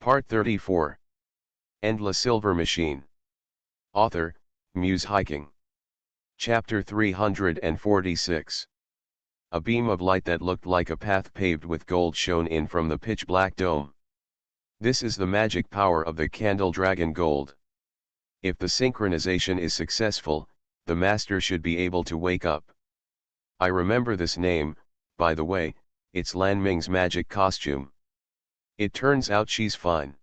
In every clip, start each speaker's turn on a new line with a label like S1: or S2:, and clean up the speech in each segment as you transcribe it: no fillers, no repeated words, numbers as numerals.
S1: Part 34. Endless Silver Machine. Author, Muse Hiking. Chapter 346. A beam of light that looked like a path paved with gold shone in from the pitch-black dome. This is the magic power of the candle dragon gold. If the synchronization is successful, the master should be able to wake up. I remember this name, by the way, it's Lan Ming's magic costume. It turns out she's fine.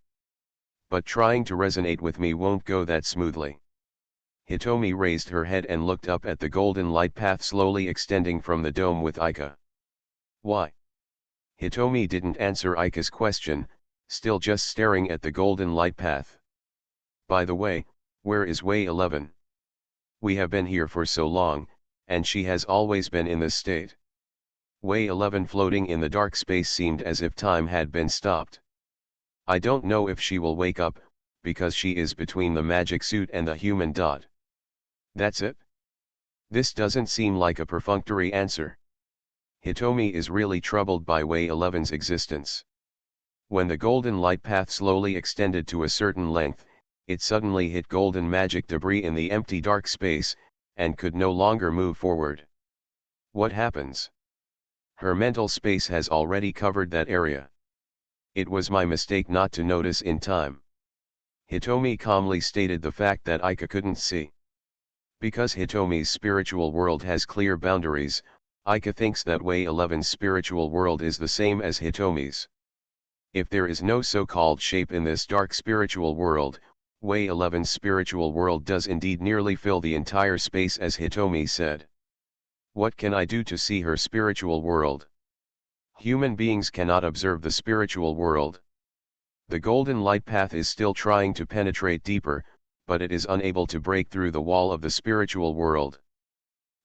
S1: But trying to resonate with me won't go that smoothly. Hitomi raised her head and looked up at the golden light path slowly extending from the dome with Aika. Why? Hitomi didn't answer Aika's question, still just staring at the golden light path. By the way, where is Way 11? We have been here for so long, and she has always been in this state. Way 11 floating in the dark space seemed as if time had been stopped. I don't know if she will wake up, because she is between the magic suit and the human dot. That's it? This doesn't seem like a perfunctory answer. Hitomi is really troubled by Way 11's existence. When the golden light path slowly extended to a certain length, it suddenly hit golden magic debris in the empty dark space, and could no longer move forward. What happens? Her mental space has already covered that area. It was my mistake not to notice in time. Hitomi calmly stated the fact that Aika couldn't see. Because Hitomi's spiritual world has clear boundaries, Aika thinks that Way 11's spiritual world is the same as Hitomi's. If there is no so-called shape in this dark spiritual world, Way 11's spiritual world does indeed nearly fill the entire space as Hitomi said. What can I do to see her spiritual world? Human beings cannot observe the spiritual world. The golden light path is still trying to penetrate deeper, but it is unable to break through the wall of the spiritual world.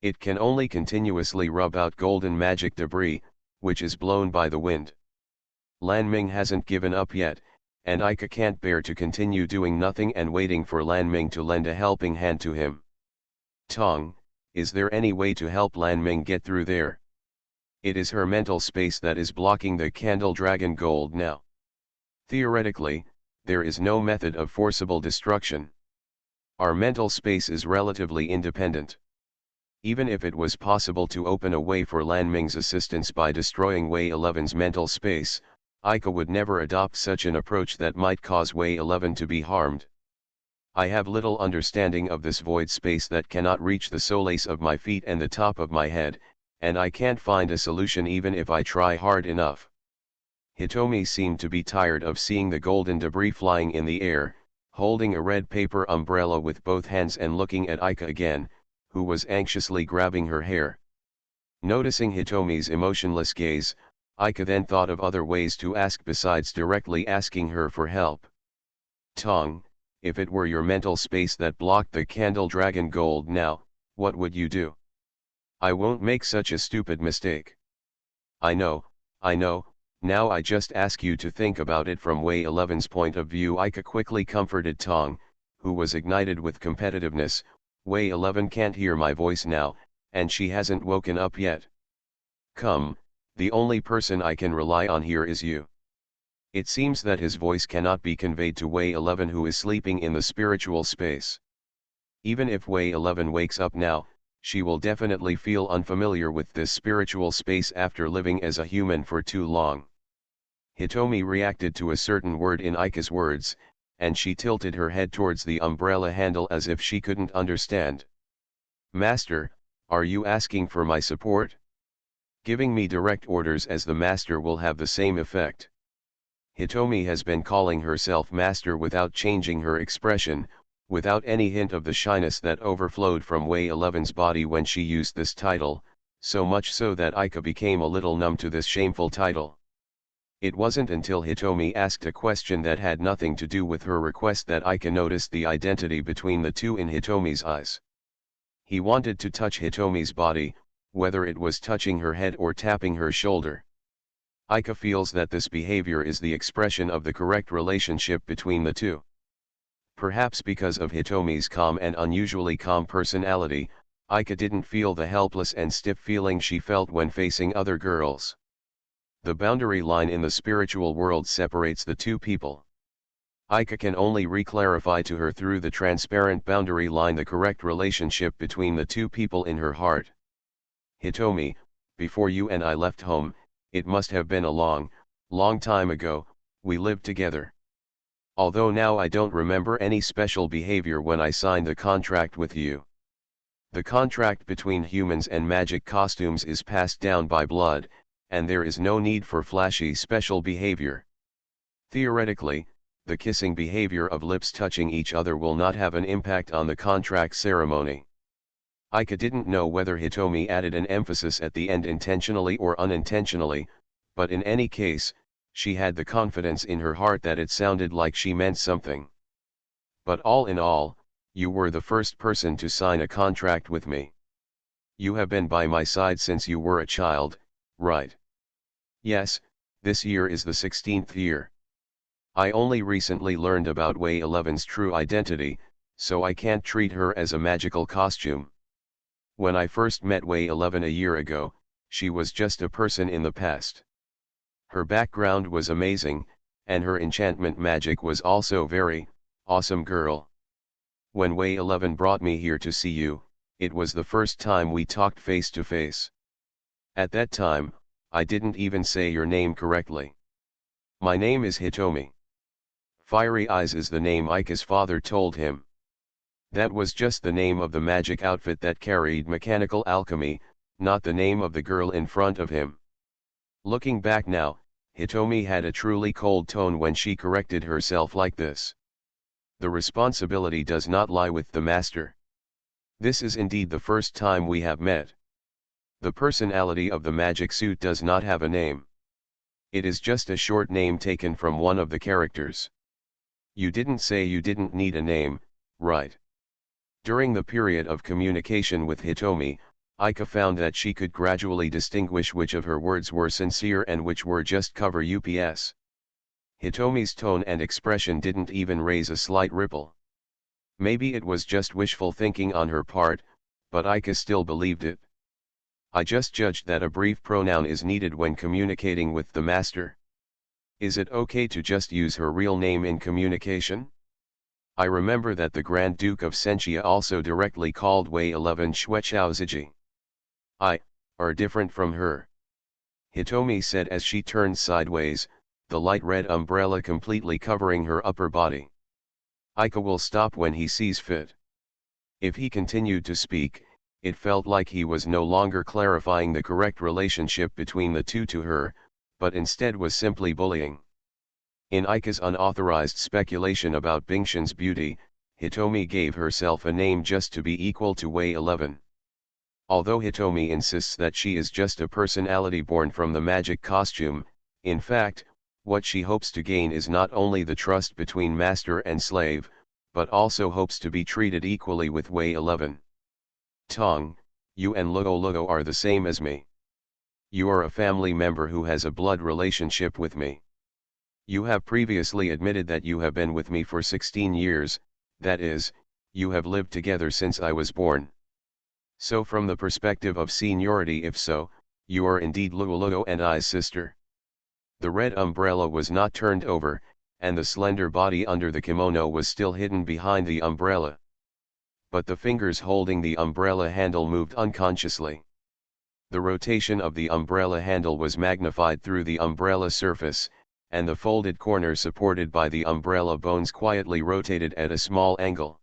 S1: It can only continuously rub out golden magic debris, which is blown by the wind. Lan Ming hasn't given up yet, and Aika can't bear to continue doing nothing and waiting for Lan Ming to lend a helping hand to him. Tong, is there any way to help Lan Ming get through there? It is her mental space that is blocking the candle dragon gold now. Theoretically, there is no method of forcible destruction. Our mental space is relatively independent. Even if it was possible to open a way for Lan Ming's assistance by destroying Way 11's mental space, Aika would never adopt such an approach that might cause Way 11 to be harmed. I have little understanding of this void space that cannot reach the soles of my feet and the top of my head, and I can't find a solution even if I try hard enough. Hitomi seemed to be tired of seeing the golden debris flying in the air, holding a red paper umbrella with both hands and looking at Aika again, who was anxiously grabbing her hair. Noticing Hitomi's emotionless gaze, Aika then thought of other ways to ask besides directly asking her for help. Tong, if it were your mental space that blocked the candle dragon gold now, what would you do? I won't make such a stupid mistake. I know, now I just ask you to think about it from Way 11's point of view. Aika quickly comforted Tong, who was ignited with competitiveness. Way 11 can't hear my voice now, and she hasn't woken up yet. Come, the only person I can rely on here is you. It seems that his voice cannot be conveyed to Way 11 who is sleeping in the spiritual space. Even if Way 11 wakes up now, she will definitely feel unfamiliar with this spiritual space after living as a human for too long. Hitomi reacted to a certain word in Aika's words, and she tilted her head towards the umbrella handle as if she couldn't understand. Master, are you asking for my support? Giving me direct orders as the master will have the same effect. Hitomi has been calling herself master without changing her expression, without any hint of the shyness that overflowed from Way 11's body when she used this title, so much so that Aika became a little numb to this shameful title. It wasn't until Hitomi asked a question that had nothing to do with her request that Aika noticed the identity between the two in Hitomi's eyes. He wanted to touch Hitomi's body, whether it was touching her head or tapping her shoulder. Aika feels that this behavior is the expression of the correct relationship between the two. Perhaps because of Hitomi's calm and unusually calm personality, Aika didn't feel the helpless and stiff feeling she felt when facing other girls. The boundary line in the spiritual world separates the two people. Ika can only re-clarify to her through the transparent boundary line the correct relationship between the two people in her heart. Hitomi, before you and I left home, it must have been a long, long time ago, we lived together. Although now I don't remember any special behavior when I signed the contract with you. The contract between humans and magic costumes is passed down by blood, and there is no need for flashy special behavior. Theoretically, the kissing behavior of lips touching each other will not have an impact on the contract ceremony. Ika didn't know whether Hitomi added an emphasis at the end intentionally or unintentionally, but in any case, she had the confidence in her heart that it sounded like she meant something. But all in all, you were the first person to sign a contract with me. You have been by my side since you were a child, right? Yes, this year is the 16th year. I only recently learned about Way 11's true identity, so I can't treat her as a magical costume. When I first met Way 11 a year ago, she was just a person in the past. Her background was amazing, and her enchantment magic was also very awesome girl. When Way 11 brought me here to see you, it was the first time we talked face to face. At that time, I didn't even say your name correctly. My name is Hitomi. Fiery Eyes is the name Ika's father told him. That was just the name of the magic outfit that carried mechanical alchemy, not the name of the girl in front of him. Looking back now, Hitomi had a truly cold tone when she corrected herself like this. The responsibility does not lie with the master. This is indeed the first time we have met. The personality of the magic suit does not have a name. It is just a short name taken from one of the characters. You didn't say you didn't need a name, right? During the period of communication with Hitomi, Ika found that she could gradually distinguish which of her words were sincere and which were just cover ups. Hitomi's tone and expression didn't even raise a slight ripple. Maybe it was just wishful thinking on her part, but Ika still believed it. I just judged that a brief pronoun is needed when communicating with the master. Is it okay to just use her real name in communication? I remember that the Grand Duke of Senchia also directly called Way 11 Shuechaoziji. Are different from her. Hitomi said as she turned sideways, the light red umbrella completely covering her upper body. Ika will stop when he sees fit. If he continued to speak, it felt like he was no longer clarifying the correct relationship between the two to her, but instead was simply bullying. In Ika's unauthorized speculation about Bingshan's beauty, Hitomi gave herself a name just to be equal to Way 11. Although Hitomi insists that she is just a personality born from the magic costume, in fact, what she hopes to gain is not only the trust between master and slave, but also hopes to be treated equally with Way 11. Tong, you and Lugo Lugo are the same as me. You are a family member who has a blood relationship with me. You have previously admitted that you have been with me for 16 years, that is, you have lived together since I was born. So from the perspective of seniority, if so, you are indeed Lugo Lugo and I's sister. The red umbrella was not turned over, and the slender body under the kimono was still hidden behind the umbrella. But the fingers holding the umbrella handle moved unconsciously. The rotation of the umbrella handle was magnified through the umbrella surface, and the folded corner supported by the umbrella bones quietly rotated at a small angle.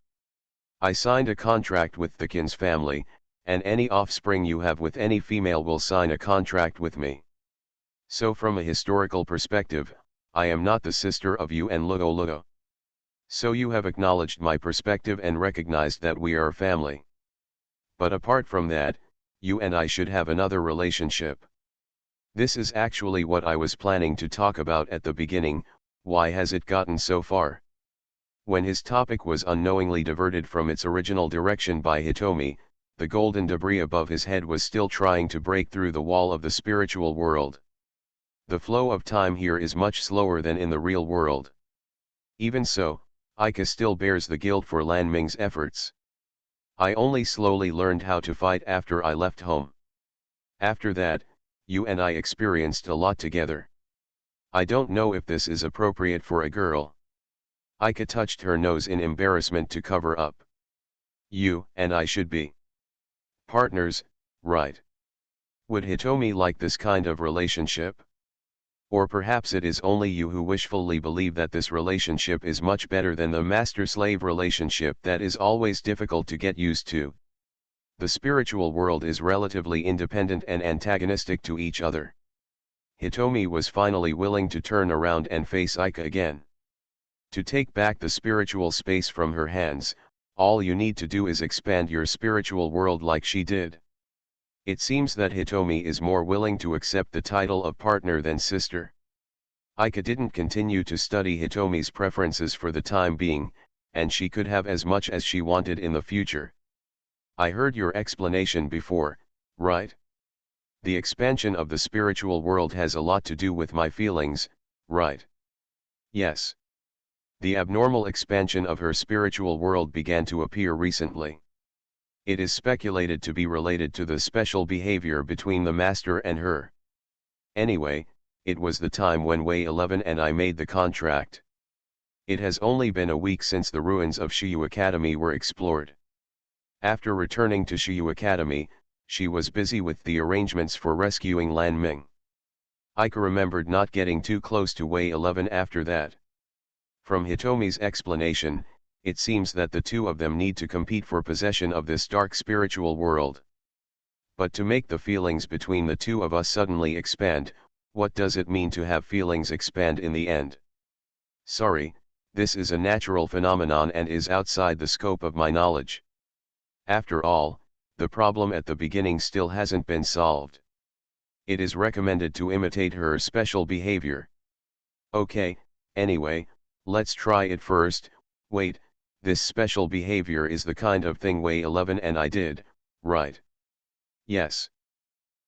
S1: I signed a contract with the Kin's family, and any offspring you have with any female will sign a contract with me. So from a historical perspective, I am not the sister of you and Lugo Lugo. So you have acknowledged my perspective and recognized that we are family. But apart from that, you and I should have another relationship. This is actually what I was planning to talk about at the beginning. Why has it gotten so far? When his topic was unknowingly diverted from its original direction by Hitomi, the golden debris above his head was still trying to break through the wall of the spiritual world. The flow of time here is much slower than in the real world. Even so, Ika still bears the guilt for Lanming's efforts. I only slowly learned how to fight after I left home. After that, you and I experienced a lot together. I don't know if this is appropriate for a girl. Aika touched her nose in embarrassment to cover up. You and I should be partners, right? Would Hitomi like this kind of relationship? Or perhaps it is only you who wishfully believe that this relationship is much better than the master-slave relationship that is always difficult to get used to. The spiritual world is relatively independent and antagonistic to each other. Hitomi was finally willing to turn around and face Aika again. To take back the spiritual space from her hands, all you need to do is expand your spiritual world like she did. It seems that Hitomi is more willing to accept the title of partner than sister. Aika didn't continue to study Hitomi's preferences for the time being, and she could have as much as she wanted in the future. I heard your explanation before, right? The expansion of the spiritual world has a lot to do with my feelings, right? Yes. The abnormal expansion of her spiritual world began to appear recently. It is speculated to be related to the special behavior between the master and her. Anyway, it was the time when Way 11 and I made the contract. It has only been a week since the ruins of Shiyu Academy were explored. After returning to Shiyu Academy, she was busy with the arrangements for rescuing Lan Ming. Aika remembered not getting too close to Way 11 after that. From Hitomi's explanation, it seems that the two of them need to compete for possession of this dark spiritual world. But to make the feelings between the two of us suddenly expand, what does it mean to have feelings expand in the end? Sorry, this is a natural phenomenon and is outside the scope of my knowledge. After all, the problem at the beginning still hasn't been solved. It is recommended to imitate her special behavior. Okay, anyway, let's try it first. Wait, this special behavior is the kind of thing Way 11 and I did, right? Yes.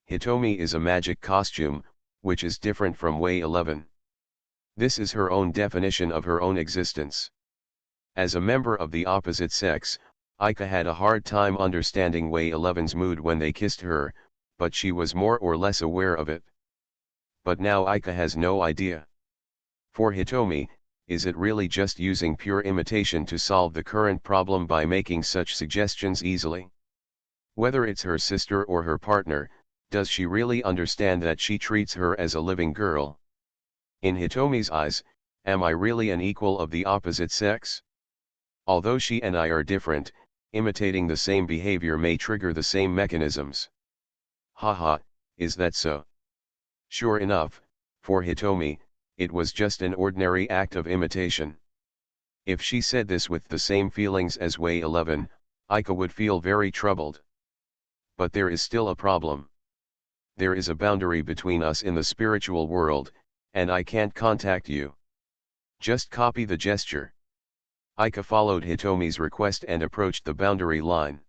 S1: Hitomi is a magic costume, which is different from Way 11. This is her own definition of her own existence. As a member of the opposite sex, Aika had a hard time understanding Way 11's mood when they kissed her, but she was more or less aware of it. But now Aika has no idea. For Hitomi, is it really just using pure imitation to solve the current problem by making such suggestions easily? Whether it's her sister or her partner, does she really understand that she treats her as a living girl? In Hitomi's eyes, am I really an equal of the opposite sex? Although she and I are different, imitating the same behavior may trigger the same mechanisms. Haha, is that so? Sure enough, for Hitomi, it was just an ordinary act of imitation. If she said this with the same feelings as Way 11, Aika would feel very troubled. But there is still a problem. There is a boundary between us in the spiritual world, and I can't contact you. Just copy the gesture. Aika followed Hitomi's request and approached the boundary line.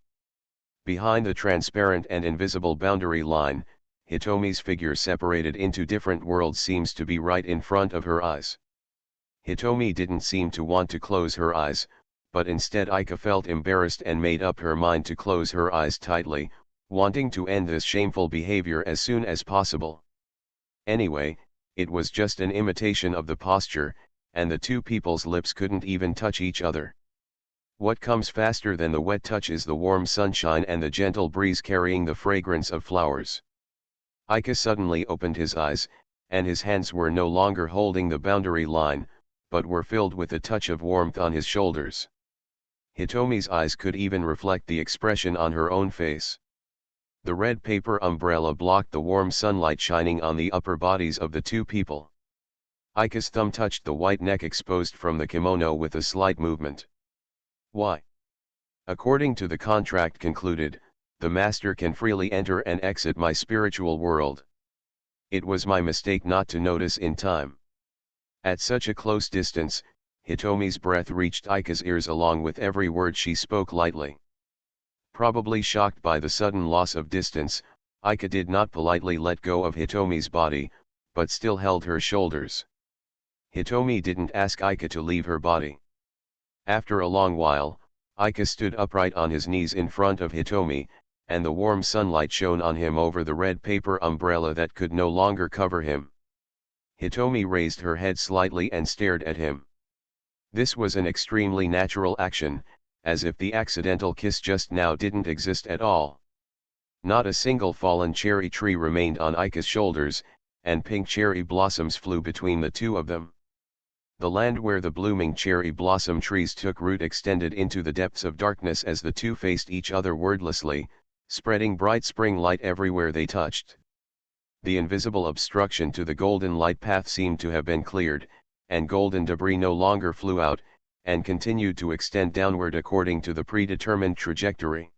S1: Behind the transparent and invisible boundary line, Hitomi's figure separated into different worlds seems to be right in front of her eyes. Hitomi didn't seem to want to close her eyes, but instead Aika felt embarrassed and made up her mind to close her eyes tightly, wanting to end this shameful behavior as soon as possible. Anyway, it was just an imitation of the posture, and the two people's lips couldn't even touch each other. What comes faster than the wet touch is the warm sunshine and the gentle breeze carrying the fragrance of flowers. Aika suddenly opened his eyes, and his hands were no longer holding the boundary line, but were filled with a touch of warmth on his shoulders. Hitomi's eyes could even reflect the expression on her own face. The red paper umbrella blocked the warm sunlight shining on the upper bodies of the two people. Aika's thumb touched the white neck exposed from the kimono with a slight movement. Why? According to the contract concluded, the master can freely enter and exit my spiritual world. It was my mistake not to notice in time. At such a close distance, Hitomi's breath reached Aika's ears along with every word she spoke lightly. Probably shocked by the sudden loss of distance, Aika did not politely let go of Hitomi's body, but still held her shoulders. Hitomi didn't ask Aika to leave her body. After a long while, Aika stood upright on his knees in front of Hitomi, and the warm sunlight shone on him over the red paper umbrella that could no longer cover him. Hitomi raised her head slightly and stared at him. This was an extremely natural action, as if the accidental kiss just now didn't exist at all. Not a single fallen cherry tree remained on Ika's shoulders, and pink cherry blossoms flew between the two of them. The land where the blooming cherry blossom trees took root extended into the depths of darkness as the two faced each other wordlessly, spreading bright spring light everywhere they touched. The invisible obstruction to the golden light path seemed to have been cleared, and golden debris no longer flew out, and continued to extend downward according to the predetermined trajectory.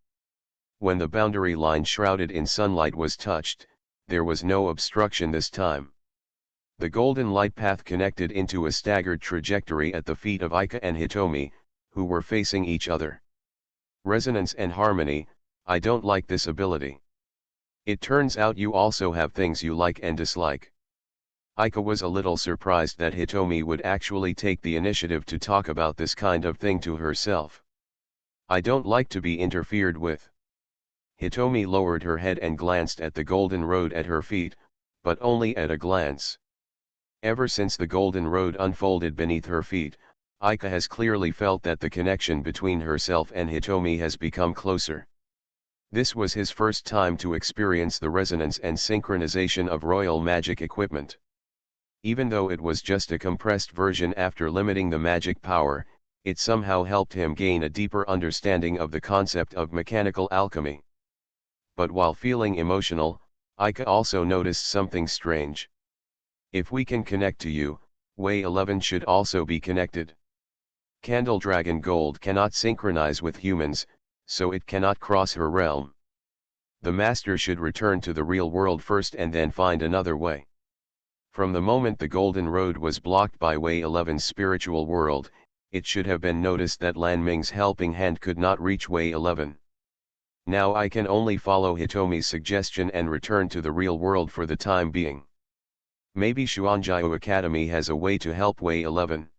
S1: When the boundary line shrouded in sunlight was touched, there was no obstruction this time. The golden light path connected into a staggered trajectory at the feet of Ika and Hitomi, who were facing each other. Resonance and harmony, I don't like this ability. It turns out you also have things you like and dislike. Ika was a little surprised that Hitomi would actually take the initiative to talk about this kind of thing to herself. I don't like to be interfered with. Hitomi lowered her head and glanced at the golden road at her feet, but only at a glance. Ever since the golden road unfolded beneath her feet, Ika has clearly felt that the connection between herself and Hitomi has become closer. This was his first time to experience the resonance and synchronization of royal magic equipment. Even though it was just a compressed version after limiting the magic power, it somehow helped him gain a deeper understanding of the concept of mechanical alchemy. But while feeling emotional, Ika also noticed something strange. If we can connect to you, Way 11 should also be connected. Candle Dragon Gold cannot synchronize with humans, so it cannot cross her realm. The master should return to the real world first and then find another way. From the moment the Golden Road was blocked by Way 11's spiritual world, it should have been noticed that Lan Ming's helping hand could not reach Way 11. Now I can only follow Hitomi's suggestion and return to the real world for the time being. Maybe Xuanjiao Academy has a way to help Way 11.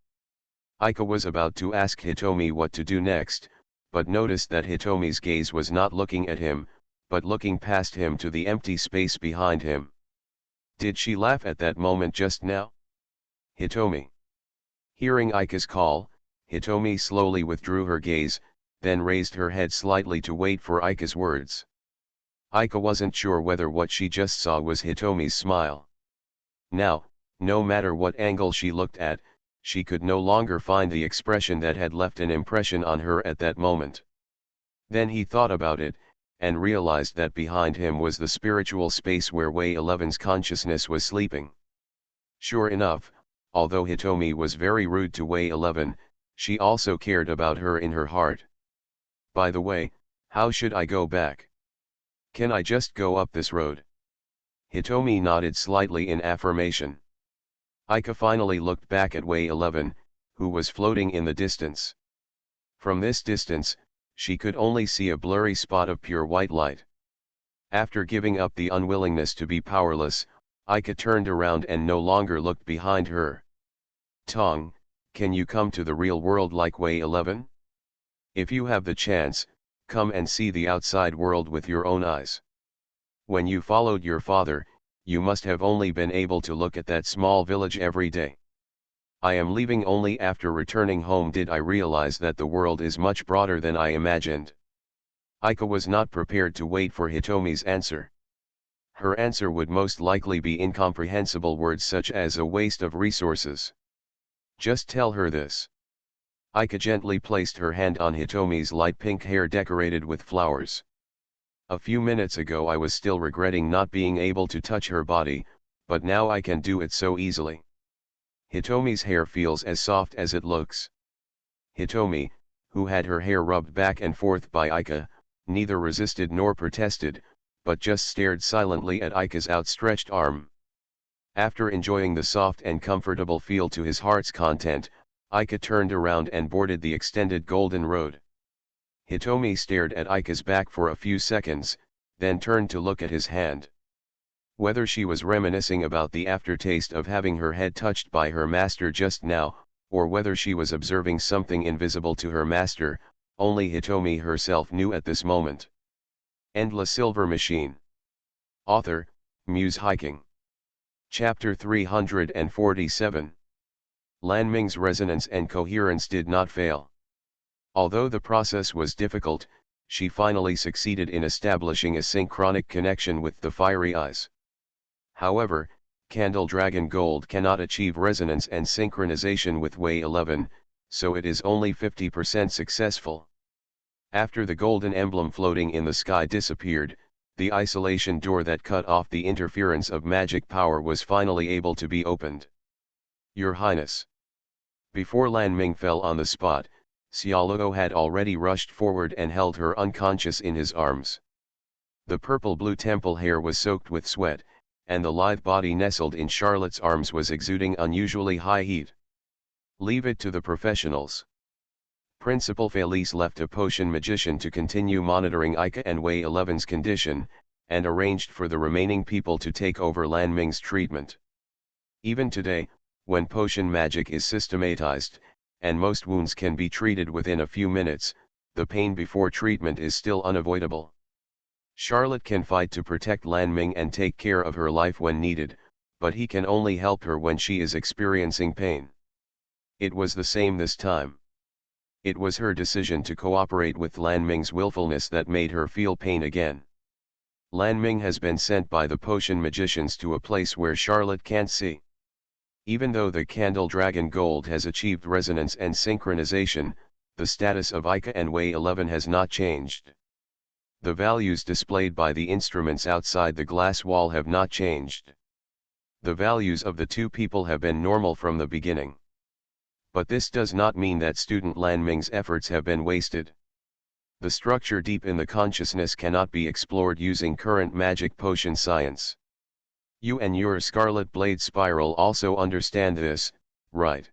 S1: Ika was about to ask Hitomi what to do next, but noticed that Hitomi's gaze was not looking at him, but looking past him to the empty space behind him. Did she laugh at that moment just now? Hitomi. Hearing Ika's call, Hitomi slowly withdrew her gaze, then raised her head slightly to wait for Ika's words. Ika wasn't sure whether what she just saw was Hitomi's smile. Now, no matter what angle she looked at, she could no longer find the expression that had left an impression on her at that moment. Then he thought about it, and realized that behind him was the spiritual space where Way 11's consciousness was sleeping. Sure enough, although Hitomi was very rude to Way 11, she also cared about her in her heart. By the way, how should I go back? Can I just go up this road? Hitomi nodded slightly in affirmation. Ika finally looked back at Way 11, who was floating in the distance. From this distance, she could only see a blurry spot of pure white light. After giving up the unwillingness to be powerless, Ika turned around and no longer looked behind her. Tong, can you come to the real world like Way 11? If you have the chance, come and see the outside world with your own eyes. When you followed your father, you must have only been able to look at that small village every day. I am leaving only after returning home did I realize that the world is much broader than I imagined. Ika was not prepared to wait for Hitomi's answer. Her answer would most likely be incomprehensible words such as a waste of resources. Just tell her this. Ika gently placed her hand on Hitomi's light pink hair decorated with flowers. A few minutes ago I was still regretting not being able to touch her body, but now I can do it so easily. Hitomi's hair feels as soft as it looks. Hitomi, who had her hair rubbed back and forth by Ika, neither resisted nor protested, but just stared silently at Ika's outstretched arm. After enjoying the soft and comfortable feel to his heart's content, Ika turned around and boarded the extended golden road. Hitomi stared at Ika's back for a few seconds, then turned to look at his hand. Whether she was reminiscing about the aftertaste of having her head touched by her master just now, or whether she was observing something invisible to her master, only Hitomi herself knew at this moment. Endless Silver Machine. Author, Muse Hiking. Chapter 347. Lan Ming's resonance and coherence did not fail. Although the process was difficult, she finally succeeded in establishing a synchronic connection with the fiery eyes. However, Candle Dragon Gold cannot achieve resonance and synchronization with Way 11, so it is only 50% successful. After the golden emblem floating in the sky disappeared, the isolation door that cut off the interference of magic power was finally able to be opened. Your Highness. Before Lan Ming fell on the spot, Xiaoluo had already rushed forward and held her unconscious in his arms. The purple-blue temple hair was soaked with sweat, and the lithe body nestled in Charlotte's arms was exuding unusually high heat. Leave it to the professionals. Principal Felice left a potion magician to continue monitoring Ika and Way 11's condition, and arranged for the remaining people to take over Lan Ming's treatment. Even today, when potion magic is systematized, and most wounds can be treated within a few minutes, the pain before treatment is still unavoidable. Charlotte can fight to protect Lan Ming and take care of her life when needed, but he can only help her when she is experiencing pain. It was the same this time. It was her decision to cooperate with Lan Ming's willfulness that made her feel pain again. Lan Ming has been sent by the potion magicians to a place where Charlotte can't see. Even though the Candle Dragon Gold has achieved resonance and synchronization, the status of Ika and Way 11 has not changed. The values displayed by the instruments outside the glass wall have not changed. The values of the two people have been normal from the beginning. But this does not mean that student Lan Ming's efforts have been wasted. The structure deep in the consciousness cannot be explored using current magic potion science. You and your Scarlet Blade Spiral also understand this, right?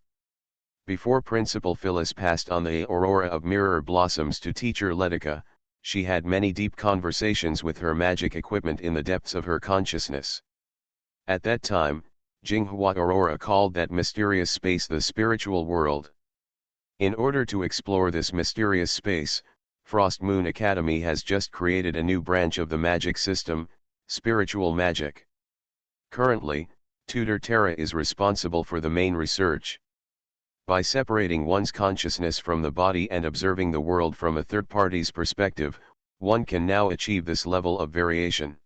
S1: Before Principal Phyllis passed on the Aurora of Mirror Blossoms to teacher Letica, she had many deep conversations with her magic equipment in the depths of her consciousness. At that time, Jinghua Aurora called that mysterious space the spiritual world. In order to explore this mysterious space, Frost Moon Academy has just created a new branch of the magic system, spiritual magic. Currently, Tutor Terra is responsible for the main research. By separating one's consciousness from the body and observing the world from a third party's perspective, one can now achieve this level of variation.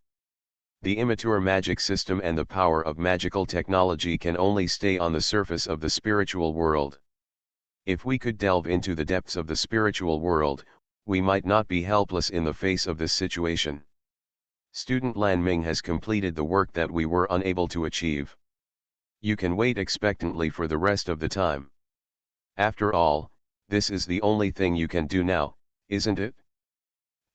S1: The immature magic system and the power of magical technology can only stay on the surface of the spiritual world. If we could delve into the depths of the spiritual world, we might not be helpless in the face of this situation. Student Lan Ming has completed the work that we were unable to achieve. You can wait expectantly for the rest of the time. After all, this is the only thing you can do now, isn't it?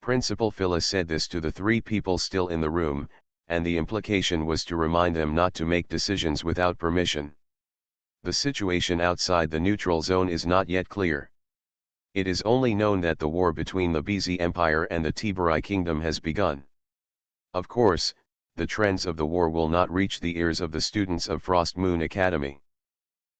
S1: Principal Phyllis said this to the three people still in the room, and the implication was to remind them not to make decisions without permission. The situation outside the neutral zone is not yet clear. It is only known that the war between the Bizi Empire and the Tiberai Kingdom has begun. Of course, the trends of the war will not reach the ears of the students of Frost Moon Academy.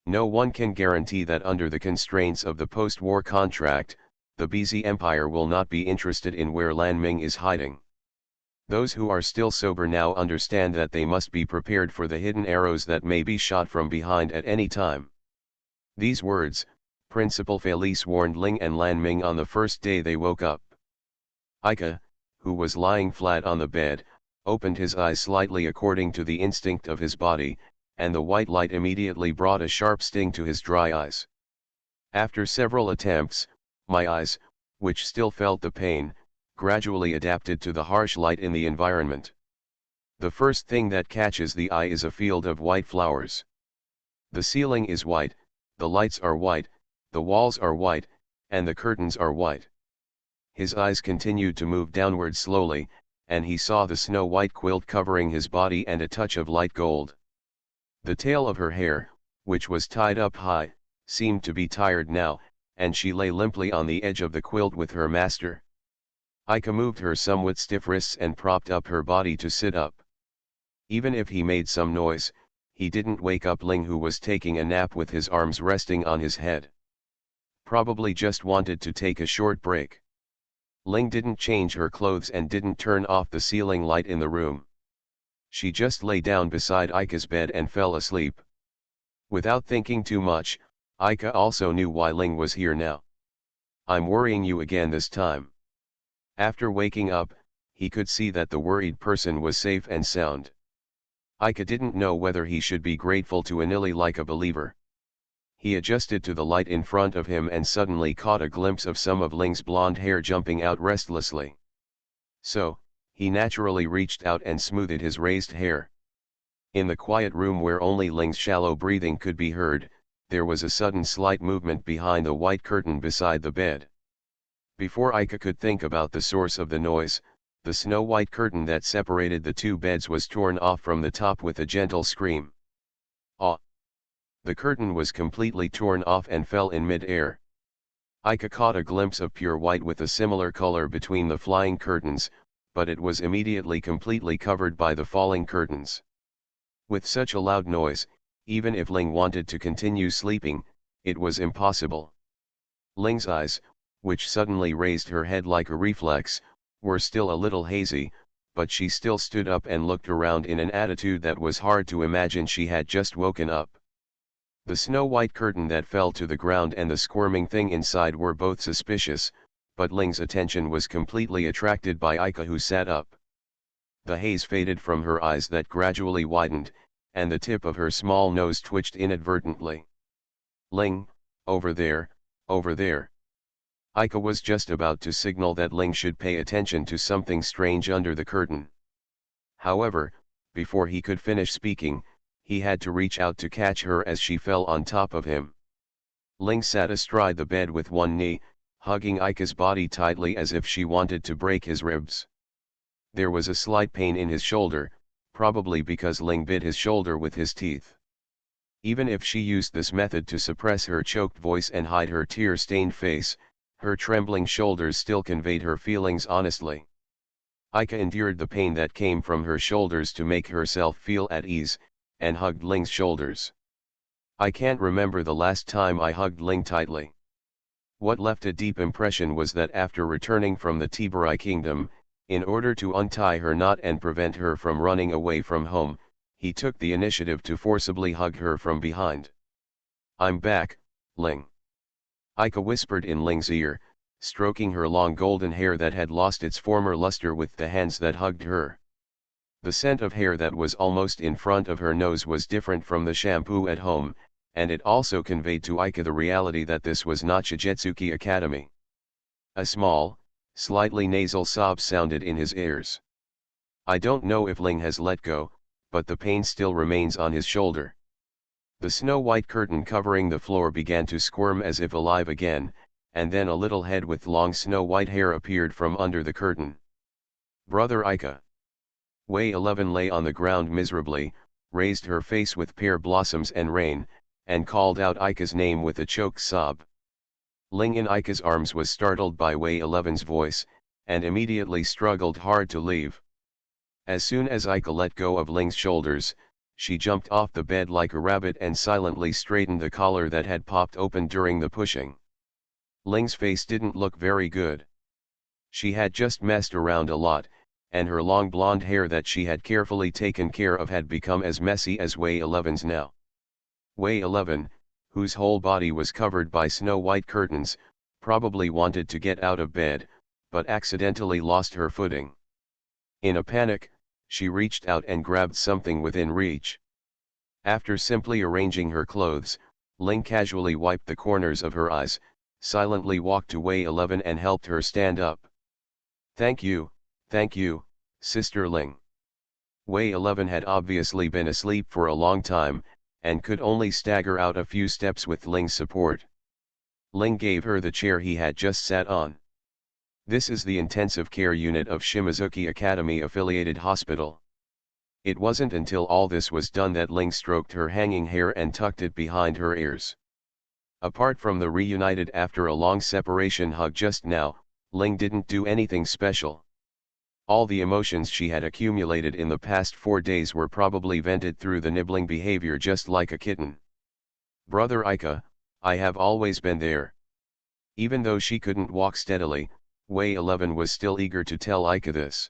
S1: No one can guarantee that under the constraints of the post-war contract, the Bizi Empire will not be interested in where Lan Ming is hiding. Those who are still sober now understand that they must be prepared for the hidden arrows that may be shot from behind at any time. These words, Principal Felice warned Ling and Lan Ming on the first day they woke up. Ika, who was lying flat on the bed, opened his eyes slightly according to the instinct of his body, and the white light immediately brought a sharp sting to his dry eyes. After several attempts, my eyes, which still felt the pain, gradually adapted to the harsh light in the environment. The first thing that catches the eye is a field of white flowers. The ceiling is white, the lights are white, the walls are white, and the curtains are white. His eyes continued to move downward slowly, and he saw the snow-white quilt covering his body and a touch of light gold. The tail of her hair, which was tied up high, seemed to be tired now, and she lay limply on the edge of the quilt with her master. Ika moved her somewhat stiff wrists and propped up her body to sit up. Even if he made some noise, he didn't wake up Ling, who was taking a nap with his arms resting on his head. Probably just wanted to take a short break. Ling didn't change her clothes and didn't turn off the ceiling light in the room. She just lay down beside Ika's bed and fell asleep. Without thinking too much, Aika also knew why Ling was here now. I'm worrying you again this time. After waking up, he could see that the worried person was safe and sound. Aika didn't know whether he should be grateful to Anili like a believer. He adjusted to the light in front of him and suddenly caught a glimpse of some of Ling's blonde hair jumping out restlessly. So, he naturally reached out and smoothed his raised hair. In the quiet room where only Ling's shallow breathing could be heard, there was a sudden slight movement behind the white curtain beside the bed. Before Aika could think about the source of the noise, the snow-white curtain that separated the two beds was torn off from the top with a gentle scream. Ah! The curtain was completely torn off and fell in mid-air. Aika caught a glimpse of pure white with a similar color between the flying curtains, but it was immediately completely covered by the falling curtains. With such a loud noise, even if Ling wanted to continue sleeping, it was impossible. Ling's eyes, which suddenly raised her head like a reflex, were still a little hazy, but she still stood up and looked around in an attitude that was hard to imagine she had just woken up. The snow-white curtain that fell to the ground and the squirming thing inside were both suspicious, but Ling's attention was completely attracted by Aika, who sat up. The haze faded from her eyes that gradually widened, and the tip of her small nose twitched inadvertently. Ling, over there, over there. Aika was just about to signal that Ling should pay attention to something strange under the curtain. However, before he could finish speaking, he had to reach out to catch her as she fell on top of him. Ling sat astride the bed with one knee, hugging Aika's body tightly as if she wanted to break his ribs. There was a slight pain in his shoulder, probably because Ling bit his shoulder with his teeth. Even if she used this method to suppress her choked voice and hide her tear-stained face, her trembling shoulders still conveyed her feelings honestly. Aika endured the pain that came from her shoulders to make herself feel at ease, and hugged Ling's shoulders. I can't remember the last time I hugged Ling tightly. What left a deep impression was that after returning from the Tiburai kingdom, in order to untie her knot and prevent her from running away from home, he took the initiative to forcibly hug her from behind. I'm back, Ling. Aika whispered in Ling's ear, stroking her long golden hair that had lost its former luster with the hands that hugged her. The scent of hair that was almost in front of her nose was different from the shampoo at home, and it also conveyed to Aika the reality that this was not Shigetsuki Academy. A small, slightly nasal sob sounded in his ears. I don't know if Ling has let go, but the pain still remains on his shoulder. The snow-white curtain covering the floor began to squirm as if alive again, and then a little head with long snow-white hair appeared from under the curtain. Brother Aika. Wei 11 lay on the ground miserably, raised her face with pear blossoms and rain, and called out Aika's name with a choked sob. Ling in Aika's arms was startled by Wei 11's voice, and immediately struggled hard to leave. As soon as Aika let go of Ling's shoulders, she jumped off the bed like a rabbit and silently straightened the collar that had popped open during the pushing. Ling's face didn't look very good. She had just messed around a lot, and her long blonde hair that she had carefully taken care of had become as messy as Wei 11's now. Wei 11, whose whole body was covered by snow-white curtains, probably wanted to get out of bed, but accidentally lost her footing. In a panic, she reached out and grabbed something within reach. After simply arranging her clothes, Ling casually wiped the corners of her eyes, silently walked to Wei 11 and helped her stand up. Thank you, Sister Ling. Wei 11 had obviously been asleep for a long time, and could only stagger out a few steps with Ling's support. Ling gave her the chair he had just sat on. This is the intensive care unit of Shimizuki Academy affiliated hospital. It wasn't until all this was done that Ling stroked her hanging hair and tucked it behind her ears. Apart from the reunited after a long separation hug just now, Ling didn't do anything special. All the emotions she had accumulated in the past 4 days were probably vented through the nibbling behavior just like a kitten. Brother Aika, I have always been there. Even though she couldn't walk steadily, Wei 11 was still eager to tell Aika this.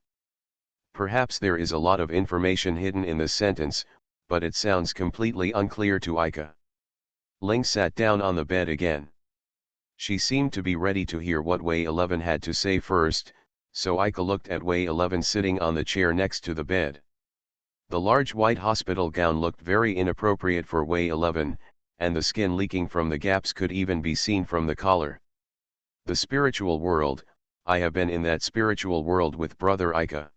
S1: Perhaps there is a lot of information hidden in this sentence, but it sounds completely unclear to Aika. Ling sat down on the bed again. She seemed to be ready to hear what Wei 11 had to say first, so Aika looked at Wei 11 sitting on the chair next to the bed. The large white hospital gown looked very inappropriate for Wei 11, and the skin leaking from the gaps could even be seen from the collar. The spiritual world, I have been in that spiritual world with Brother Aika.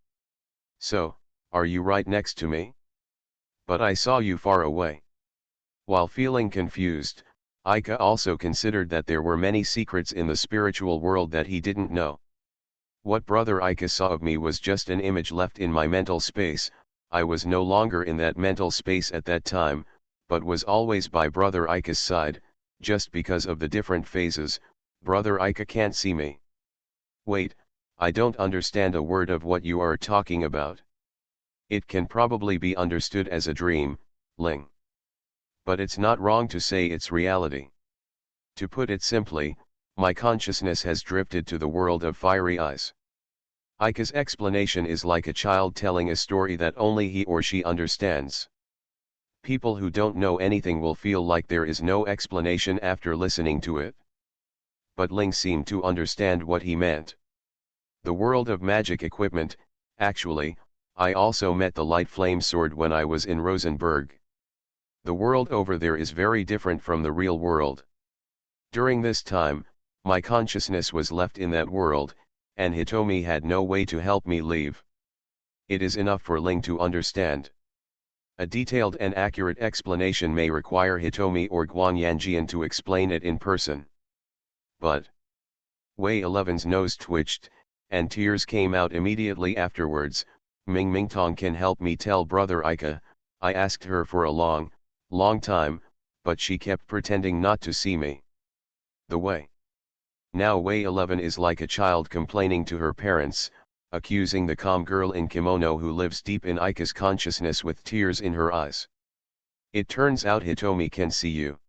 S1: So, are you right next to me? But I saw you far away. While feeling confused, Aika also considered that there were many secrets in the spiritual world that he didn't know. What Brother Aika saw of me was just an image left in my mental space. I was no longer in that mental space at that time, but was always by Brother Aika's side. Just because of the different phases, Brother Aika can't see me. Wait, I don't understand a word of what you are talking about. It can probably be understood as a dream, Ling. But it's not wrong to say it's reality. To put it simply, my consciousness has drifted to the world of fiery eyes. Aika's explanation is like a child telling a story that only he or she understands. People who don't know anything will feel like there is no explanation after listening to it. But Ling seemed to understand what he meant. The world of magic equipment. Actually, I also met the light flame sword when I was in Rosenberg. The world over there is very different from the real world. During this time, my consciousness was left in that world, and Hitomi had no way to help me leave. It is enough for Ling to understand. A detailed and accurate explanation may require Hitomi or Guan Yanjian to explain it in person. But Wei 11's nose twitched, and tears came out immediately afterwards. Ming Mingtong can help me tell Brother Aika. I asked her for a long time, but she kept pretending not to see me. The way. Now Wei 11 is like a child complaining to her parents, accusing the calm girl in kimono who lives deep in Aika's consciousness with tears in her eyes. It turns out Hitomi can see you.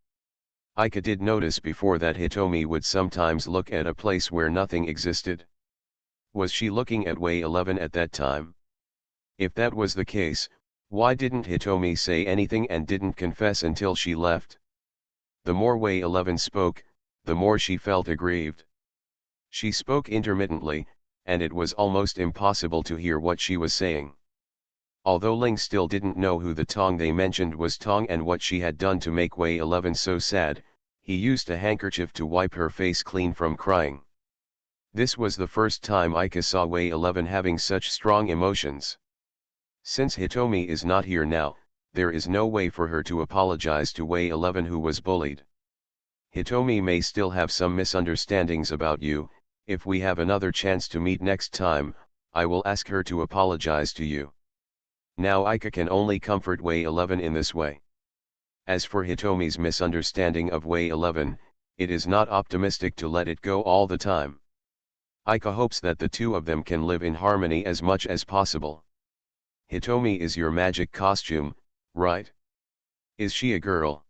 S1: Aika did notice before that Hitomi would sometimes look at a place where nothing existed. Was she looking at Wei 11 at that time? If that was the case, why didn't Hitomi say anything and didn't confess until she left? The more Wei 11 spoke, the more she felt aggrieved. She spoke intermittently, and it was almost impossible to hear what she was saying. Although Ling still didn't know who the Tong they mentioned was Tong and what she had done to make Wei 11 so sad, he used a handkerchief to wipe her face clean from crying. This was the first time Aika saw Wei 11 having such strong emotions. Since Hitomi is not here now, there is no way for her to apologize to Wei 11 who was bullied. Hitomi may still have some misunderstandings about you. If we have another chance to meet next time, I will ask her to apologize to you. Now Aika can only comfort Wei 11 in this way. As for Hitomi's misunderstanding of Wei 11, it is not optimistic to let it go all the time. Aika hopes that the two of them can live in harmony as much as possible. Hitomi is your magic costume, right? Is she a girl?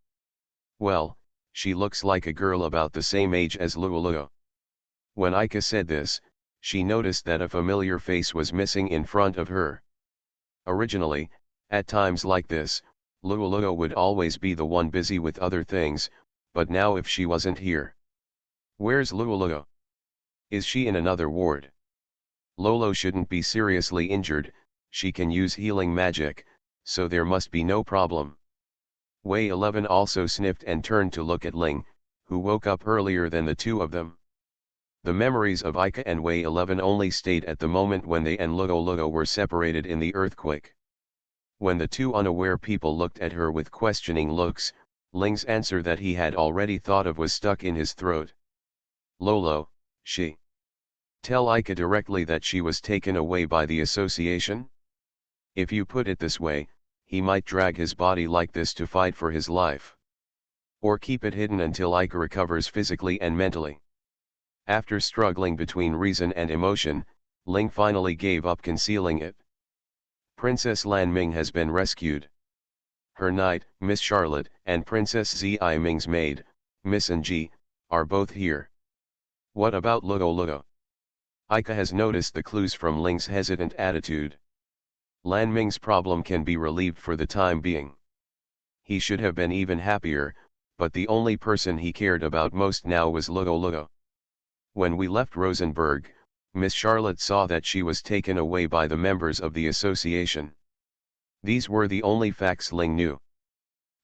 S1: Well, she looks like a girl about the same age as Luoluo. When Aika said this, she noticed that a familiar face was missing in front of her. Originally, at times like this, Luoluo would always be the one busy with other things, but now if she wasn't here. Where's Luoluo? Is she in another ward? Lolo shouldn't be seriously injured, she can use healing magic, so there must be no problem. Wei 11 also sniffed and turned to look at Ling, who woke up earlier than the two of them. The memories of Aika and Wei 11 only stayed at the moment when they and Luoluo were separated in the earthquake. When the two unaware people looked at her with questioning looks, Ling's answer that he had already thought of was stuck in his throat. Lolo, she. Tell Aika directly that she was taken away by the association? If you put it this way, he might drag his body like this to fight for his life. Or keep it hidden until Aika recovers physically and mentally. After struggling between reason and emotion, Ling finally gave up concealing it. Princess Lan Ming has been rescued. Her knight, Miss Charlotte, and Princess Zi Ming's maid, Miss Nji, are both here. What about Luoluo? Aika has noticed the clues from Ling's hesitant attitude. Lan Ming's problem can be relieved for the time being. He should have been even happier, but the only person he cared about most now was Lugo Lugo. When we left Rosenberg, Miss Charlotte saw that she was taken away by the members of the association. These were the only facts Ling knew.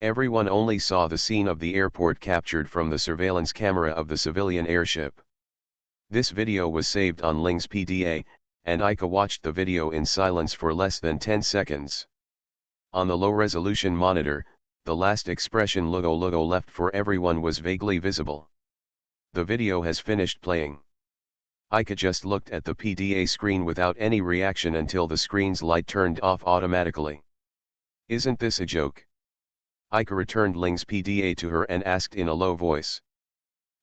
S1: Everyone only saw the scene of the airport captured from the surveillance camera of the civilian airship. This video was saved on Ling's PDA, and Aika watched the video in silence for less than 10 seconds. On the low-resolution monitor, the last expression Lugo Lugo left for everyone was vaguely visible. The video has finished playing. Aika just looked at the PDA screen without any reaction until the screen's light turned off automatically. Isn't this a joke? Aika returned Ling's PDA to her and asked in a low voice.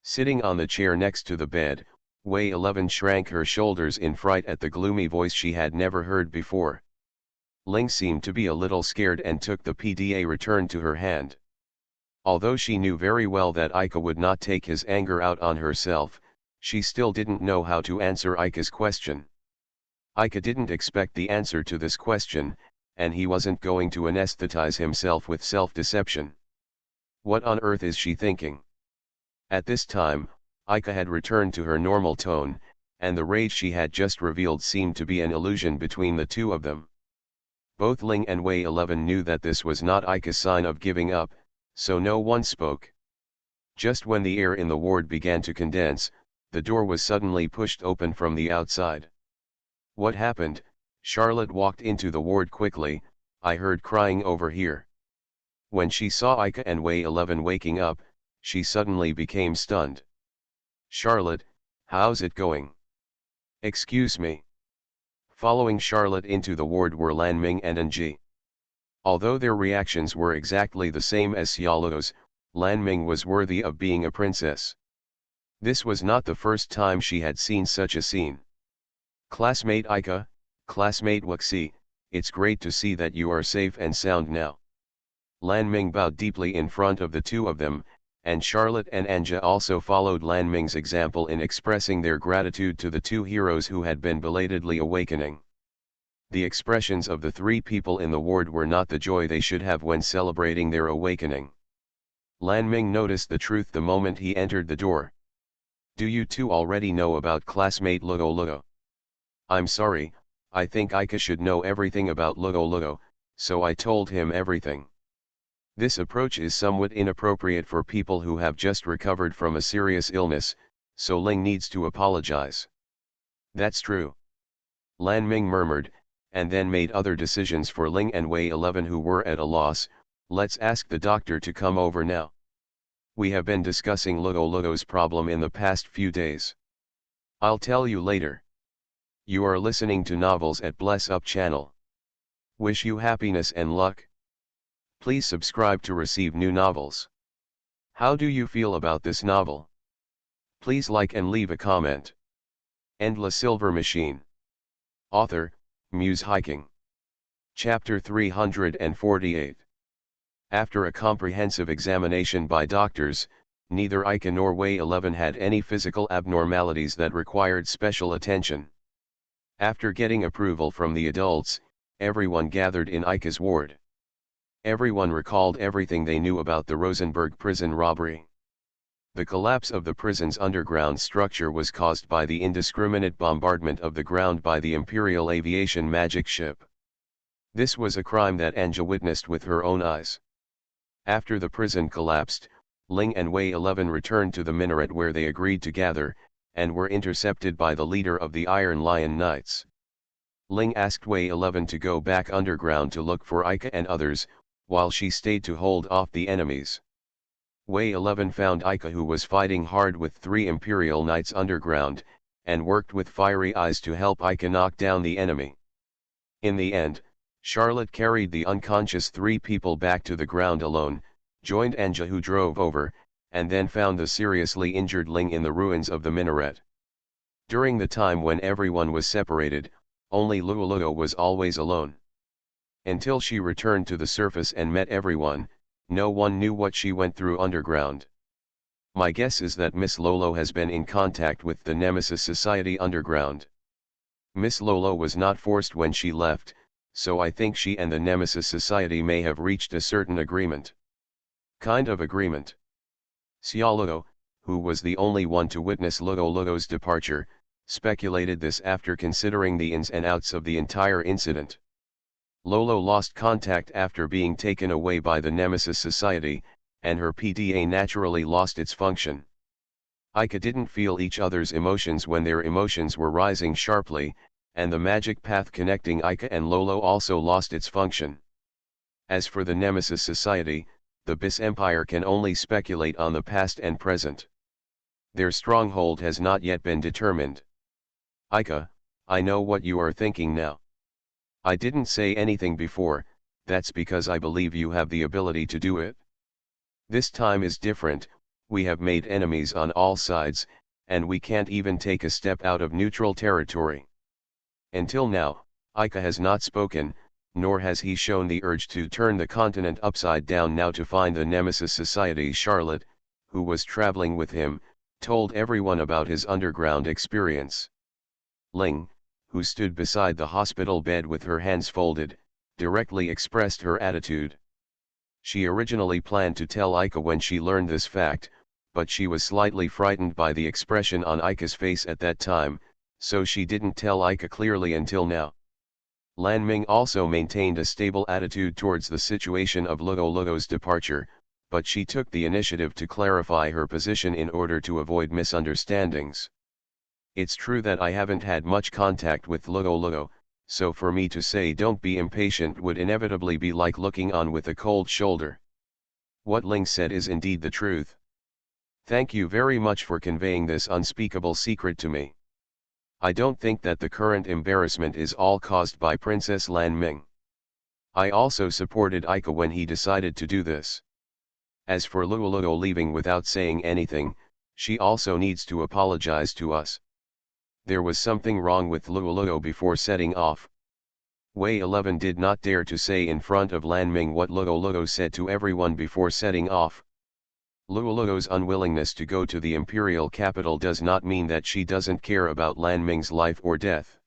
S1: Sitting on the chair next to the bed, Wei 11 shrank her shoulders in fright at the gloomy voice she had never heard before. Ling seemed to be a little scared and took the PDA returned to her hand. Although she knew very well that Aika would not take his anger out on herself, she still didn't know how to answer Aika's question. Aika didn't expect the answer to this question, and he wasn't going to anesthetize himself with self-deception. What on earth is she thinking? At this time, Aika had returned to her normal tone, and the rage she had just revealed seemed to be an illusion between the two of them. Both Ling and Wei 11 knew that this was not Aika's sign of giving up, so no one spoke. Just when the air in the ward began to condense, the door was suddenly pushed open from the outside. What happened? Charlotte walked into the ward quickly. I heard crying over here. When she saw Aika and Wei 11 waking up, she suddenly became stunned. Charlotte, how's it going? Excuse me. Following Charlotte into the ward were Lanming and Anji. Although their reactions were exactly the same as Xiaoluo's, Lanming was worthy of being a princess. This was not the first time she had seen such a scene. Classmate Aika, classmate Wuxi, it's great to see that you are safe and sound now. Lanming bowed deeply in front of the two of them, and Charlotte and Anja also followed Lanming's example in expressing their gratitude to the two heroes who had been belatedly awakening. The expressions of the three people in the ward were not the joy they should have when celebrating their awakening. Lanming noticed the truth the moment he entered the door. Do you two already know about classmate Lugo Lugo? I'm sorry, I think Aika should know everything about Lugo Lugo, so I told him everything. This approach is somewhat inappropriate for people who have just recovered from a serious illness, so Ling needs to apologize. That's true. Lanming murmured, and then made other decisions for Ling and Wei 11 who were at a loss. Let's ask the doctor to come over now. We have been discussing Lugo Lugo's problem in the past few days. I'll tell you later. You are listening to Novels at Bless Up channel. Wish you happiness and luck. Please subscribe to receive new novels. How do you feel about this novel? Please like and leave a comment. Endless Silver Machine. Author, Muse Hiking. Chapter 348. After a comprehensive examination by doctors, neither Aika nor Wei 11 had any physical abnormalities that required special attention. After getting approval from the adults, everyone gathered in Aika's ward. Everyone recalled everything they knew about the Rosenberg prison robbery. The collapse of the prison's underground structure was caused by the indiscriminate bombardment of the ground by the Imperial Aviation magic ship. This was a crime that Anja witnessed with her own eyes. After the prison collapsed, Ling and Wei 11 returned to the minaret where they agreed to gather, and were intercepted by the leader of the Iron Lion Knights. Ling asked Wei 11 to go back underground to look for Aika and others, while she stayed to hold off the enemies. Wei 11 found Aika who was fighting hard with 3 Imperial Knights underground, and worked with fiery eyes to help Aika knock down the enemy. In the end, Charlotte carried the unconscious 3 people back to the ground alone, joined Anja who drove over, and then found the seriously injured Ling in the ruins of the minaret. During the time when everyone was separated, only Luo Luo was always alone. Until she returned to the surface and met everyone, no one knew what she went through underground. My guess is that Miss Lolo has been in contact with the Nemesis Society underground. Miss Lolo was not forced when she left, so I think she and the Nemesis Society may have reached a certain agreement. Kind of agreement. Xiaoluo, who was the only one to witness Luo's departure, speculated this after considering the ins and outs of the entire incident. Lolo lost contact after being taken away by the Nemesis Society, and her PDA naturally lost its function. Aika didn't feel each other's emotions when their emotions were rising sharply, and the magic path connecting Aika and Lolo also lost its function. As for the Nemesis Society, the Bis Empire can only speculate on the past and present. Their stronghold has not yet been determined. Aika, I know what you are thinking now. I didn't say anything before, that's because I believe you have the ability to do it. This time is different, we have made enemies on all sides, and we can't even take a step out of neutral territory. Until now, Aika has not spoken, nor has he shown the urge to turn the continent upside down. Now to find the Nemesis Society. Charlotte, who was traveling with him, told everyone about his underground experience. Ling, who stood beside the hospital bed with her hands folded, directly expressed her attitude. She originally planned to tell Aika when she learned this fact, but she was slightly frightened by the expression on Aika's face at that time, so she didn't tell Aika clearly until now. Lan Ming also maintained a stable attitude towards the situation of Luo's departure, but she took the initiative to clarify her position in order to avoid misunderstandings. It's true that I haven't had much contact with Luo, so for me to say don't be impatient would inevitably be like looking on with a cold shoulder. What Ling said is indeed the truth. Thank you very much for conveying this unspeakable secret to me. I don't think that the current embarrassment is all caused by Princess Lan Ming. I also supported Aika when he decided to do this. As for Luo leaving without saying anything, she also needs to apologize to us. There was something wrong with Luo before setting off. Wei 11 did not dare to say in front of Lan Ming what Luo said to everyone before setting off. Luo's unwillingness to go to the imperial capital does not mean that she doesn't care about Lan Ming's life or death.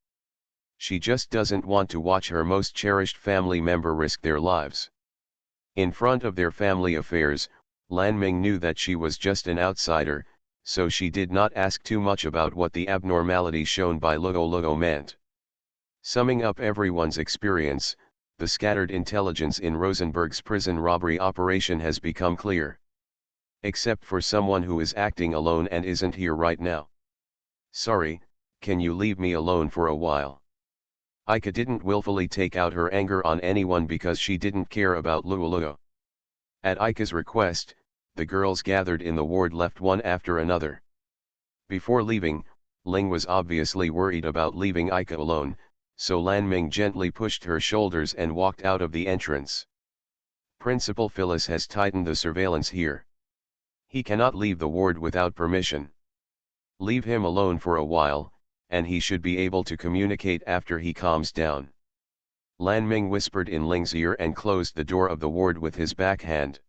S1: She just doesn't want to watch her most cherished family member risk their lives. In front of their family affairs, Lan Ming knew that she was just an outsider, so she did not ask too much about what the abnormality shown by Luo meant. Summing up everyone's experience, the scattered intelligence in Rosenberg's prison robbery operation has become clear. Except for someone who is acting alone and isn't here right now. Sorry, can you leave me alone for a while? Aika didn't willfully take out her anger on anyone because she didn't care about Luo. At Aika's request, the girls gathered in the ward left one after another. Before leaving, Ling was obviously worried about leaving Aika alone, so Lan Ming gently pushed her shoulders and walked out of the entrance. Principal Phyllis has tightened the surveillance here. He cannot leave the ward without permission. Leave him alone for a while, and he should be able to communicate after he calms down. Lan Ming whispered in Ling's ear and closed the door of the ward with his backhand.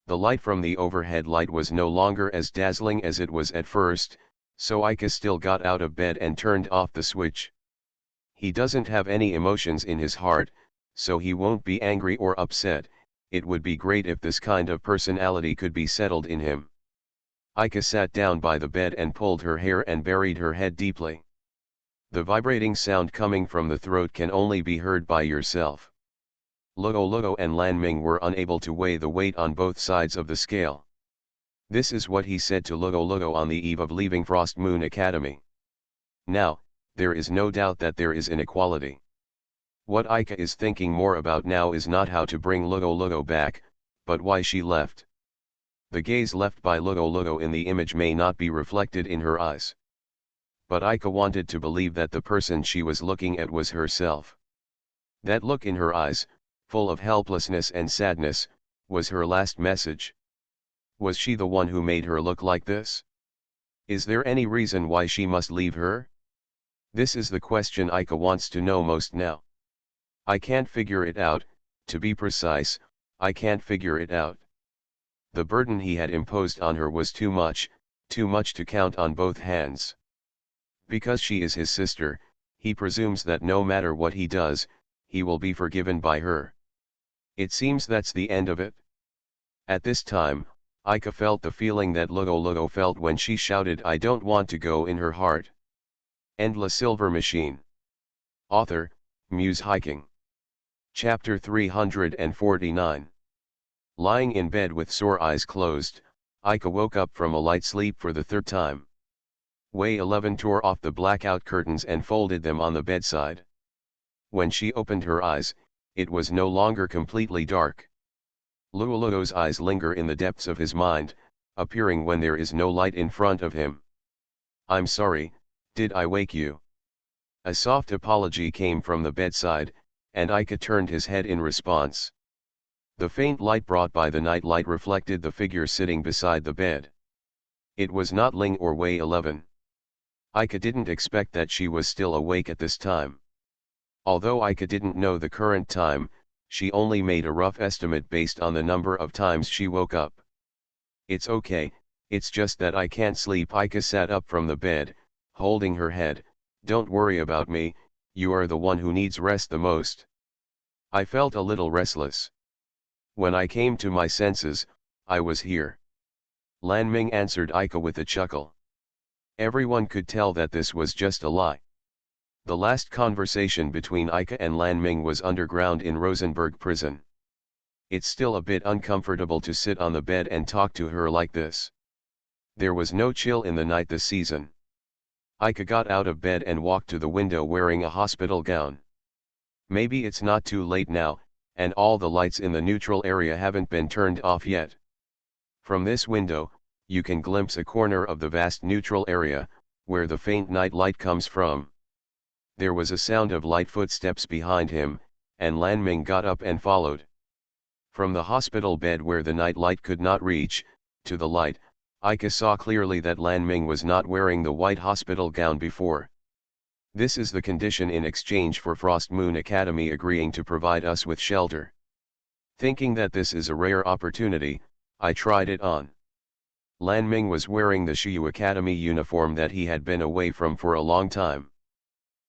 S1: The light from the overhead light was no longer as dazzling as it was at first, so Aika still got out of bed and turned off the switch. He doesn't have any emotions in his heart, so he won't be angry or upset. It would be great if this kind of personality could be settled in him. Aika sat down by the bed and pulled her hair and buried her head deeply. The vibrating sound coming from the throat can only be heard by yourself. Luo and Lan Ming were unable to weigh the weight on both sides of the scale. This is what he said to Luo on the eve of leaving Frost Moon Academy. Now, there is no doubt that there is inequality. What Aika is thinking more about now is not how to bring Luo back, but why she left. The gaze left by Luo in the image may not be reflected in her eyes. But Aika wanted to believe that the person she was looking at was herself. That look in her eyes, full of helplessness and sadness, was her last message. Was she the one who made her look like this? Is there any reason why she must leave her? This is the question Aika wants to know most now. I can't figure it out, to be precise, I can't figure it out. The burden he had imposed on her was too much to count on both hands. Because she is his sister, he presumes that no matter what he does, he will be forgiven by her. It seems that's the end of it. At this time, Aika felt the feeling that Lugo felt when she shouted "I don't want to go" in her heart. End La Silver Machine. Author, Muse Hiking. Chapter 349. Lying in bed with sore eyes closed, Aika woke up from a light sleep for the third time. Way 11 tore off the blackout curtains and folded them on the bedside. When she opened her eyes, it was no longer completely dark. Lugo's eyes linger in the depths of his mind, appearing when there is no light in front of him. "I'm sorry, did I wake you?" A soft apology came from the bedside, and Aika turned his head in response. The faint light brought by the night light reflected the figure sitting beside the bed. It was not Ling or Way 11. Aika didn't expect that she was still awake at this time. Although Aika didn't know the current time, she only made a rough estimate based on the number of times she woke up. "It's okay, it's just that I can't sleep." Aika sat up from the bed, holding her head. "Don't worry about me, you are the one who needs rest the most." I felt a little restless. When I came to my senses, I was here. Lan Ming answered Aika with a chuckle. Everyone could tell that this was just a lie. The last conversation between Aika and Lan Ming was underground in Rosenberg prison. It's still a bit uncomfortable to sit on the bed and talk to her like this. There was no chill in the night this season. Aika got out of bed and walked to the window wearing a hospital gown. Maybe it's not too late now, and all the lights in the neutral area haven't been turned off yet. From this window, you can glimpse a corner of the vast neutral area, where the faint night light comes from. There was a sound of light footsteps behind him, and Lan Ming got up and followed. From the hospital bed where the night light could not reach, to the light, Aika saw clearly that Lan Ming was not wearing the white hospital gown before. "This is the condition in exchange for Frost Moon Academy agreeing to provide us with shelter. Thinking that this is a rare opportunity, I tried it on." Lan Ming was wearing the Shiyu Academy uniform that he had been away from for a long time.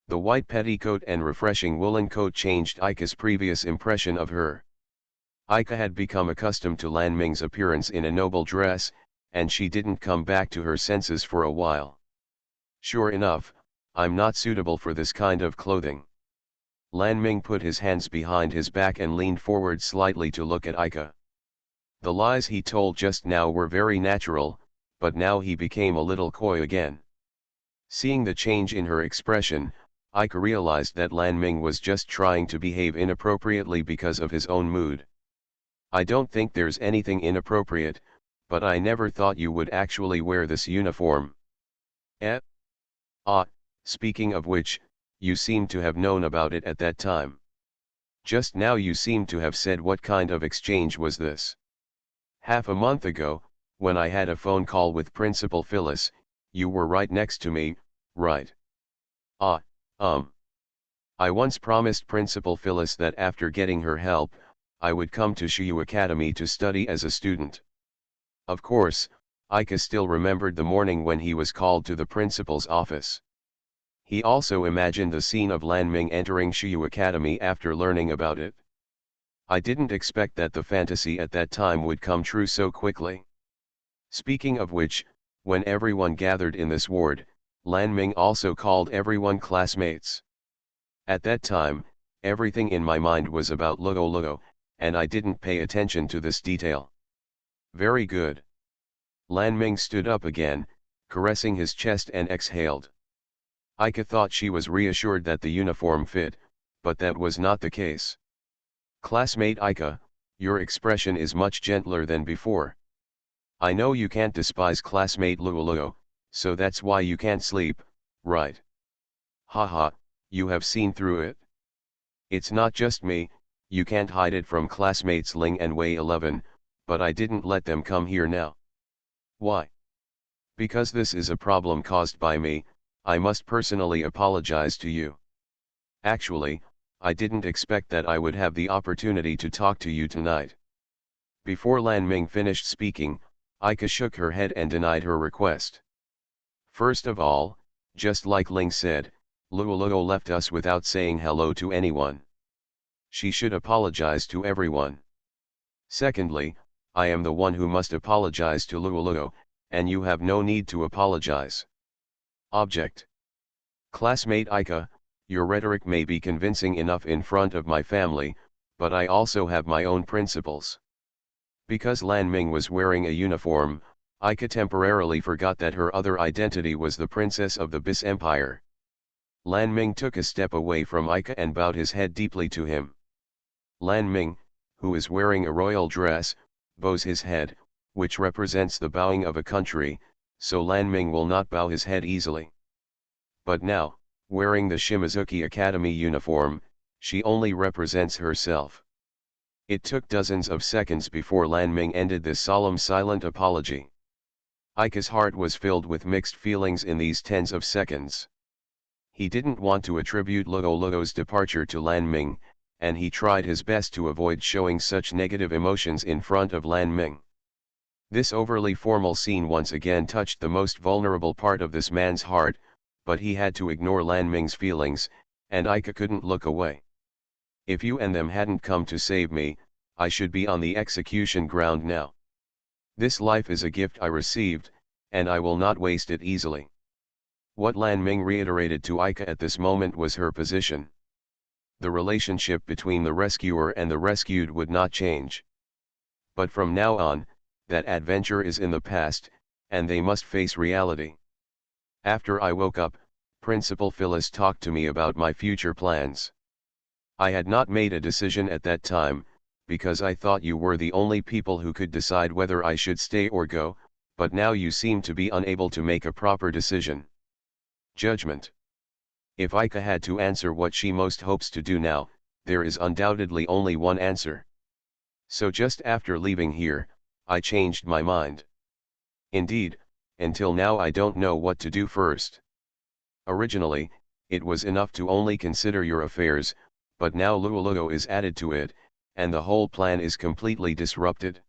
S1: The white petticoat and refreshing woolen coat changed Aika's previous impression of her. Aika had become accustomed to Lan Ming's appearance in a noble dress, and she didn't come back to her senses for a while. "Sure enough, I'm not suitable for this kind of clothing." Lan Ming put his hands behind his back and leaned forward slightly to look at Aika. The lies he told just now were very natural, but now he became a little coy again. Seeing the change in her expression, Aika realized that Lan Ming was just trying to behave inappropriately because of his own mood. "I don't think there's anything inappropriate, but I never thought you would actually wear this uniform." "Eh? Ah, speaking of which, you seem to have known about it at that time. Just now you seem to have said what kind of exchange was this?" "Half a month ago, when I had a phone call with Principal Phyllis, you were right next to me, right?" "Ah, I once promised Principal Phyllis that after getting her help, I would come to Shiyu Academy to study as a student." Of course, Aika still remembered the morning when he was called to the principal's office. He also imagined the scene of Lan Ming entering Shiyu Academy after learning about it. "I didn't expect that the fantasy at that time would come true so quickly." Speaking of which, when everyone gathered in this ward, Lan Ming also called everyone classmates. "At that time, everything in my mind was about Lugo, and I didn't pay attention to this detail." "Very good." Lan Ming stood up again, caressing his chest and exhaled. Aika thought she was reassured that the uniform fit, but that was not the case. "Classmate Aika, your expression is much gentler than before. I know you can't despise classmate Lugo, so that's why you can't sleep, right?" "Haha, you have seen through it. It's not just me, you can't hide it from classmates Ling and Wei 11, but I didn't let them come here now." "Why?" "Because this is a problem caused by me, I must personally apologize to you. Actually, I didn't expect that I would have the opportunity to talk to you tonight." Before Lan Ming finished speaking, Aika shook her head and denied her request. "First of all, just like Ling said, Luo left us without saying hello to anyone. She should apologize to everyone. Secondly, I am the one who must apologize to Luoluo, and you have no need to apologize. Object. Classmate Ika, your rhetoric may be convincing enough in front of my family, but I also have my own principles. Because Lan Ming was wearing a uniform, Ika temporarily forgot that her other identity was the princess of the Bis Empire. Lan Ming took a step away from Ika and bowed his head deeply to him. Lan Ming, who is wearing a royal dress, bows his head, which represents the bowing of a country, so Lan Ming will not bow his head easily. But now, wearing the Shimizuki Academy uniform, she only represents herself. It took dozens of seconds before Lan Ming ended this solemn silent apology. Ika's heart was filled with mixed feelings in these tens of seconds. He didn't want to attribute Luoluo's departure to Lan Ming, and he tried his best to avoid showing such negative emotions in front of Lan Ming. This overly formal scene once again touched the most vulnerable part of this man's heart, but he had to ignore Lan Ming's feelings, and Ika couldn't look away. If you and them hadn't come to save me, I should be on the execution ground now. This life is a gift I received, and I will not waste it easily. What Lan Ming reiterated to Ika at this moment was her position. The relationship between the rescuer and the rescued would not change. But from now on, that adventure is in the past, and they must face reality. After I woke up, Principal Phyllis talked to me about my future plans. I had not made a decision at that time, because I thought you were the only people who could decide whether I should stay or go, but now you seem to be unable to make a proper decision. Judgment. If Ika had to answer what she most hopes to do now, there is undoubtedly only one answer. So just after leaving here, I changed my mind. Indeed, until now I don't know what to do first. Originally, it was enough to only consider your affairs, but now Luoluo is added to it, and the whole plan is completely disrupted.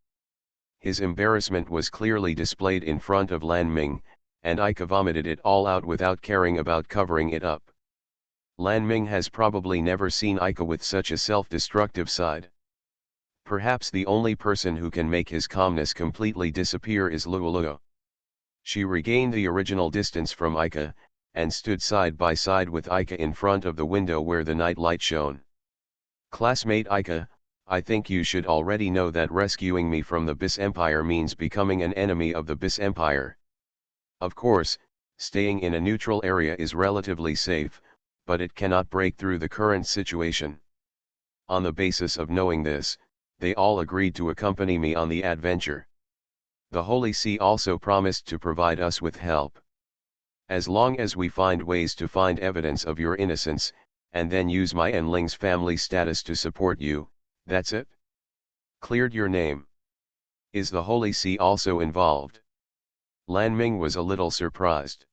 S1: His embarrassment was clearly displayed in front of Lan Ming, and Ika vomited it all out without caring about covering it up. Lan Ming has probably never seen Ika with such a self-destructive side. Perhaps the only person who can make his calmness completely disappear is Luoluo. She regained the original distance from Ika, and stood side by side with Ika in front of the window where the night light shone. Classmate Ika, I think you should already know that rescuing me from the Bis Empire means becoming an enemy of the Bis Empire. Of course, staying in a neutral area is relatively safe, but it cannot break through the current situation. On the basis of knowing this, they all agreed to accompany me on the adventure. The Holy See also promised to provide us with help. As long as we find ways to find evidence of your innocence, and then use my and Ling's family status to support you, that's it? Cleared your name. Is the Holy See also involved? Lan Ming was a little surprised.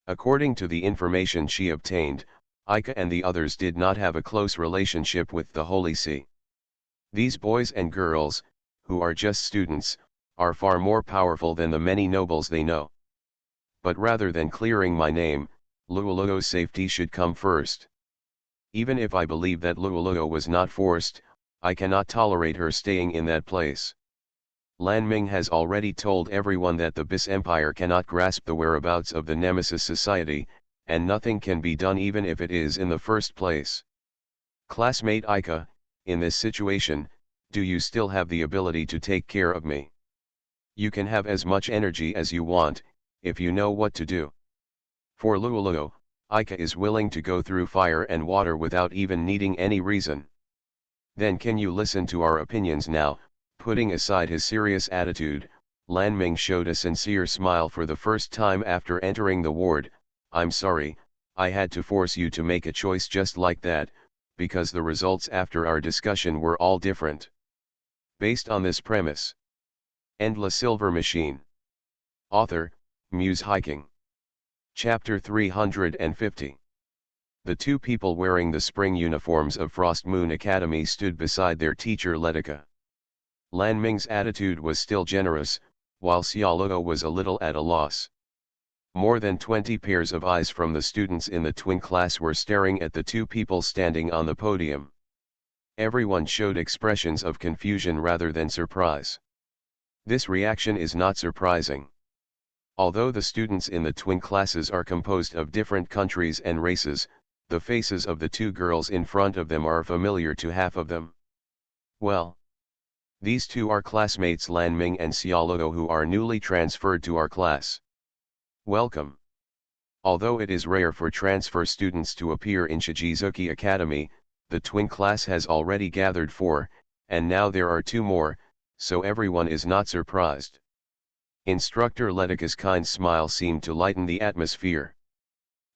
S1: According to the information she obtained, Ika and the others did not have a close relationship with the Holy See. These boys and girls, who are just students, are far more powerful than the many nobles they know. But rather than clearing my name, Luoluo's safety should come first. Even if I believe that Luoluo was not forced, I cannot tolerate her staying in that place. Lan Ming has already told everyone that the Bis Empire cannot grasp the whereabouts of the Nemesis Society, and nothing can be done even if it is in the first place. Classmate Ika, in this situation, do you still have the ability to take care of me? You can have as much energy as you want, if you know what to do. For Luoluo, Ika is willing to go through fire and water without even needing any reason. Then can you listen to our opinions now? Putting aside his serious attitude, Lan Ming showed a sincere smile for the first time after entering the ward. I'm sorry, I had to force you to make a choice just like that, because the results after our discussion were all different. Based on this premise. End La Silver Machine. Author, Muse Hiking. Chapter 350. The two people wearing the spring uniforms of Frost Moon Academy stood beside their teacher Letica. Lan Ming's attitude was still generous, while Xiaoluo was a little at a loss. More than 20 pairs of eyes from the students in the twin class were staring at the two people standing on the podium. Everyone showed expressions of confusion rather than surprise. This reaction is not surprising. Although the students in the twin classes are composed of different countries and races, the faces of the two girls in front of them are familiar to half of them. Well, these two are classmates Lanming and Xiaoluo, who are newly transferred to our class. Welcome. Although it is rare for transfer students to appear in Shijizuki Academy, the twin class has already gathered 4, and now there are 2 more, so everyone is not surprised. Instructor Letika's kind smile seemed to lighten the atmosphere.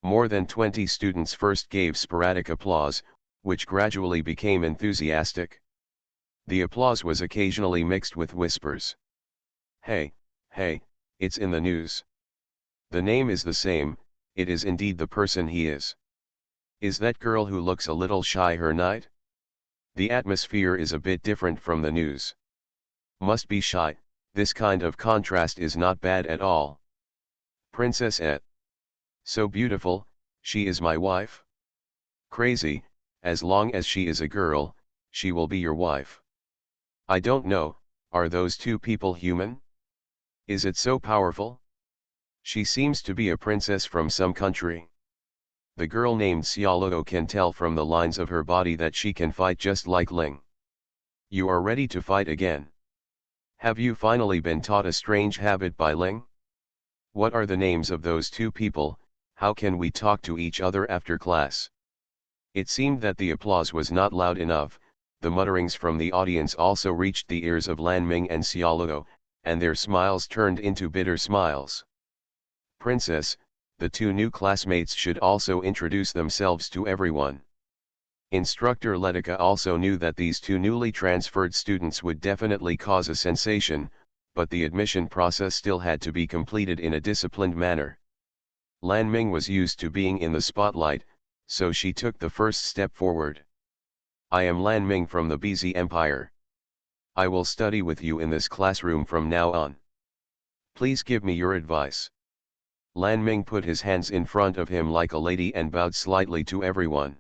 S1: More than 20 students first gave sporadic applause, which gradually became enthusiastic. The applause was occasionally mixed with whispers. Hey, it's in the news. The name is the same, it is indeed the person he is. Is that girl who looks a little shy her knight? The atmosphere is a bit different from the news. Must be shy, this kind of contrast is not bad at all. Princess Et. So beautiful, she is my wife? Crazy, as long as she is a girl, she will be your wife. I don't know, are those 2 people human? Is it so powerful? She seems to be a princess from some country. The girl named Xiaoluo can tell from the lines of her body that she can fight just like Ling. You are ready to fight again. Have you finally been taught a strange habit by Ling? What are the names of those 2 people, how can we talk to each other after class? It seemed that the applause was not loud enough, the mutterings from the audience also reached the ears of Lanming and Xiaoluo, and their smiles turned into bitter smiles. Princess, the 2 new classmates should also introduce themselves to everyone. Instructor Letika also knew that these 2 newly transferred students would definitely cause a sensation, but the admission process still had to be completed in a disciplined manner. Lanming was used to being in the spotlight, so she took the first step forward. I am Lanming from the BZ Empire. I will study with you in this classroom from now on. Please give me your advice. Lanming put his hands in front of him like a lady and bowed slightly to everyone.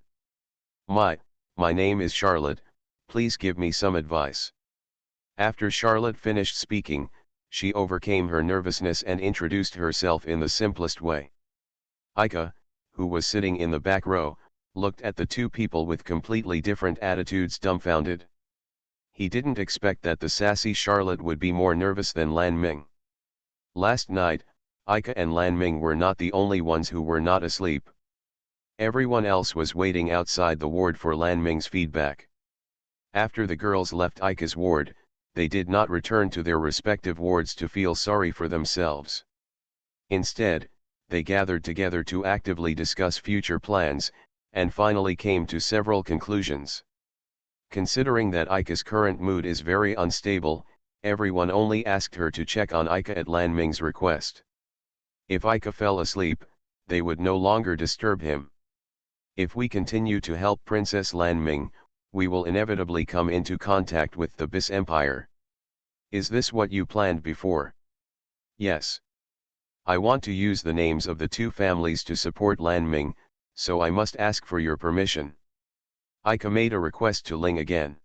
S1: My name is Charlotte, please give me some advice. After Charlotte finished speaking, she overcame her nervousness and introduced herself in the simplest way. Ika, who was sitting in the back row, looked at the 2 people with completely different attitudes, dumbfounded. He didn't expect that the sassy Charlotte would be more nervous than Lanming. Last night, Ika and Lanming were not the only ones who were not asleep. Everyone else was waiting outside the ward for Lanming's feedback. After the girls left Ika's ward, they did not return to their respective wards to feel sorry for themselves. Instead, they gathered together to actively discuss future plans, and finally came to several conclusions. Considering that Ika's current mood is very unstable, everyone only asked her to check on Ika at Lanming's request. If Ika fell asleep, they would no longer disturb him. If we continue to help Princess Lanming, we will inevitably come into contact with the BIS Empire. Is this what you planned before? Yes. I want to use the names of the 2 families to support Lanming, so I must ask for your permission. Ika made a request to Ling again.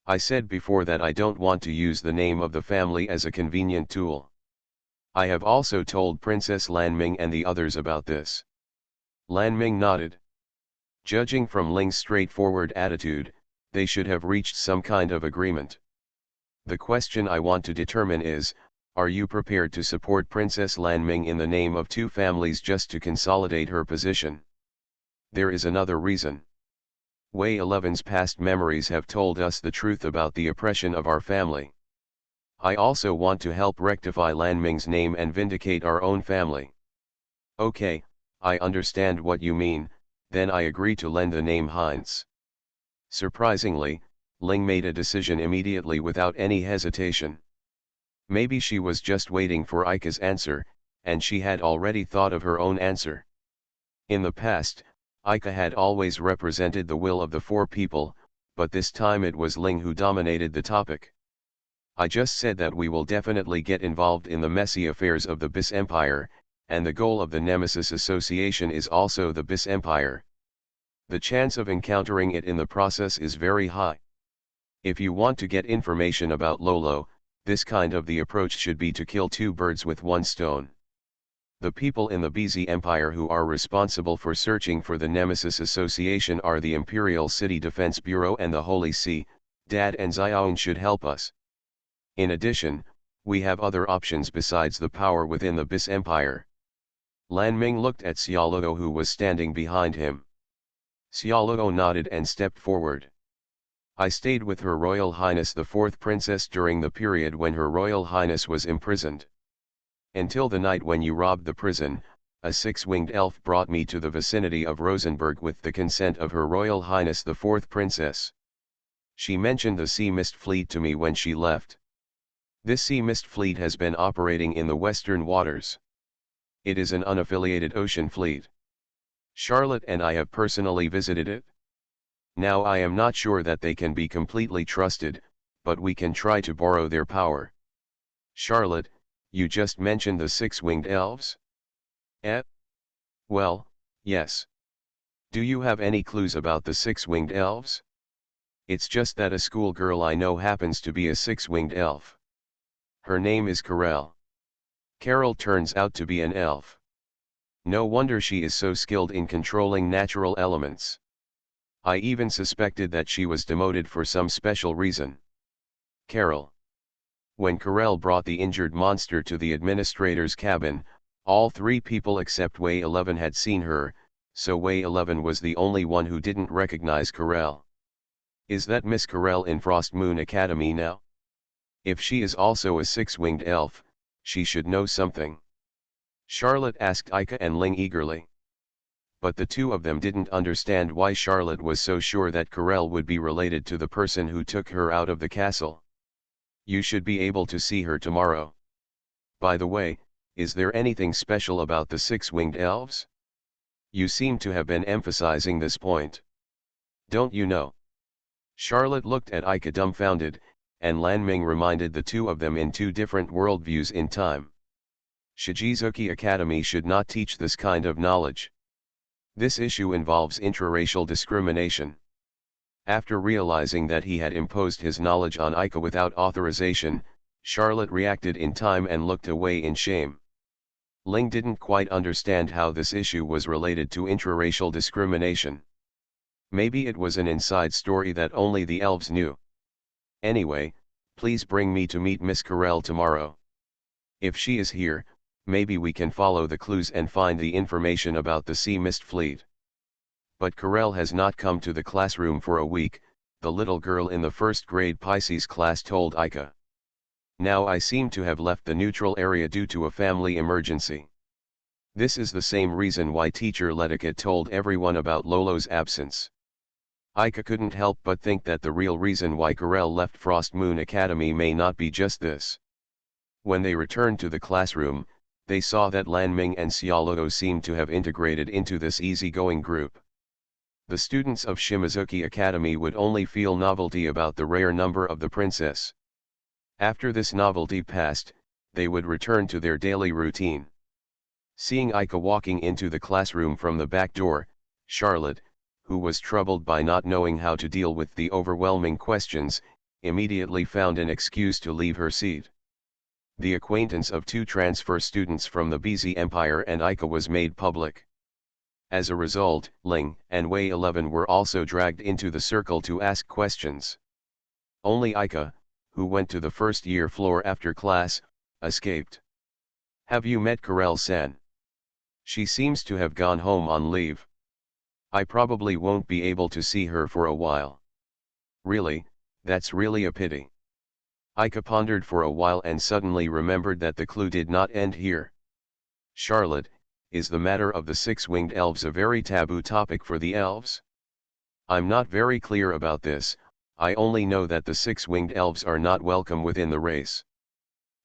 S1: I said before that I don't want to use the name of the family as a convenient tool. I have also told Princess Lanming and the others about this. Lanming nodded. Judging from Ling's straightforward attitude, they should have reached some kind of agreement. The question I want to determine is, are you prepared to support Princess Lanming in the name of 2 families just to consolidate her position? There is another reason. Wei 11's past memories have told us the truth about the oppression of our family. I also want to help rectify Lanming's name and vindicate our own family. Okay, I understand what you mean, then I agree to lend the name Heinz. Surprisingly, Ling made a decision immediately without any hesitation. Maybe she was just waiting for Ika's answer, and she had already thought of her own answer. In the past, Ika had always represented the will of the 4 people, but this time it was Ling who dominated the topic. I just said that we will definitely get involved in the messy affairs of the BIS Empire, and the goal of the Nemesis Association is also the BIS Empire. The chance of encountering it in the process is very high. If you want to get information about Lolo, This kind of the approach should be to kill two birds with one stone. The people in the BZ Empire who are responsible for searching for the Nemesis Association are the Imperial City Defense Bureau and the Holy See. Dad and Xiaoying should help us. In addition, we have other options besides the power within the BIS Empire. Lan Ming looked at Xiaoluo who was standing behind him. Xiaoluo nodded and stepped forward. I stayed with Her Royal Highness the Fourth Princess during the period when Her Royal Highness was imprisoned. Until the night when you robbed the prison, a six-winged elf brought me to the vicinity of Rosenberg with the consent of Her Royal Highness the Fourth Princess. She mentioned the Sea Mist Fleet to me when she left. This Sea Mist Fleet has been operating in the western waters. It is an unaffiliated ocean fleet. Charlotte and I have personally visited it. Now I am not sure that they can be completely trusted, but we can try to borrow their power. Charlotte, you just mentioned the six-winged elves? Eh? Well, yes. Do you have any clues about the six-winged elves? It's just that a schoolgirl I know happens to be a six-winged elf. Her name is Carol. Carol turns out to be an elf. No wonder she is so skilled in controlling natural elements. I even suspected that she was demoted for some special reason. Carol. When Carel brought the injured monster to the administrator's cabin, all three people except Wei 11 had seen her, so Wei 11 was the only one who didn't recognize Carel. Is that Miss Carel in Frost Moon Academy now? If she is also a six-winged elf, she should know something. Charlotte asked Ika and Ling eagerly. But the two of them didn't understand why Charlotte was so sure that Carel would be related to the person who took her out of the castle. You should be able to see her tomorrow. By the way, is there anything special about the six-winged elves? You seem to have been emphasizing this point. Don't you know? Charlotte looked at Ika dumbfounded, and Lan Ming reminded the two of them in two different worldviews in time. Shijizuki Academy should not teach this kind of knowledge. This issue involves intraracial discrimination. After realizing that he had imposed his knowledge on Ika without authorization, Charlotte reacted in time and looked away in shame. Ling didn't quite understand how this issue was related to intraracial discrimination. Maybe it was an inside story that only the elves knew. Anyway, please bring me to meet Miss Carel tomorrow. If she is here, maybe we can follow the clues and find the information about the Sea Mist Fleet. But Carel has not come to the classroom for a week, the little girl in the first grade Pisces class told Ika. Now I seem to have left the neutral area due to a family emergency. This is the same reason why teacher Letica told everyone about Lolo's absence. Ika couldn't help but think that the real reason why Carel left Frost Moon Academy may not be just this. When they returned to the classroom, they saw that Lan Ming and Xiaoluo seemed to have integrated into this easygoing group. The students of Shimizuki Academy would only feel novelty about the rare number of the princess. After this novelty passed, they would return to their daily routine. Seeing Ika walking into the classroom from the back door, Charlotte, who was troubled by not knowing how to deal with the overwhelming questions, immediately found an excuse to leave her seat. The acquaintance of two transfer students from the BZ Empire and Ika was made public. As a result, Ling and Wei 11 were also dragged into the circle to ask questions. Only Ika, who went to the first-year floor after class, escaped. Have you met Carel-san? She seems to have gone home on leave. I probably won't be able to see her for a while. Really, that's really a pity. Ika pondered for a while and suddenly remembered that the clue did not end here. Charlotte, is the matter of the six-winged elves a very taboo topic for the elves? I'm not very clear about this, I only know that the six-winged elves are not welcome within the race.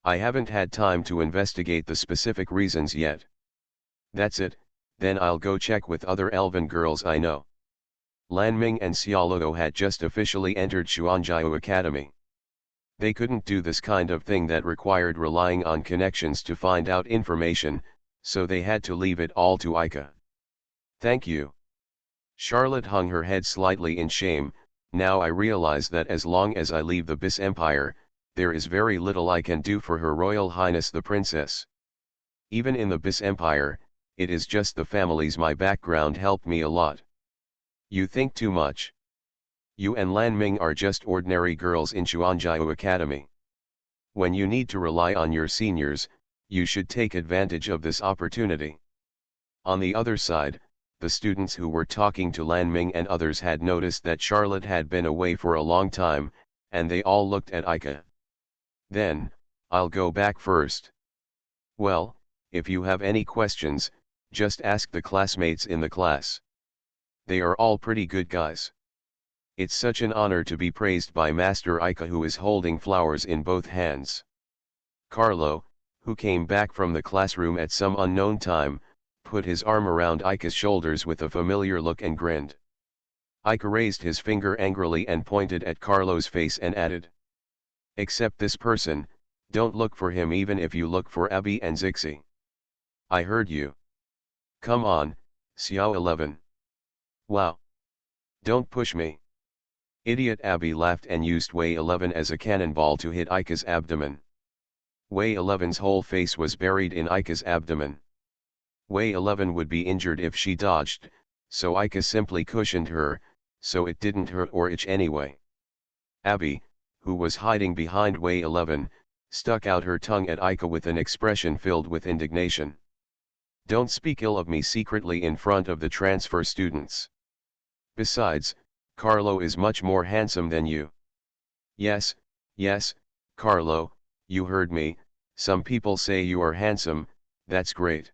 S1: I haven't had time to investigate the specific reasons yet. That's it, then I'll go check with other elven girls I know. Lan Ming and Xiaoluo had just officially entered Xuanjiao Academy. They couldn't do this kind of thing that required relying on connections to find out information, so they had to leave it all to Ika. Thank you. Charlotte hung her head slightly in shame. Now I realize that as long as I leave the BIS Empire, there is very little I can do for Her Royal Highness the Princess. Even in the Bis Empire, it is just the families my background helped me a lot. You think too much. You and Lan Ming are just ordinary girls in Xuanjiao Academy. When you need to rely on your seniors, you should take advantage of this opportunity. On the other side, the students who were talking to Lan Ming and others had noticed that Charlotte had been away for a long time, and they all looked at Ika. Then, I'll go back first. Well, if you have any questions, just ask the classmates in the class. They are all pretty good guys. It's such an honor to be praised by Master Ika, who is holding flowers in both hands. Carlo, who came back from the classroom at some unknown time, put his arm around Ika's shoulders with a familiar look and grinned. Ika raised his finger angrily and pointed at Carlo's face and added, "Except this person, don't look for him even if you look for Abby and Zixi. I heard you. Come on, Xiao 11. Wow. Don't push me." Idiot Abby laughed and used Wei 11 as a cannonball to hit Ika's abdomen. Wei 11's whole face was buried in Ika's abdomen. Wei 11 would be injured if she dodged, so Ika simply cushioned her, so it didn't hurt or itch anyway. Abby, who was hiding behind Wei 11, stuck out her tongue at Ika with an expression filled with indignation. "Don't speak ill of me secretly in front of the transfer students. Besides, Carlo is much more handsome than you." Yes, Carlo, you heard me, some people say you are handsome, that's great.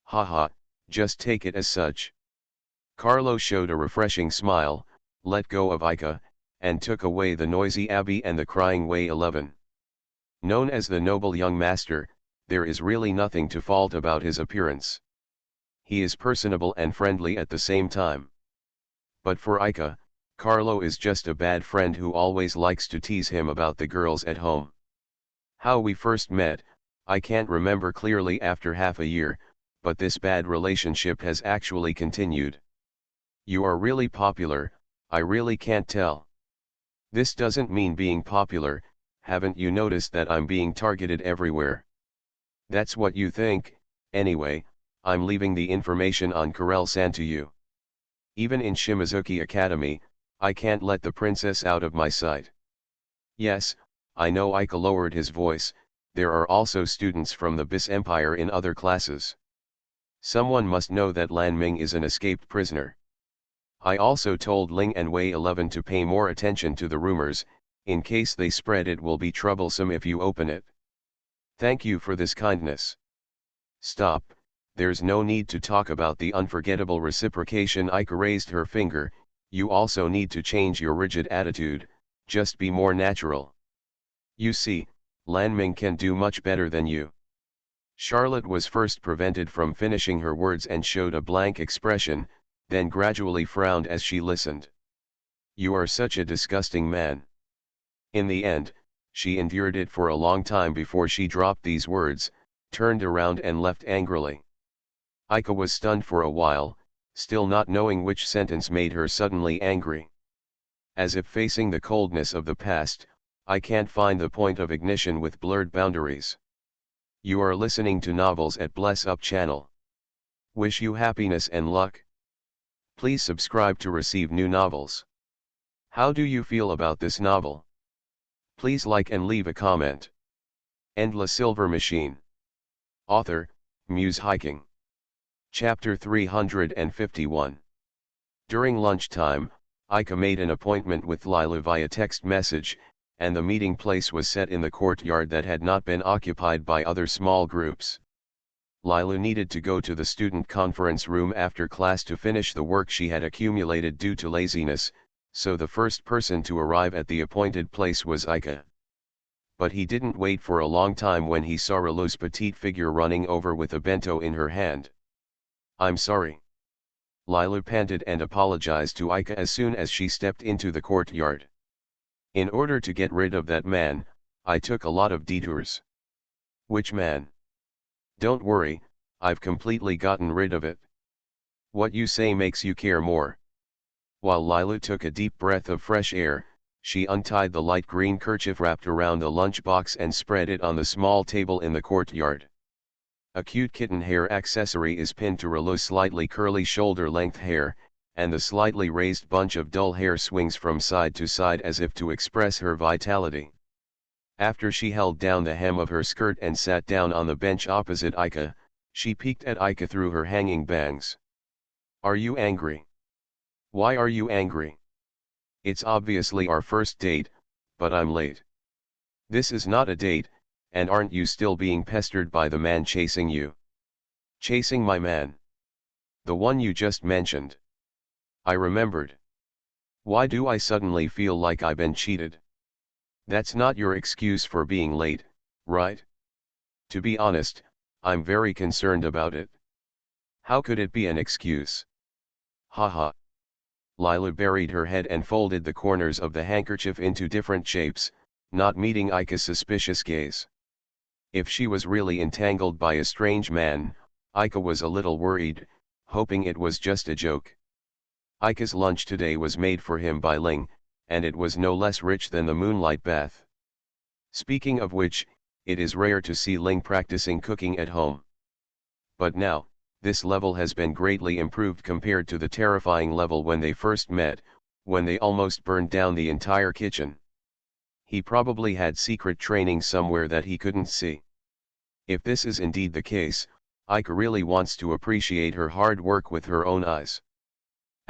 S1: Haha, just take it as such. Carlo showed a refreshing smile, let go of Ika, and took away the noisy Abby and the crying Wei 11. Known as the noble young master, there is really nothing to fault about his appearance. He is personable and friendly at the same time. But for Ika, Carlo is just a bad friend who always likes to tease him about the girls at home. How we first met, I can't remember clearly after half a year, but this bad relationship has actually continued. You are really popular, I really can't tell. This doesn't mean being popular, haven't you noticed that I'm being targeted everywhere? That's what you think. Anyway, I'm leaving the information on Karel-san to you. Even in Shimizuki Academy, I can't let the princess out of my sight. Yes, I know. Ika lowered his voice, there are also students from the Bis Empire in other classes. Someone must know that Lan Ming is an escaped prisoner. I also told Ling and Wei 11 to pay more attention to the rumors, in case they spread. It will be troublesome if you open it. Thank you for this kindness. Stop, there's no need to talk about the unforgettable reciprocation. Ika raised her finger, you also need to change your rigid attitude, just be more natural. You see, Lan Ming can do much better than you. Charlotte was first prevented from finishing her words and showed a blank expression, then gradually frowned as she listened. You are such a disgusting man. In the end, she endured it for a long time before she dropped these words, turned around and left angrily. Ika was stunned for a while, still not knowing which sentence made her suddenly angry. As if facing the coldness of the past, I can't find the point of ignition with blurred boundaries. You are listening to novels at Bless Up channel. Wish you happiness and luck. Please subscribe to receive new novels. How do you feel about this novel? Please like and leave a comment. And La Silver Machine. Author, Muse Hiking. Chapter 351. During lunchtime, Ika made an appointment with Lila via text message, and the meeting place was set in the courtyard that had not been occupied by other small groups. Lila needed to go to the student conference room after class to finish the work she had accumulated due to laziness, so the first person to arrive at the appointed place was Ika. But he didn't wait for a long time when he saw Rilu's petite figure running over with a bento in her hand. I'm sorry. Lila panted and apologized to Ika as soon as she stepped into the courtyard. In order to get rid of that man, I took a lot of detours. Which man? Don't worry, I've completely gotten rid of it. What you say makes you care more. While Lila took a deep breath of fresh air, She untied the light green kerchief wrapped around a lunchbox and spread it on the small table in the courtyard. A cute kitten hair accessory is pinned to Rilu's slightly curly shoulder-length hair, and the slightly raised bunch of dull hair swings from side to side as if to express her vitality. After she held down the hem of her skirt and sat down on the bench opposite Aika, she peeked at Aika through her hanging bangs. "Are you angry? Why are you angry? It's obviously our first date, but I'm late." "This is not a date, and aren't you still being pestered by the man chasing you?" "Chasing my man? The one you just mentioned." I remembered. "Why do I suddenly feel like I've been cheated?" "That's not your excuse for being late, right?" "To be honest, I'm very concerned about it." "How could it be an excuse?" "Haha." Lila buried her head and folded the corners of the handkerchief into different shapes, not meeting Aika's suspicious gaze. If she was really entangled by a strange man, Aika was a little worried, hoping it was just a joke. Aika's lunch today was made for him by Ling, and it was no less rich than the moonlight bath. Speaking of which, it is rare to see Ling practicing cooking at home. But now, this level has been greatly improved compared to the terrifying level when they first met, when they almost burned down the entire kitchen. He probably had secret training somewhere that he couldn't see. If this is indeed the case, Aika really wants to appreciate her hard work with her own eyes.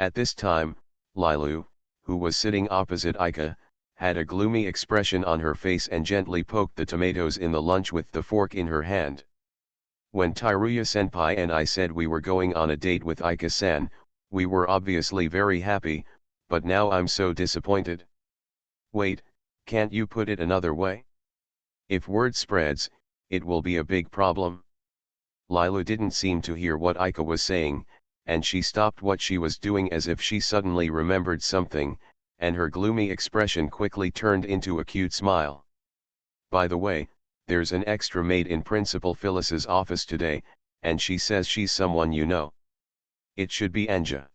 S1: At this time, Lilu, who was sitting opposite Aika, had a gloomy expression on her face and gently poked the tomatoes in the lunch with the fork in her hand. "When Tairuya-senpai and I said we were going on a date with Aika-san, we were obviously very happy, but now I'm so disappointed." "Wait, can't you put it another way? If word spreads, it will be a big problem." Lilu didn't seem to hear what Aika was saying, and she stopped what she was doing as if she suddenly remembered something, and her gloomy expression quickly turned into a cute smile. "By the way, there's an extra maid in Principal Phyllis's office today, and she says she's someone you know. It should be Anja.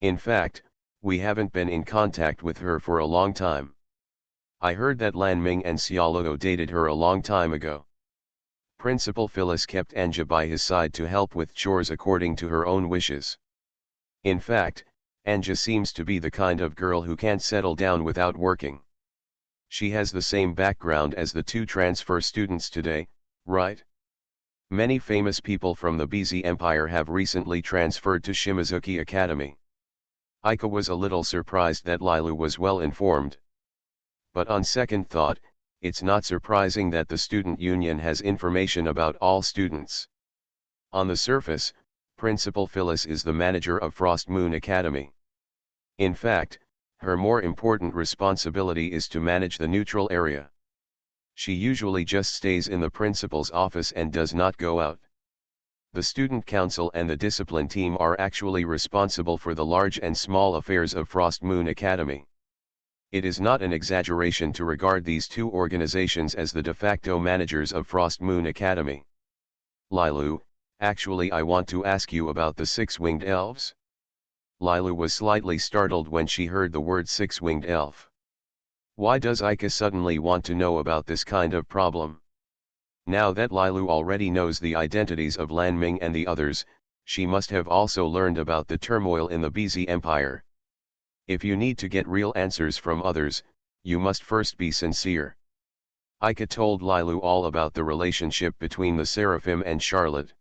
S1: In fact, we haven't been in contact with her for a long time. I heard that Lan Ming and Xiaoluo dated her a long time ago." Principal Phyllis kept Anja by his side to help with chores according to her own wishes. In fact, Anja seems to be the kind of girl who can't settle down without working. She has the same background as the two transfer students today, right? Many famous people from the BZ Empire have recently transferred to Shimizuki Academy. Aika was a little surprised that Lilu was well informed. But on second thought, it's not surprising that the student union has information about all students. On the surface, Principal Phyllis is the manager of Frost Moon Academy. In fact, her more important responsibility is to manage the neutral area. She usually just stays in the principal's office and does not go out. The student council and the discipline team are actually responsible for the large and small affairs of Frost Moon Academy. It is not an exaggeration to regard these two organizations as the de facto managers of Frost Moon Academy. "Lilu, actually I want to ask you about the six-winged elves." Lilu was slightly startled when she heard the word six-winged elf. Why does Aika suddenly want to know about this kind of problem? Now that Lilu already knows the identities of Lan Ming and the others, she must have also learned about the turmoil in the BZ Empire. If you need to get real answers from others, you must first be sincere. Aika told Lilu all about the relationship between the Seraphim and Charlotte.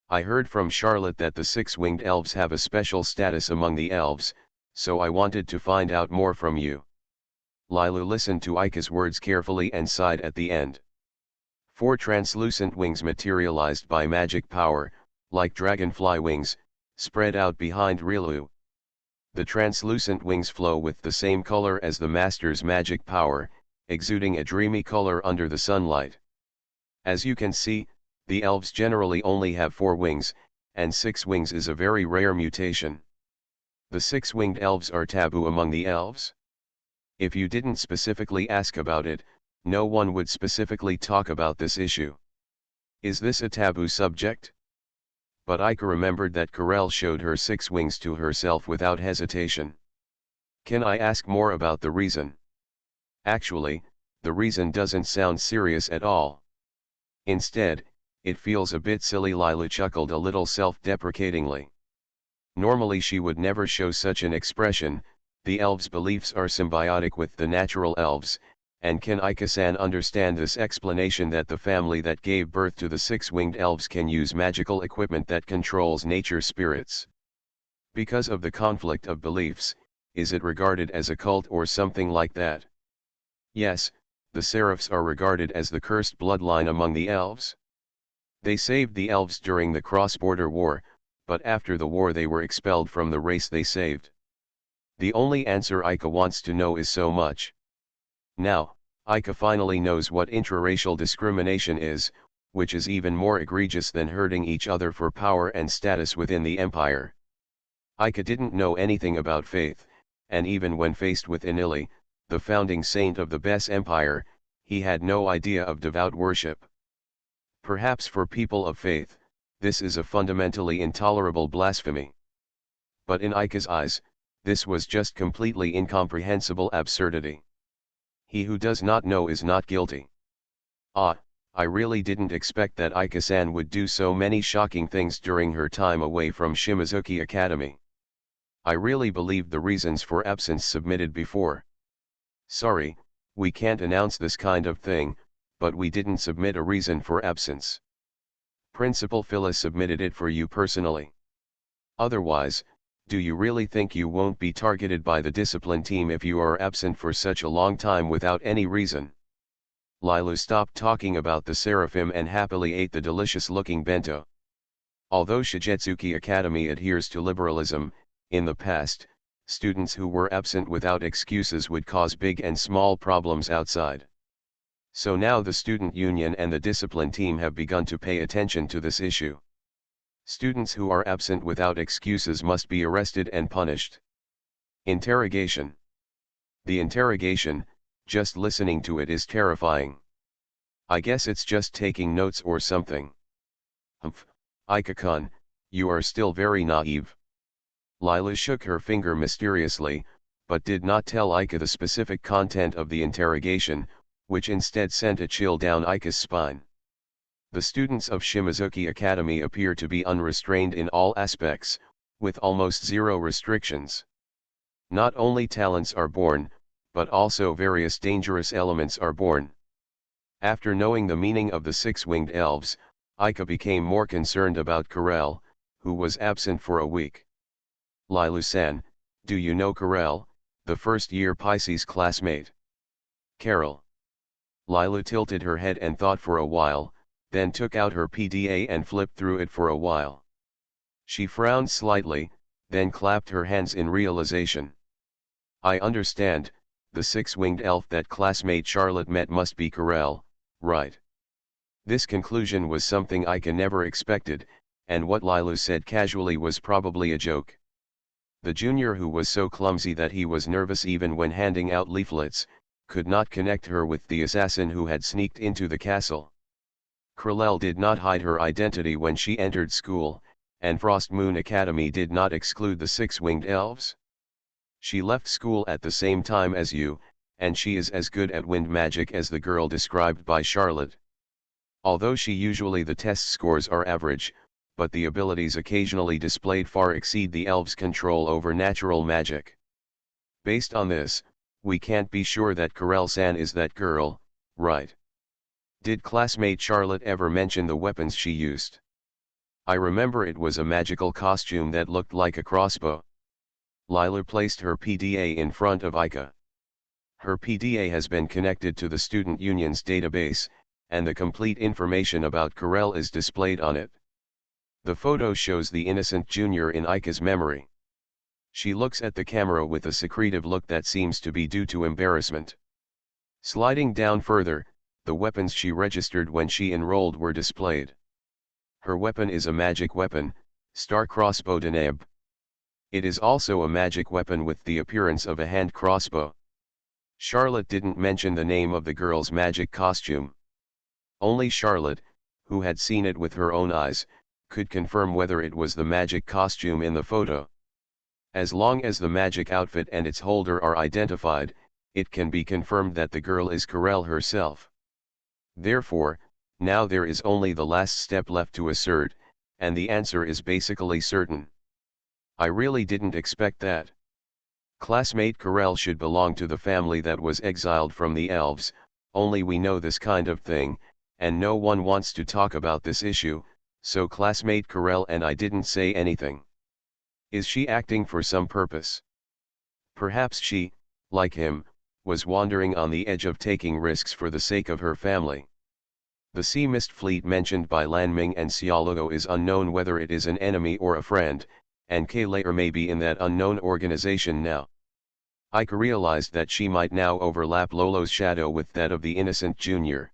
S1: "I heard from Charlotte that the six-winged elves have a special status among the elves, so I wanted to find out more from you." Lilu listened to Aika's words carefully and sighed at the end. 4 translucent wings materialized by magic power, like dragonfly wings, spread out behind Rilu. The translucent wings flow with the same color as the master's magic power, exuding a dreamy color under the sunlight. As you can see, the elves generally only have 4 wings, and 6 wings is a very rare mutation. The 6-winged elves are taboo among the elves. If you didn't specifically ask about it, no one would specifically talk about this issue. Is this a taboo subject? But Aika remembered that Karel showed her 6 wings to herself without hesitation. Can I ask more about the reason? Actually, the reason doesn't sound serious at all. Instead, it feels a bit silly. Lila chuckled a little self-deprecatingly. Normally she would never show such an expression. The elves' beliefs are symbiotic with the natural elves, and can Ika-san understand this explanation that the family that gave birth to the six-winged elves can use magical equipment that controls nature spirits? Because of the conflict of beliefs, is it regarded as a cult or something like that? Yes, the Seraphs are regarded as the cursed bloodline among the elves. They saved the elves during the cross-border war, but after the war they were expelled from the race they saved. The only answer Ika wants to know is so much. Now, Ika finally knows what intraracial discrimination is, which is even more egregious than hurting each other for power and status within the empire. Ika didn't know anything about faith, and even when faced with Enili, the founding saint of the Bes Empire, he had no idea of devout worship. Perhaps for people of faith, this is a fundamentally intolerable blasphemy. But in Ika's eyes, this was just completely incomprehensible absurdity. He who does not know is not guilty. Ah, I really didn't expect that Ika-san would do so many shocking things during her time away from Shimizuki Academy. I really believed the reasons for absence submitted before. Sorry, we can't announce this kind of thing, but we didn't submit a reason for absence. Principal Phyllis submitted it for you personally. Otherwise, do you really think you won't be targeted by the discipline team if you are absent for such a long time without any reason? Lilu stopped talking about the seraphim and happily ate the delicious-looking bento. Although Shigetsuki Academy adheres to liberalism, in the past, students who were absent without excuses would cause big and small problems outside. So now the student union and the discipline team have begun to pay attention to this issue. Students who are absent without excuses must be arrested and punished. Interrogation. The interrogation, just listening to it is terrifying. I guess it's just taking notes or something. Humph, Ika-kun, you are still very naive. Lila shook her finger mysteriously, but did not tell Ika the specific content of the interrogation, which instead sent a chill down Ika's spine. The students of Shimizuki Academy appear to be unrestrained in all aspects, with almost zero restrictions. Not only talents are born, but also various dangerous elements are born. After knowing the meaning of the six-winged elves, Ika became more concerned about Karel, who was absent for a week. Lilu-san, do you know Karel, the first-year Pisces classmate? Carol. Lilu tilted her head and thought for a while, then took out her PDA and flipped through it for a while. She frowned slightly, then clapped her hands in realization. I understand, the six-winged elf that classmate Charlotte met must be Karel, right? This conclusion was something Ika never expected, and what Lilu said casually was probably a joke. The junior, who was so clumsy that he was nervous even when handing out leaflets, could not connect her with the assassin who had sneaked into the castle. Krillel did not hide her identity when she entered school, and Frost Moon Academy did not exclude the six-winged elves. She left school at the same time as you, and she is as good at wind magic as the girl described by Charlotte. Although she usually the test scores are average, but the abilities occasionally displayed far exceed the elves' control over natural magic. Based on this, we can't be sure that Karel-san is that girl, right? Did classmate Charlotte ever mention the weapons she used? I remember it was a magical costume that looked like a crossbow. Lila placed her PDA in front of Ika. Her PDA has been connected to the student union's database, and the complete information about Karel is displayed on it. The photo shows the innocent junior in Ika's memory. She looks at the camera with a secretive look that seems to be due to embarrassment. Sliding down further, the weapons she registered when she enrolled were displayed. Her weapon is a magic weapon, Star Crossbow Deneb. It is also a magic weapon with the appearance of a hand crossbow. Charlotte didn't mention the name of the girl's magic costume. Only Charlotte, who had seen it with her own eyes, could confirm whether it was the magic costume in the photo. As long as the magic outfit and its holder are identified, it can be confirmed that the girl is Corel herself. Therefore, now there is only the last step left to assert, and the answer is basically certain. I really didn't expect that. Classmate Corel should belong to the family that was exiled from the elves, only we know this kind of thing, and no one wants to talk about this issue, so classmate Corel and I didn't say anything. Is she acting for some purpose? Perhaps she, like him, was wandering on the edge of taking risks for the sake of her family. The sea mist fleet mentioned by Lanming and Xiaoluo is unknown whether it is an enemy or a friend, and Kalair may be in that unknown organization now. Ika realized that she might now overlap Lolo's shadow with that of the innocent junior.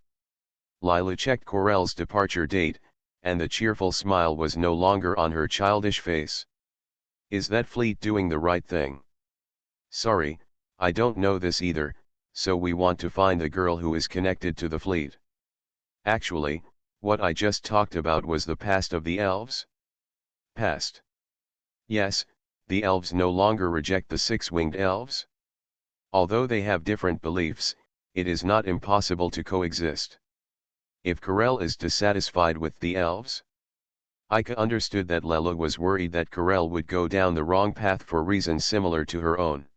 S1: Lila checked Corel's departure date, and the cheerful smile was no longer on her childish face. Is that fleet doing the right thing? Sorry, I don't know this either, so we want to find the girl who is connected to the fleet. Actually, what I just talked about was the past of the elves. Past. Yes, the elves no longer reject the six-winged elves. Although they have different beliefs, it is not impossible to coexist. If Corel is dissatisfied with the elves. Ika understood that Lela was worried that Corel would go down the wrong path for reasons similar to her own.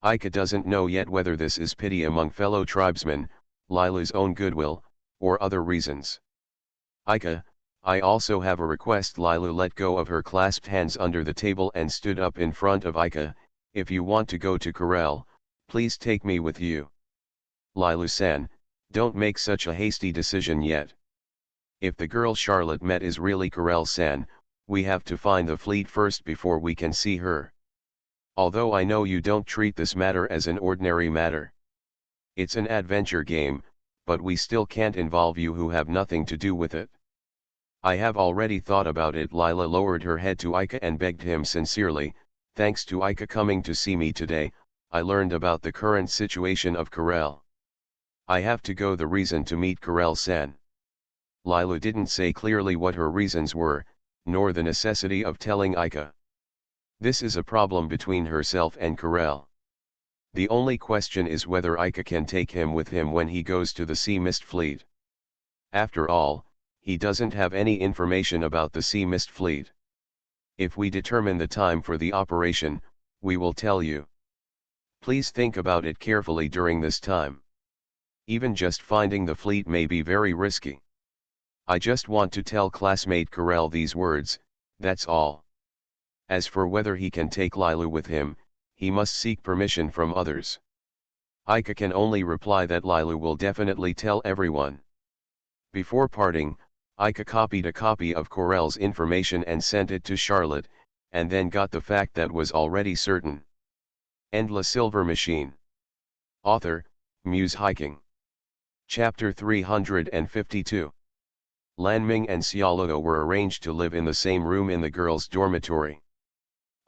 S1: Ika doesn't know yet whether this is pity among fellow tribesmen, Lila's own goodwill, or other reasons. Ika, I also have a request. Lila let go of her clasped hands under the table and stood up in front of Ika. If you want to go to Corel, please take me with you. Lilu-san, don't make such a hasty decision yet. If the girl Charlotte met is really Corel-san, we have to find the fleet first before we can see her. Although I know you don't treat this matter as an ordinary matter. It's an adventure game, but we still can't involve you who have nothing to do with it. I have already thought about it. Lila lowered her head to Ika and begged him sincerely, thanks to Ika coming to see me today, I learned about the current situation of Corel. I have to go. The reason to meet Corel-san. Lila didn't say clearly what her reasons were, nor the necessity of telling Ika. This is a problem between herself and Corel. The only question is whether Ika can take him with him when he goes to the Sea Mist Fleet. After all, he doesn't have any information about the Sea Mist Fleet. If we determine the time for the operation, we will tell you. Please think about it carefully during this time. Even just finding the fleet may be very risky. I just want to tell classmate Corel these words, that's all. As for whether he can take Lilu with him, he must seek permission from others. Ika can only reply that Lilu will definitely tell everyone. Before parting, Ika copied a copy of Corel's information and sent it to Charlotte, and then got the fact that was already certain. End La Silver Machine. Author, Muse Hiking. Chapter 352. Lanming and Xiaoluo were arranged to live in the same room in the girls' dormitory.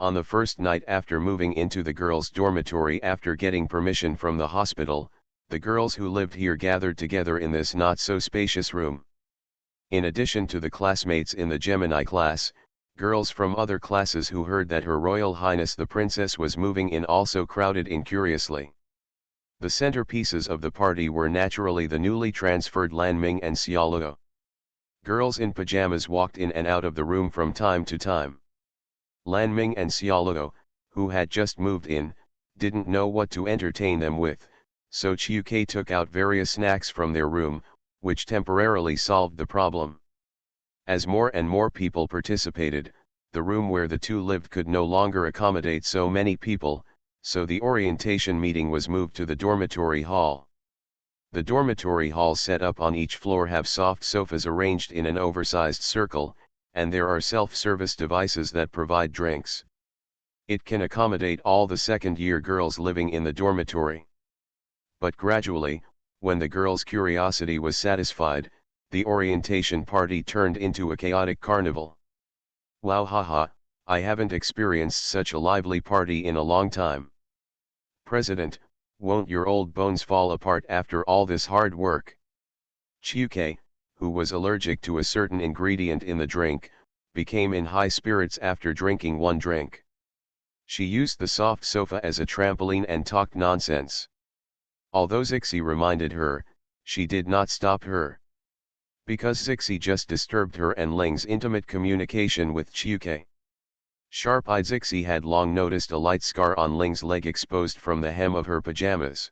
S1: On the first night after moving into the girls' dormitory after getting permission from the hospital, the girls who lived here gathered together in this not-so-spacious room. In addition to the classmates in the Gemini class, girls from other classes who heard that Her Royal Highness the Princess was moving in also crowded in curiously. The centerpieces of the party were naturally the newly transferred Lanming and Xiaoluo. Girls in pajamas walked in and out of the room from time to time. Lanming and Xiaoluo, who had just moved in, didn't know what to entertain them with, so Chiuke took out various snacks from their room, which temporarily solved the problem. As more and more people participated, the room where the two lived could no longer accommodate so many people, so the orientation meeting was moved to the dormitory hall. The dormitory halls set up on each floor have soft sofas arranged in an oversized circle, and there are self-service devices that provide drinks. It can accommodate all the second-year girls living in the dormitory. But gradually, when the girls' curiosity was satisfied, the orientation party turned into a chaotic carnival. Wow, haha, I haven't experienced such a lively party in a long time. President, won't your old bones fall apart after all this hard work? Chiuke, who was allergic to a certain ingredient in the drink, became in high spirits after drinking one drink. She used the soft sofa as a trampoline and talked nonsense. Although Zixi reminded her, she did not stop her. Because Zixi just disturbed her and Ling's intimate communication with Chiuke. Sharp-eyed Zixi had long noticed a light scar on Ling's leg exposed from the hem of her pajamas.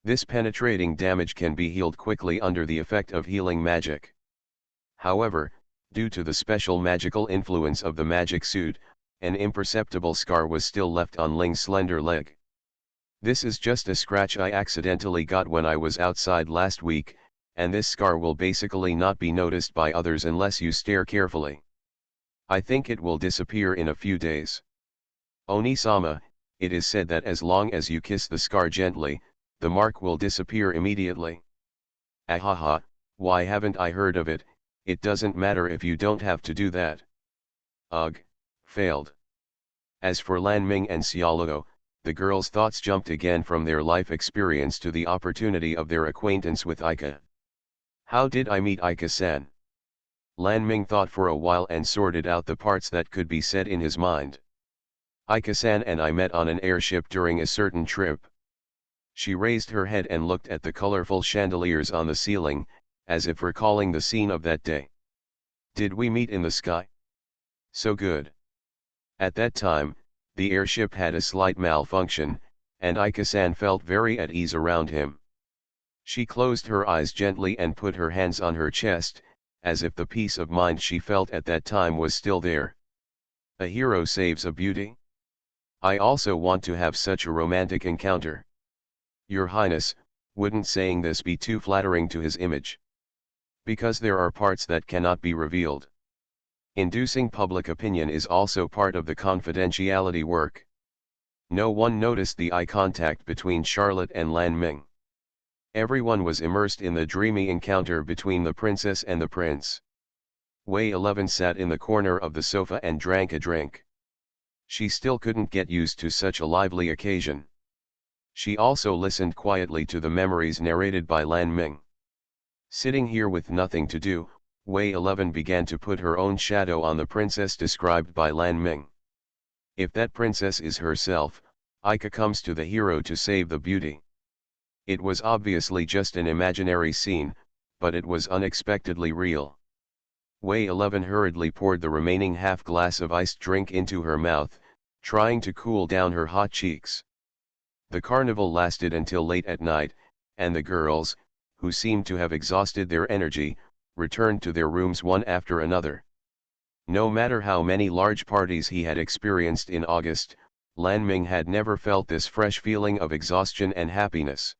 S1: This penetrating damage can be healed quickly under the effect of healing magic. However, due to the special magical influence of the magic suit, an imperceptible scar was still left on Ling's slender leg. This is just a scratch I accidentally got when I was outside last week, and this scar will basically not be noticed by others unless you stare carefully. I think it will disappear in a few days. Oni-sama, it is said that as long as you kiss the scar gently, the mark will disappear immediately. Ahaha, why haven't I heard of it? It doesn't matter if you don't have to do that. Ugh, failed. As for Lan Ming and Xiaoluo, the girls' thoughts jumped again from their life experience to the opportunity of their acquaintance with Aika. How did I meet Aika-san? Lan Ming thought for a while and sorted out the parts that could be said in his mind. Aika-san and I met on an airship during a certain trip. She raised her head and looked at the colorful chandeliers on the ceiling, as if recalling the scene of that day. Did we meet in the sky? So good. At that time, the airship had a slight malfunction, and Aika-san felt very at ease around him. She closed her eyes gently and put her hands on her chest, as if the peace of mind she felt at that time was still there. A hero saves a beauty? I also want to have such a romantic encounter. Your Highness, wouldn't saying this be too flattering to his image? Because there are parts that cannot be revealed. Inducing public opinion is also part of the confidentiality work. No one noticed the eye contact between Charlotte and Lan Ming. Everyone was immersed in the dreamy encounter between the princess and the prince. Wei 11 sat in the corner of the sofa and drank a drink. She still couldn't get used to such a lively occasion. She also listened quietly to the memories narrated by Lan Ming. Sitting here with nothing to do, Wei 11 began to put her own shadow on the princess described by Lan Ming. If that princess is herself, Aika comes to the hero to save the beauty. It was obviously just an imaginary scene, but it was unexpectedly real. Wei 11 hurriedly poured the remaining half glass of iced drink into her mouth, trying to cool down her hot cheeks. The carnival lasted until late at night, and the girls, who seemed to have exhausted their energy, returned to their rooms one after another. No matter how many large parties he had experienced in August, Lan Ming had never felt this fresh feeling of exhaustion and happiness.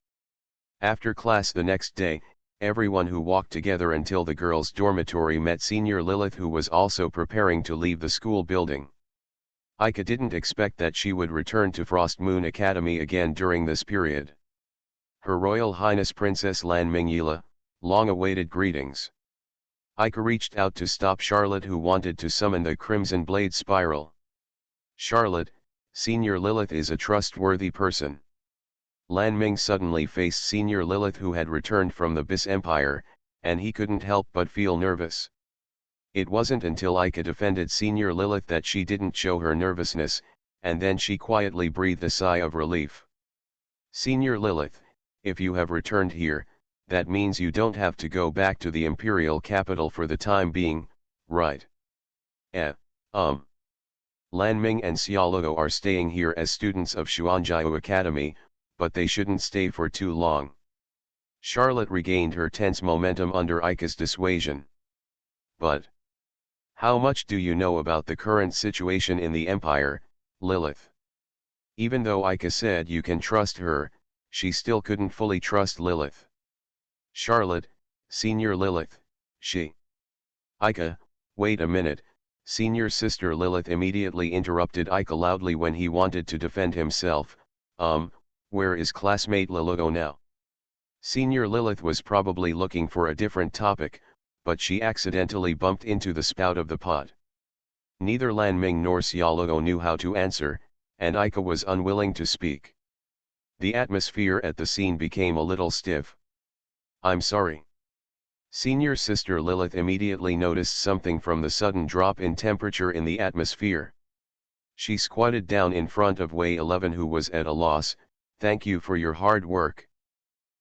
S1: After class the next day, everyone who walked together until the girls' dormitory met Senior Lilith, who was also preparing to leave the school building. Aika didn't expect that she would return to Frost Moon Academy again during this period. Her Royal Highness Princess Lan Mingyila, long-awaited greetings. Aika reached out to stop Charlotte, who wanted to summon the Crimson Blade Spiral. Charlotte, Senior Lilith is a trustworthy person. Lan Ming suddenly faced Senior Lilith, who had returned from the Bis Empire, and he couldn't help but feel nervous. It wasn't until Aika defended Senior Lilith that she didn't show her nervousness, and then she quietly breathed a sigh of relief. Senior Lilith, if you have returned here, that means you don't have to go back to the imperial capital for the time being, right? Lan Ming and Xiaoluo are staying here as students of Xuanjiao Academy, but they shouldn't stay for too long. Charlotte regained her tense momentum under Aika's dissuasion. But how much do you know about the current situation in the Empire, Lilith? Even though Aika said you can trust her, she still couldn't fully trust Lilith. Charlotte, Senior Lilith, she. Aika, wait a minute, Senior Sister Lilith immediately interrupted Aika loudly when he wanted to defend himself. Where is classmate Lilith now? Senior Lilith was probably looking for a different topic, but she accidentally bumped into the spout of the pot. Neither Lan Ming nor Xiaoluo knew how to answer, and Aika was unwilling to speak. The atmosphere at the scene became a little stiff. I'm sorry. Senior Sister Lilith immediately noticed something from the sudden drop in temperature in the atmosphere. She squatted down in front of Wei 11, who was at a loss. "Thank you for your hard work."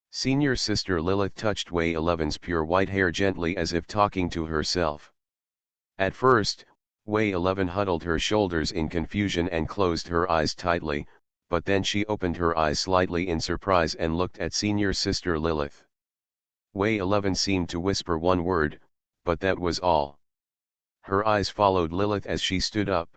S1: Senior Sister Lilith touched Wei 11's pure white hair gently as if talking to herself. At first, Wei 11 huddled her shoulders in confusion and closed her eyes tightly, but then she opened her eyes slightly in surprise and looked at Senior Sister Lilith. Wei 11 seemed to whisper one word, but that was all. Her eyes followed Lilith as she stood up.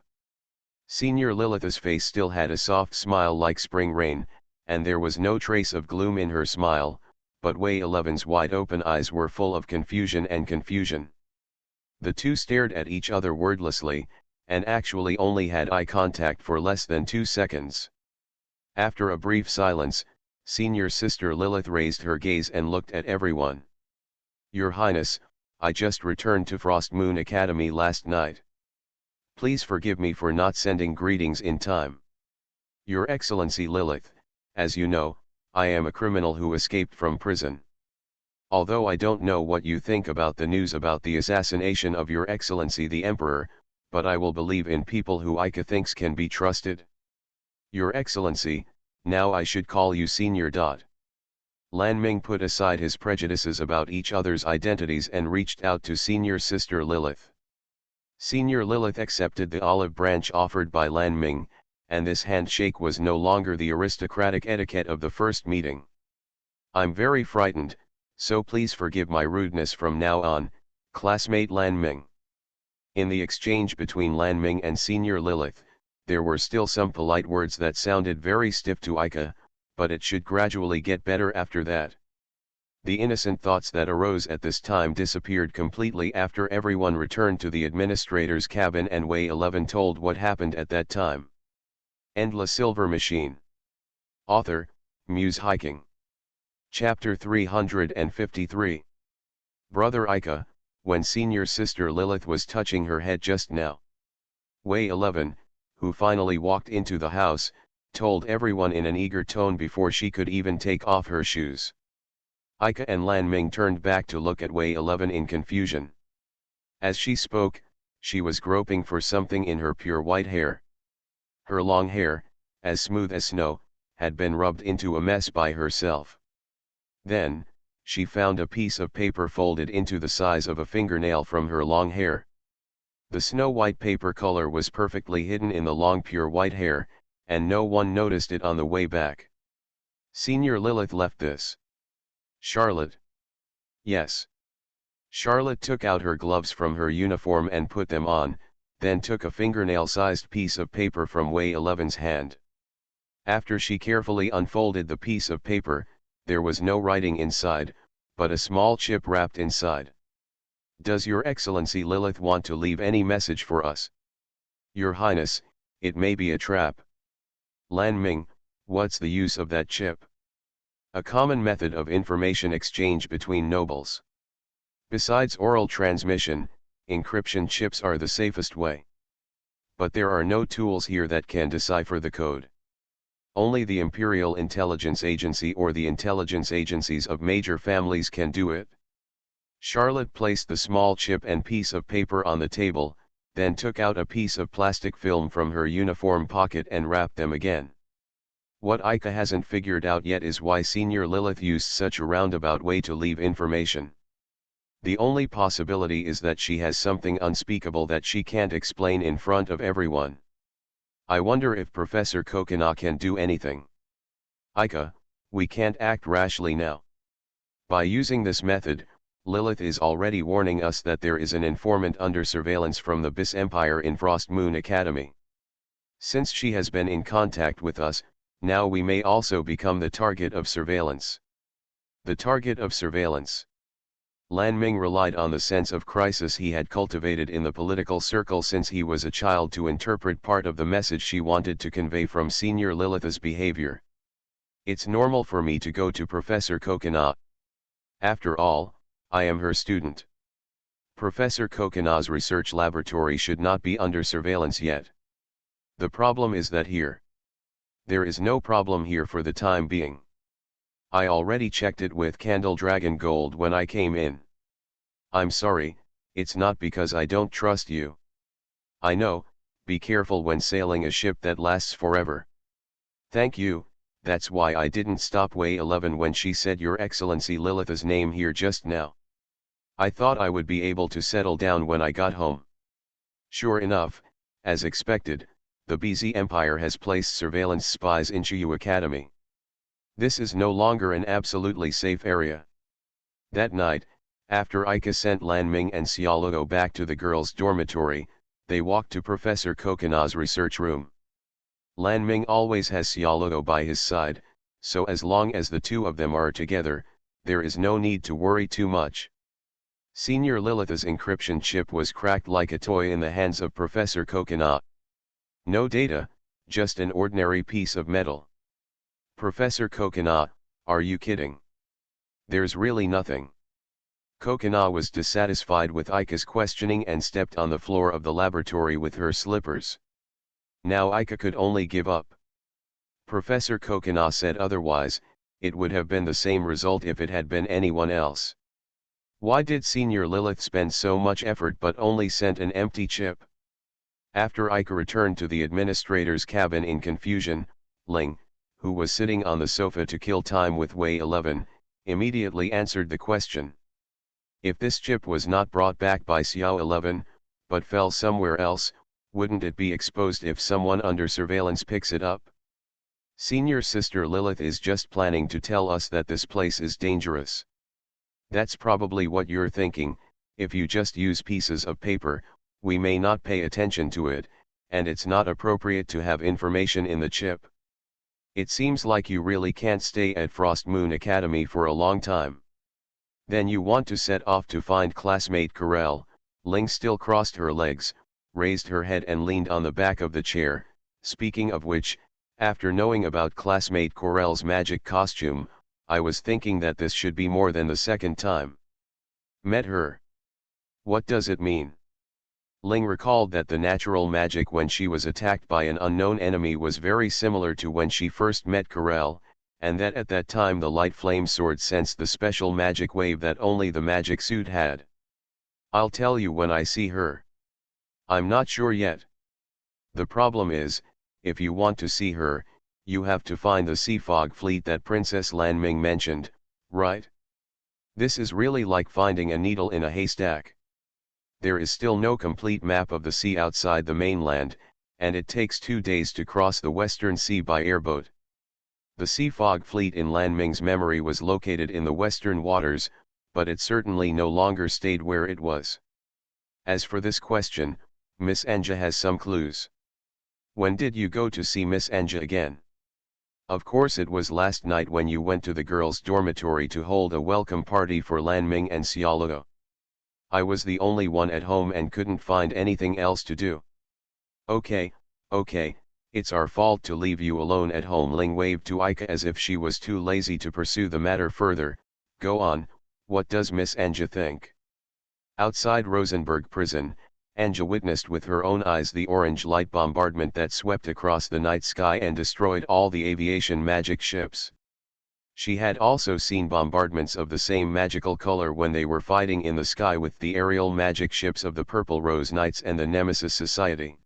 S1: Senior Lilith's face still had a soft smile like spring rain, and there was no trace of gloom in her smile, but Wei 11's wide-open eyes were full of confusion and confusion. The two stared at each other wordlessly, and actually only had eye contact for less than 2 seconds. After a brief silence, Senior Sister Lilith raised her gaze and looked at everyone. "Your Highness, I just returned to Frost Moon Academy last night. Please forgive me for not sending greetings in time. Your Excellency Lilith, as you know, I am a criminal who escaped from prison. Although I don't know what you think about the news about the assassination of Your Excellency the Emperor, but I will believe in people who Ika thinks can be trusted. Your Excellency, now I should call you Senior. Lan Ming put aside his prejudices about each other's identities and reached out to Senior Sister Lilith. Senior Lilith accepted the olive branch offered by Lan Ming, and this handshake was no longer the aristocratic etiquette of the first meeting. "I'm very frightened, so please forgive my rudeness from now on, classmate Lan Ming." In the exchange between Lan Ming and Senior Lilith, there were still some polite words that sounded very stiff to Ika, but it should gradually get better after that. The innocent thoughts that arose at this time disappeared completely after everyone returned to the administrator's cabin and Wei 11 told what happened at that time. End La Silver Machine. Author, Muse Hiking. Chapter 353. Brother Ika, when Senior Sister Lilith was touching her head just now. Wei 11, who finally walked into the house, told everyone in an eager tone before she could even take off her shoes. Ika and Lan Ming turned back to look at Wei 11 in confusion. As she spoke, she was groping for something in her pure white hair. Her long hair, as smooth as snow, had been rubbed into a mess by herself. Then, she found a piece of paper folded into the size of a fingernail from her long hair. The snow-white paper color was perfectly hidden in the long pure white hair, and no one noticed it on the way back. Senior Lilith left this. Charlotte. Yes. Charlotte took out her gloves from her uniform and put them on, then took a fingernail-sized piece of paper from Wei 11's hand. After she carefully unfolded the piece of paper, there was no writing inside, but a small chip wrapped inside. "Does Your Excellency Lilith want to leave any message for us?" "Your Highness, it may be a trap." "Lan Ming, what's the use of that chip?" "A common method of information exchange between nobles. Besides oral transmission, encryption chips are the safest way. But there are no tools here that can decipher the code. Only the Imperial Intelligence Agency or the intelligence agencies of major families can do it." Charlotte placed the small chip and piece of paper on the table, then took out a piece of plastic film from her uniform pocket and wrapped them again. What Ika hasn't figured out yet is why Senior Lilith used such a roundabout way to leave information. The only possibility is that she has something unspeakable that she can't explain in front of everyone. I wonder if Professor Coconut can do anything. "Ika, we can't act rashly now. By using this method, Lilith is already warning us that there is an informant under surveillance from the Bis Empire in Frost Moon Academy. Since she has been in contact with us, now we may also become the target of surveillance." The target of surveillance. Lan Ming relied on the sense of crisis he had cultivated in the political circle since he was a child to interpret part of the message she wanted to convey from Senior Lilith's behavior. "It's normal for me to go to Professor Coconut. After all, I am her student. Professor Coconut's research laboratory should not be under surveillance yet. The problem is that here. There is no problem here for the time being. I already checked it with Candle Dragon Gold when I came in. I'm sorry, it's not because I don't trust you. I know, be careful when sailing a ship that lasts forever. Thank you, that's why I didn't stop Way 11 when she said Your Excellency Lilith's name here just now. I thought I would be able to settle down when I got home. Sure enough, as expected, the BZ Empire has placed surveillance spies in Chuyu Academy. This is no longer an absolutely safe area. That night, after Ika sent Lan Ming and Xiaoluo back to the girls' dormitory, they walked to Professor Kokina's research room. Lan Ming always has Xiaoluo by his side, so as long as the two of them are together, there is no need to worry too much. Senior Lilith's encryption chip was cracked like a toy in the hands of Professor Kokina. No data, just an ordinary piece of metal. Professor Kokina, are you kidding? There's really nothing. Kokina was dissatisfied with Ika's questioning and stepped on the floor of the laboratory with her slippers. Now Ika could only give up. Professor Kokina said otherwise, it would have been the same result if it had been anyone else. Why did Senior Lilith spend so much effort but only sent an empty chip? After Ika returned to the administrator's cabin in confusion, Ling, who was sitting on the sofa to kill time with Way 11, immediately answered the question. If this chip was not brought back by Xiao 11, but fell somewhere else, wouldn't it be exposed if someone under surveillance picks it up? Senior Sister Lilith is just planning to tell us that this place is dangerous. That's probably what you're thinking. If you just use pieces of paper, we may not pay attention to it, and it's not appropriate to have information in the chip. It seems like you really can't stay at Frost Moon Academy for a long time. Then you want to set off to find classmate Corel. Ling still crossed her legs, raised her head and leaned on the back of the chair. Speaking of which, after knowing about classmate Corel's magic costume, I was thinking that this should be more than the second time. Met her. What does it mean? Ling recalled that the natural magic when she was attacked by an unknown enemy was very similar to when she first met Corel, and that at that time the light flame sword sensed the special magic wave that only the magic suit had. I'll tell you when I see her. I'm not sure yet. The problem is, if you want to see her, you have to find the sea fog fleet that Princess Lan Ming mentioned, right? This is really like finding a needle in a haystack. There is still no complete map of the sea outside the mainland, and it takes 2 days to cross the Western Sea by airboat. The sea fog fleet in Lan Ming's memory was located in the western waters, but it certainly no longer stayed where it was. As for this question, Miss Anja has some clues. When did you go to see Miss Anja again? Of course it was last night when you went to the girls' dormitory to hold a welcome party for Lan Ming and Xiaoluo. I was the only one at home and couldn't find anything else to do. Okay, it's our fault to leave you alone at home. Ling waved to Ika as if she was too lazy to pursue the matter further. Go on, what does Miss Anja think? Outside Rosenberg prison, Anja witnessed with her own eyes the orange light bombardment that swept across the night sky and destroyed all the aviation magic ships. She had also seen bombardments of the same magical color when they were fighting in the sky with the aerial magic ships of the Purple Rose Knights and the Nemesis Society.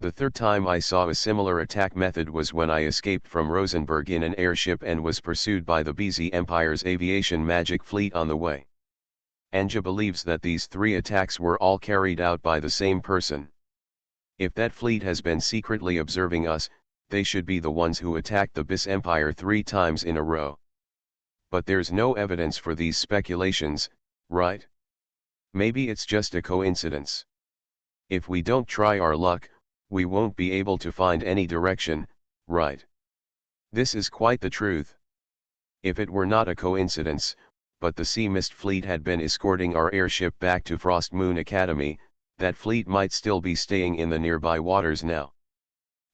S1: The third time I saw a similar attack method was when I escaped from Rosenberg in an airship and was pursued by the BZ Empire's aviation magic fleet on the way. Anja believes that these 3 attacks were all carried out by the same person. If that fleet has been secretly observing us, they should be the ones who attacked the BZ Empire 3 times in a row. But there's no evidence for these speculations, right? Maybe it's just a coincidence. If we don't try our luck, we won't be able to find any direction, right? This is quite the truth. If it were not a coincidence, but the Sea Mist fleet had been escorting our airship back to Frost Moon Academy, that fleet might still be staying in the nearby waters now.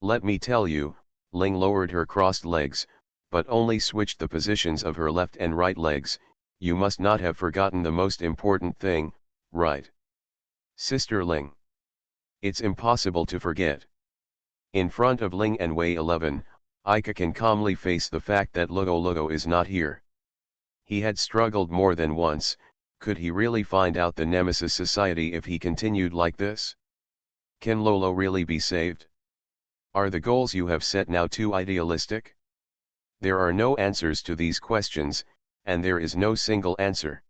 S1: Let me tell you, Ling lowered her crossed legs, but only switched the positions of her left and right legs. You must not have forgotten the most important thing, right? Sister Ling. It's impossible to forget. In front of Ling and Way 11, Ika can calmly face the fact that Lugo is not here. He had struggled more than once. Could he really find out the Nemesis Society if he continued like this? Can Lolo really be saved? Are the goals you have set now too idealistic? There are no answers to these questions, and there is no single answer.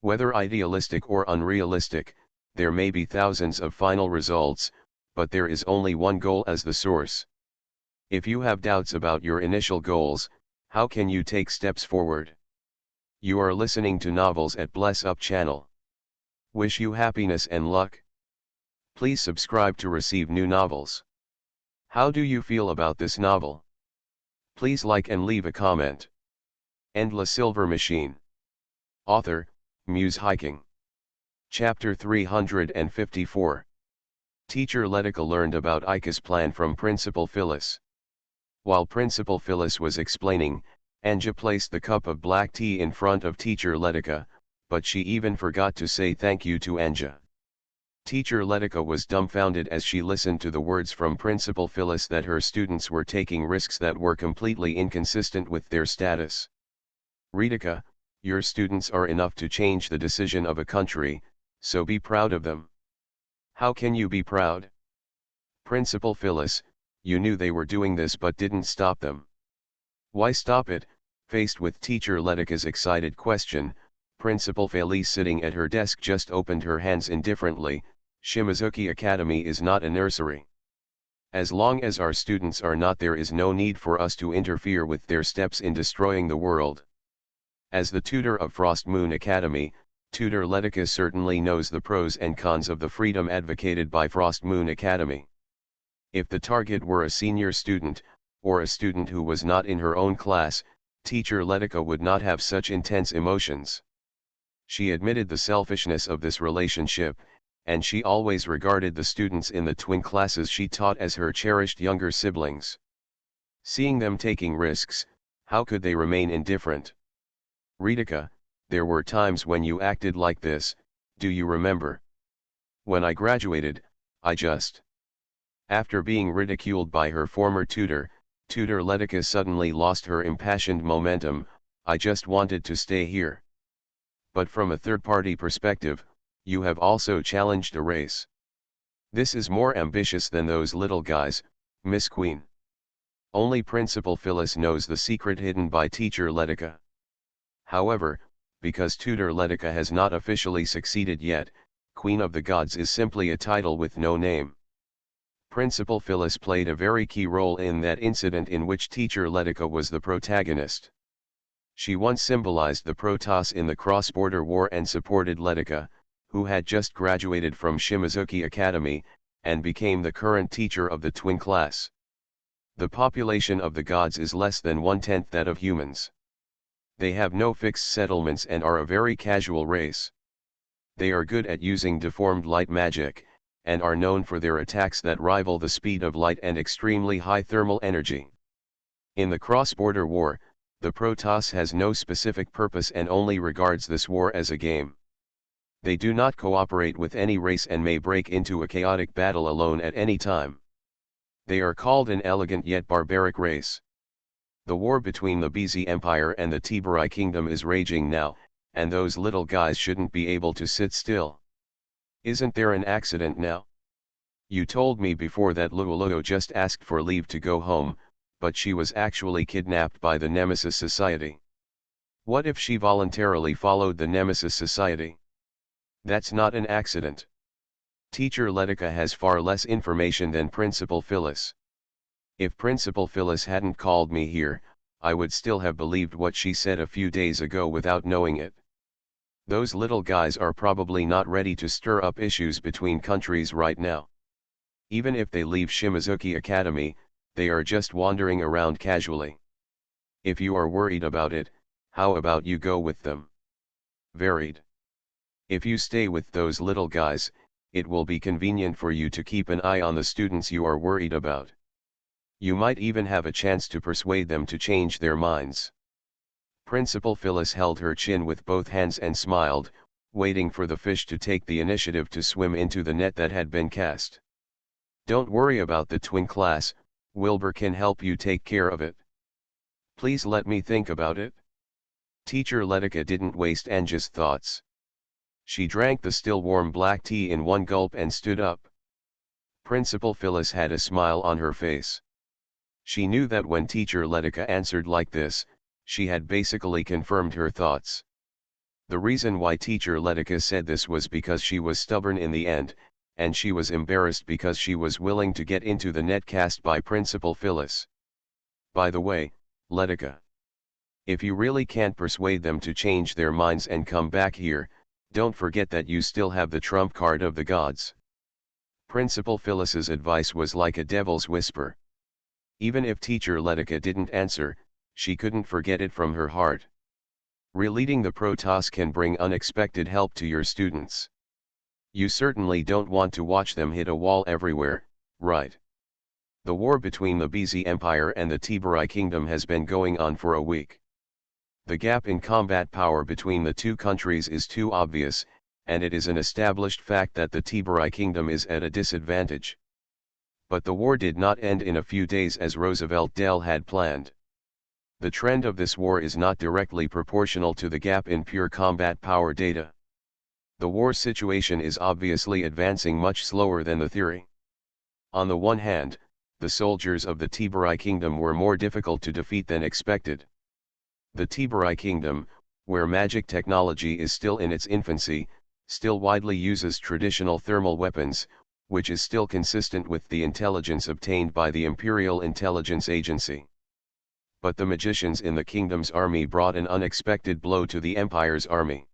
S1: Whether idealistic or unrealistic, there may be thousands of final results, but there is only one goal as the source. If you have doubts about your initial goals, how can you take steps forward? You are listening to Novels at Bless Up channel. Wish you happiness and luck. Please subscribe to receive new novels. How do you feel about this novel? Please like and leave a comment. And La Silver Machine. Author, Muse Hiking. Chapter 354. Teacher Letica learned about Ika's plan from Principal Phyllis. While Principal Phyllis was explaining, Anja placed the cup of black tea in front of Teacher Letica, but she even forgot to say thank you to Anja. Teacher Letica was dumbfounded as she listened to the words from Principal Phyllis that her students were taking risks that were completely inconsistent with their status. Ritika, your students are enough to change the decision of a country, so be proud of them. How can you be proud? Principal Phyllis, you knew they were doing this but didn't stop them. Why stop it? Faced with Teacher Letica's excited question, Principal Phyllis sitting at her desk just opened her hands indifferently. Shimizuki Academy is not a nursery. As long as our students are not, there is no need for us to interfere with their steps in destroying the world. As the tutor of Frost Moon Academy, Tutor Letica certainly knows the pros and cons of the freedom advocated by Frost Moon Academy. If the target were a senior student, or a student who was not in her own class, Teacher Letica would not have such intense emotions. She admitted the selfishness of this relationship, and she always regarded the students in the twin classes she taught as her cherished younger siblings. Seeing them taking risks, how could they remain indifferent? Ritika, there were times when you acted like this, do you remember? When I graduated, I just... After being ridiculed by her former tutor, Tutor Letica suddenly lost her impassioned momentum. I just wanted to stay here. But from a third-party perspective, you have also challenged a race. This is more ambitious than those little guys, Miss Queen. Only Principal Phyllis knows the secret hidden by Teacher Letica. However, because Tutor Letica has not officially succeeded yet, Queen of the Gods is simply a title with no name. Principal Phyllis played a very key role in that incident in which Teacher Letica was the protagonist. She once symbolized the Protoss in the cross-border war and supported Letica, who had just graduated from Shimizuki Academy, and became the current teacher of the twin class. The population of the gods is less than 1/10 that of humans. They have no fixed settlements and are a very casual race. They are good at using deformed light magic, and are known for their attacks that rival the speed of light and extremely high thermal energy. In the cross-border war, the Protoss has no specific purpose and only regards this war as a game. They do not cooperate with any race and may break into a chaotic battle alone at any time. They are called an elegant yet barbaric race. The war between the BZ Empire and the Tiburai Kingdom is raging now, and those little guys shouldn't be able to sit still. Isn't there an accident now? You told me before that Luoluo just asked for leave to go home, but she was actually kidnapped by the Nemesis Society. What if she voluntarily followed the Nemesis Society? That's not an accident. Teacher Letica has far less information than Principal Phyllis. If Principal Phyllis hadn't called me here, I would still have believed what she said a few days ago without knowing it. Those little guys are probably not ready to stir up issues between countries right now. Even if they leave Shimizuki Academy, they are just wandering around casually. If you are worried about it, how about you go with them? Varied. If you stay with those little guys, it will be convenient for you to keep an eye on the students you are worried about. You might even have a chance to persuade them to change their minds. Principal Phyllis held her chin with both hands and smiled, waiting for the fish to take the initiative to swim into the net that had been cast. Don't worry about the twin class, Wilbur can help you take care of it. Please let me think about it. Teacher Letica didn't waste Anja's thoughts. She drank the still warm black tea in one gulp and stood up. Principal Phyllis had a smile on her face. She knew that when Teacher Letica answered like this, she had basically confirmed her thoughts. The reason why Teacher Letica said this was because she was stubborn in the end, and she was embarrassed because she was willing to get into the net cast by Principal Phyllis. By the way, Letica, if you really can't persuade them to change their minds and come back here, don't forget that you still have the trump card of the gods. Principal Phyllis's advice was like a devil's whisper. Even if Teacher Letica didn't answer, she couldn't forget it from her heart. Releading the Protoss can bring unexpected help to your students. You certainly don't want to watch them hit a wall everywhere, right? The war between the BZ Empire and the Tiberai Kingdom has been going on for a week. The gap in combat power between the two countries is too obvious, and it is an established fact that the Tiberai Kingdom is at a disadvantage. But the war did not end in a few days as Roosevelt Dell had planned. The trend of this war is not directly proportional to the gap in pure combat power data. The war situation is obviously advancing much slower than the theory. On the one hand, the soldiers of the Tiberai Kingdom were more difficult to defeat than expected. The Tiberai Kingdom, where magic technology is still in its infancy, still widely uses traditional thermal weapons, which is still consistent with the intelligence obtained by the Imperial Intelligence Agency. But the magicians in the kingdom's army brought an unexpected blow to the Empire's army.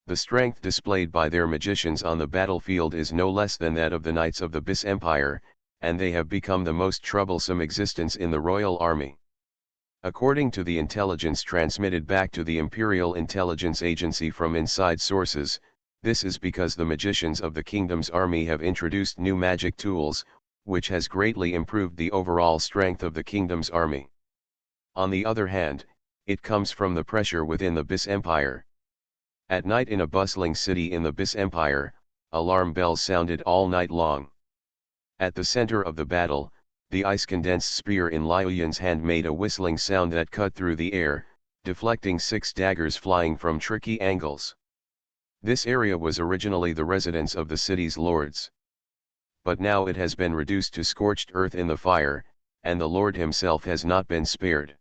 S1: The strength displayed by their magicians on the battlefield is no less than that of the knights of the BIS Empire, and they have become the most troublesome existence in the royal army. According to the intelligence transmitted back to the Imperial Intelligence Agency from inside sources, this is because the magicians of the kingdom's army have introduced new magic tools, which has greatly improved the overall strength of the kingdom's army. On the other hand, it comes from the pressure within the BIS Empire. At night in a bustling city in the BIS Empire, alarm bells sounded all night long. At the center of the battle, the ice-condensed spear in Liu Yun's hand made a whistling sound that cut through the air, deflecting 6 daggers flying from tricky angles. This area was originally the residence of the city's lords. But now it has been reduced to scorched earth in the fire, and the lord himself has not been spared.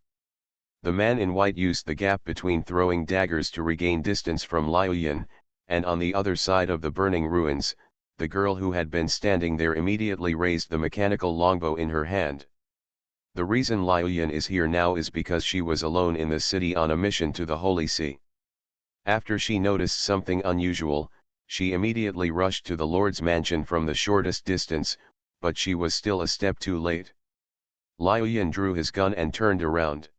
S1: The man in white used the gap between throwing daggers to regain distance from Liu Yun, and on the other side of the burning ruins, the girl who had been standing there immediately raised the mechanical longbow in her hand. The reason Liu Yun is here now is because she was alone in the city on a mission to the Holy See. After she noticed something unusual, she immediately rushed to the Lord's mansion from the shortest distance, but she was still a step too late. Liu Yun drew his gun and turned around.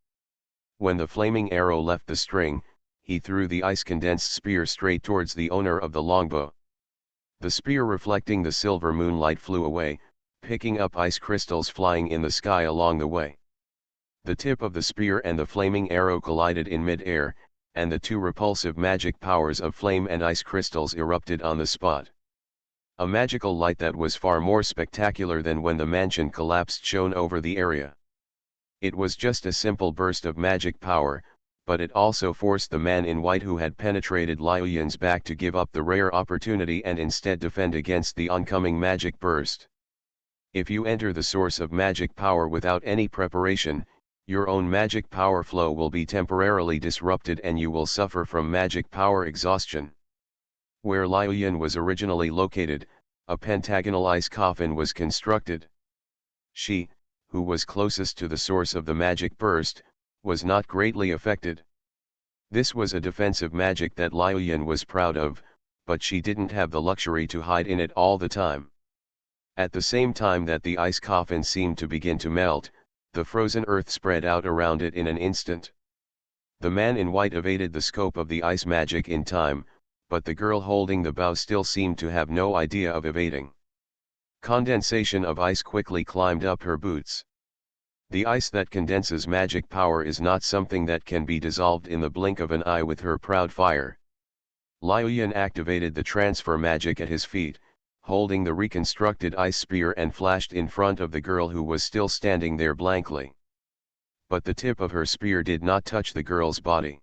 S1: When the flaming arrow left the string, he threw the ice-condensed spear straight towards the owner of the longbow. The spear, reflecting the silver moonlight, flew away, picking up ice crystals flying in the sky along the way. The tip of the spear and the flaming arrow collided in mid-air, and the two repulsive magic powers of flame and ice crystals erupted on the spot. A magical light that was far more spectacular than when the mansion collapsed shone over the area. It was just a simple burst of magic power, but it also forced the man in white who had penetrated Liu Yun's back to give up the rare opportunity and instead defend against the oncoming magic burst. If you enter the source of magic power without any preparation, your own magic power flow will be temporarily disrupted and you will suffer from magic power exhaustion. Where Liu Yun was originally located, a pentagonal ice coffin was constructed. She, who was closest to the source of the magic burst, was not greatly affected. This was a defensive magic that Liu Yun was proud of, but she didn't have the luxury to hide in it all the time. At the same time that the ice coffin seemed to begin to melt, the frozen earth spread out around it in an instant. The man in white evaded the scope of the ice magic in time, but the girl holding the bow still seemed to have no idea of evading. Condensation of ice quickly climbed up her boots. The ice that condenses magic power is not something that can be dissolved in the blink of an eye with her proud fire. Liu Yun activated the transfer magic at his feet, holding the reconstructed ice spear, and flashed in front of the girl who was still standing there blankly. But the tip of her spear did not touch the girl's body.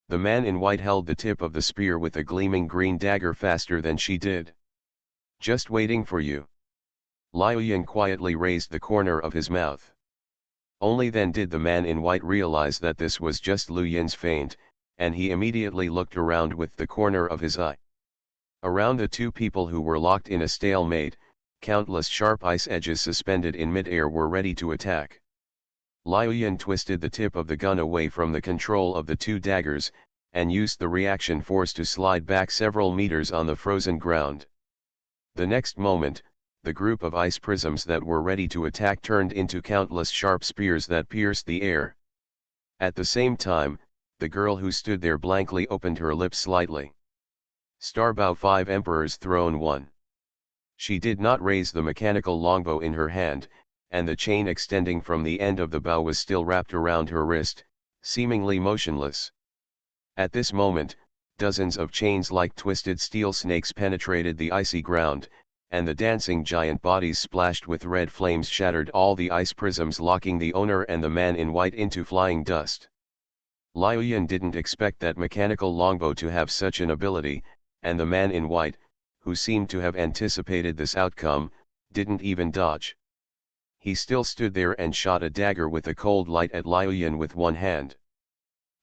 S1: The man in white held the tip of the spear with a gleaming green dagger faster than she did. "Just waiting for you." Liu Yin quietly raised the corner of his mouth. Only then did the man in white realize that this was just Liu Yin's feint, and he immediately looked around with the corner of his eye. Around the two people who were locked in a stalemate, countless sharp ice edges suspended in mid-air were ready to attack. Liu Yin twisted the tip of the gun away from the control of the two daggers, and used the reaction force to slide back several meters on the frozen ground. The next moment, the group of ice prisms that were ready to attack turned into countless sharp spears that pierced the air. At the same time, the girl who stood there blankly opened her lips slightly. Starbow 5 Emperor's Throne 1. She did not raise the mechanical longbow in her hand, and the chain extending from the end of the bow was still wrapped around her wrist, seemingly motionless. At this moment, dozens of chains like twisted steel snakes penetrated the icy ground, and the dancing giant bodies splashed with red flames shattered all the ice prisms, locking the owner and the man in white into flying dust. Liu Yin didn't expect that mechanical longbow to have such an ability, and the man in white, who seemed to have anticipated this outcome, didn't even dodge. He still stood there and shot a dagger with a cold light at Liu Yin with one hand.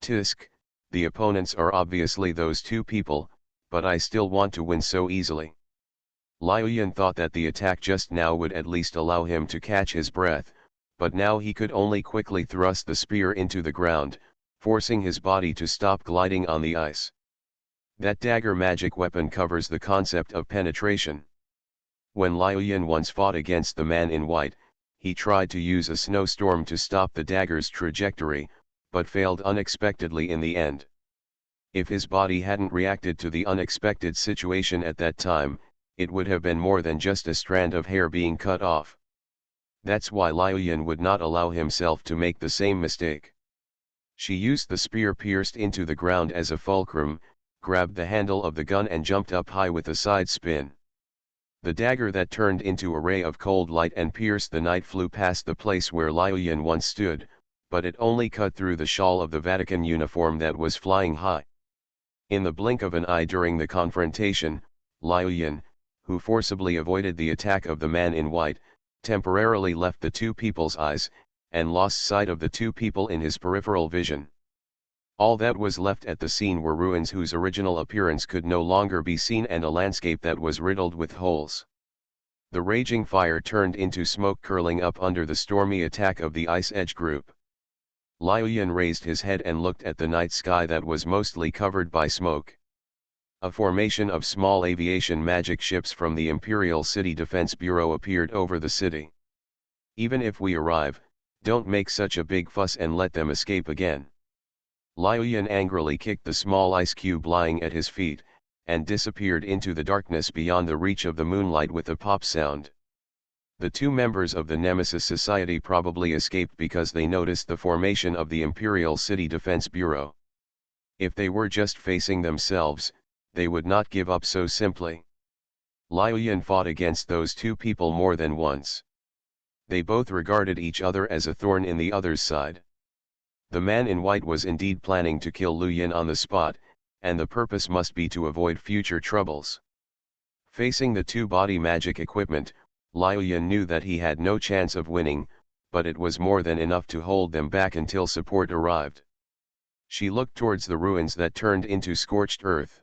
S1: Tisk, the opponents are obviously those two people, but I still want to win so easily. Liu Yin thought that the attack just now would at least allow him to catch his breath, but now he could only quickly thrust the spear into the ground, forcing his body to stop gliding on the ice. That dagger magic weapon covers the concept of penetration. When Liu Yin once fought against the man in white, he tried to use a snowstorm to stop the dagger's trajectory, but failed unexpectedly in the end. If his body hadn't reacted to the unexpected situation at that time, it would have been more than just a strand of hair being cut off. That's why Liu Yin would not allow himself to make the same mistake. She used the spear pierced into the ground as a fulcrum, grabbed the handle of the gun and jumped up high with a side spin. The dagger that turned into a ray of cold light and pierced the night flew past the place where Liu Yin once stood, but it only cut through the shawl of the Vatican uniform that was flying high. In the blink of an eye during the confrontation, Liu Yin, who forcibly avoided the attack of the man in white, temporarily left the two people's eyes, and lost sight of the two people in his peripheral vision. All that was left at the scene were ruins whose original appearance could no longer be seen and a landscape that was riddled with holes. The raging fire turned into smoke curling up under the stormy attack of the Ice Edge group. Liu Yin raised his head and looked at the night sky that was mostly covered by smoke. A formation of small aviation magic ships from the Imperial City Defense Bureau appeared over the city. Even if we arrive, don't make such a big fuss and let them escape again. Liu Yin angrily kicked the small ice cube lying at his feet, and disappeared into the darkness beyond the reach of the moonlight with a pop sound. The two members of the Nemesis Society probably escaped because they noticed the formation of the Imperial City Defense Bureau. If they were just facing themselves, they would not give up so simply. Liu Yin fought against those two people more than once. They both regarded each other as a thorn in the other's side. The man in white was indeed planning to kill Liu Yin on the spot, and the purpose must be to avoid future troubles. Facing the two body magic equipment, Liu Yin knew that he had no chance of winning, but it was more than enough to hold them back until support arrived. She looked towards the ruins that turned into scorched earth.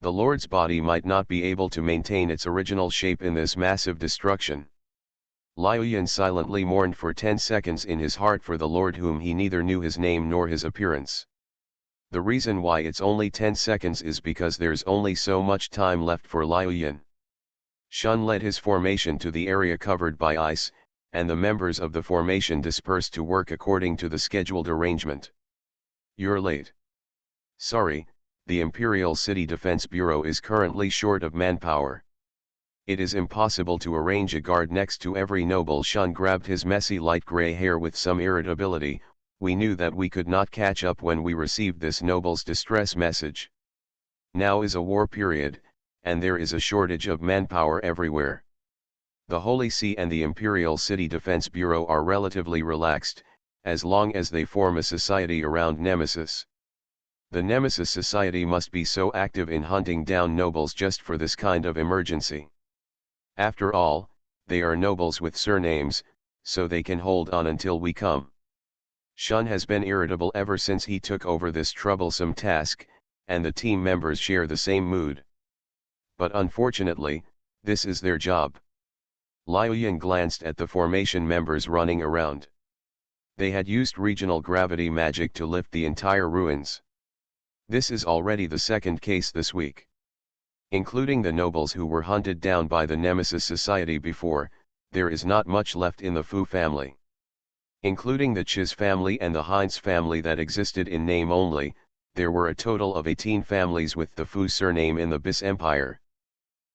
S1: The Lord's body might not be able to maintain its original shape in this massive destruction. Liu Yin silently mourned for 10 seconds in his heart for the Lord whom he neither knew his name nor his appearance. The reason why it's only 10 seconds is because there's only so much time left for Liu Yin. Shun led his formation to the area covered by ice, and the members of the formation dispersed to work according to the scheduled arrangement. You're late. Sorry, the Imperial City Defense Bureau is currently short of manpower. It is impossible to arrange a guard next to every noble. Shun grabbed his messy light gray hair with some irritability. We knew that we could not catch up when we received this noble's distress message. Now is a war period, and there is a shortage of manpower everywhere. The Holy See and the Imperial City Defense Bureau are relatively relaxed, as long as they form a society around Nemesis. The Nemesis Society must be so active in hunting down nobles just for this kind of emergency. After all, they are nobles with surnames, so they can hold on until we come. Shun has been irritable ever since he took over this troublesome task, and the team members share the same mood. But unfortunately, this is their job. Liu Yin glanced at the formation members running around. They had used regional gravity magic to lift the entire ruins. This is already the second case this week. Including the nobles who were hunted down by the Nemesis Society before, there is not much left in the Fu family. Including the Chiz family and the Heinz family that existed in name only, there were a total of 18 families with the Fu surname in the Bis Empire.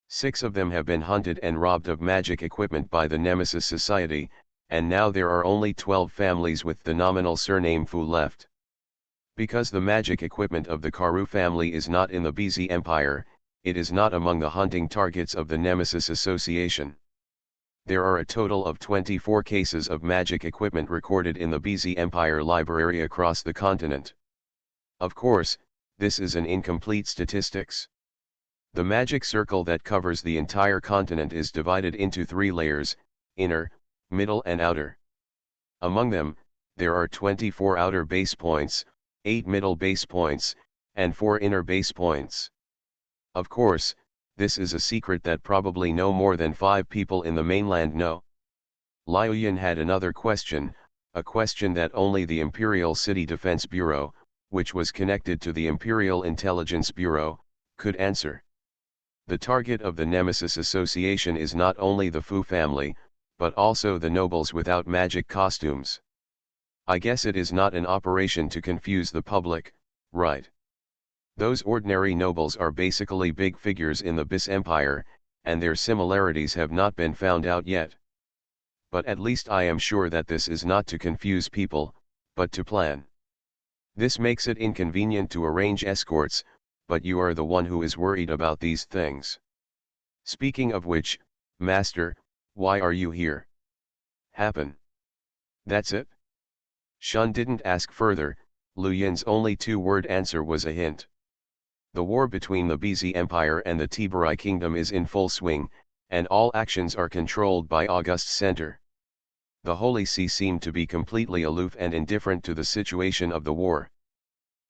S1: 6 of them have been hunted and robbed of magic equipment by the Nemesis Society, and now there are only 12 families with the nominal surname Fu left. Because the magic equipment of the Karu family is not in the BZ Empire, it is not among the hunting targets of the Nemesis Association. There are a total of 24 cases of magic equipment recorded in the BZ Empire library across the continent. Of course, this is an incomplete statistics. The magic circle that covers the entire continent is divided into 3 layers, inner, middle and outer. Among them, there are 24 outer base points, 8 middle base points, and 4 inner base points. Of course, this is a secret that probably no more than 5 people in the mainland know. Liu Yin had another question, a question that only the Imperial City Defense Bureau, which was connected to the Imperial Intelligence Bureau, could answer. The target of the Nemesis Association is not only the Fu family, but also the nobles without magic costumes. I guess it is not an operation to confuse the public, right? Those ordinary nobles are basically big figures in the Bis Empire, and their similarities have not been found out yet. But at least I am sure that this is not to confuse people, but to plan. This makes it inconvenient to arrange escorts, but you are the one who is worried about these things. Speaking of which, Master, why are you here? Happen. That's it? Shun didn't ask further, Liu Yin's only 2-word answer was a hint. The war between the BZ Empire and the Tiberai Kingdom is in full swing, and all actions are controlled by August's center. The Holy See seemed to be completely aloof and indifferent to the situation of the war.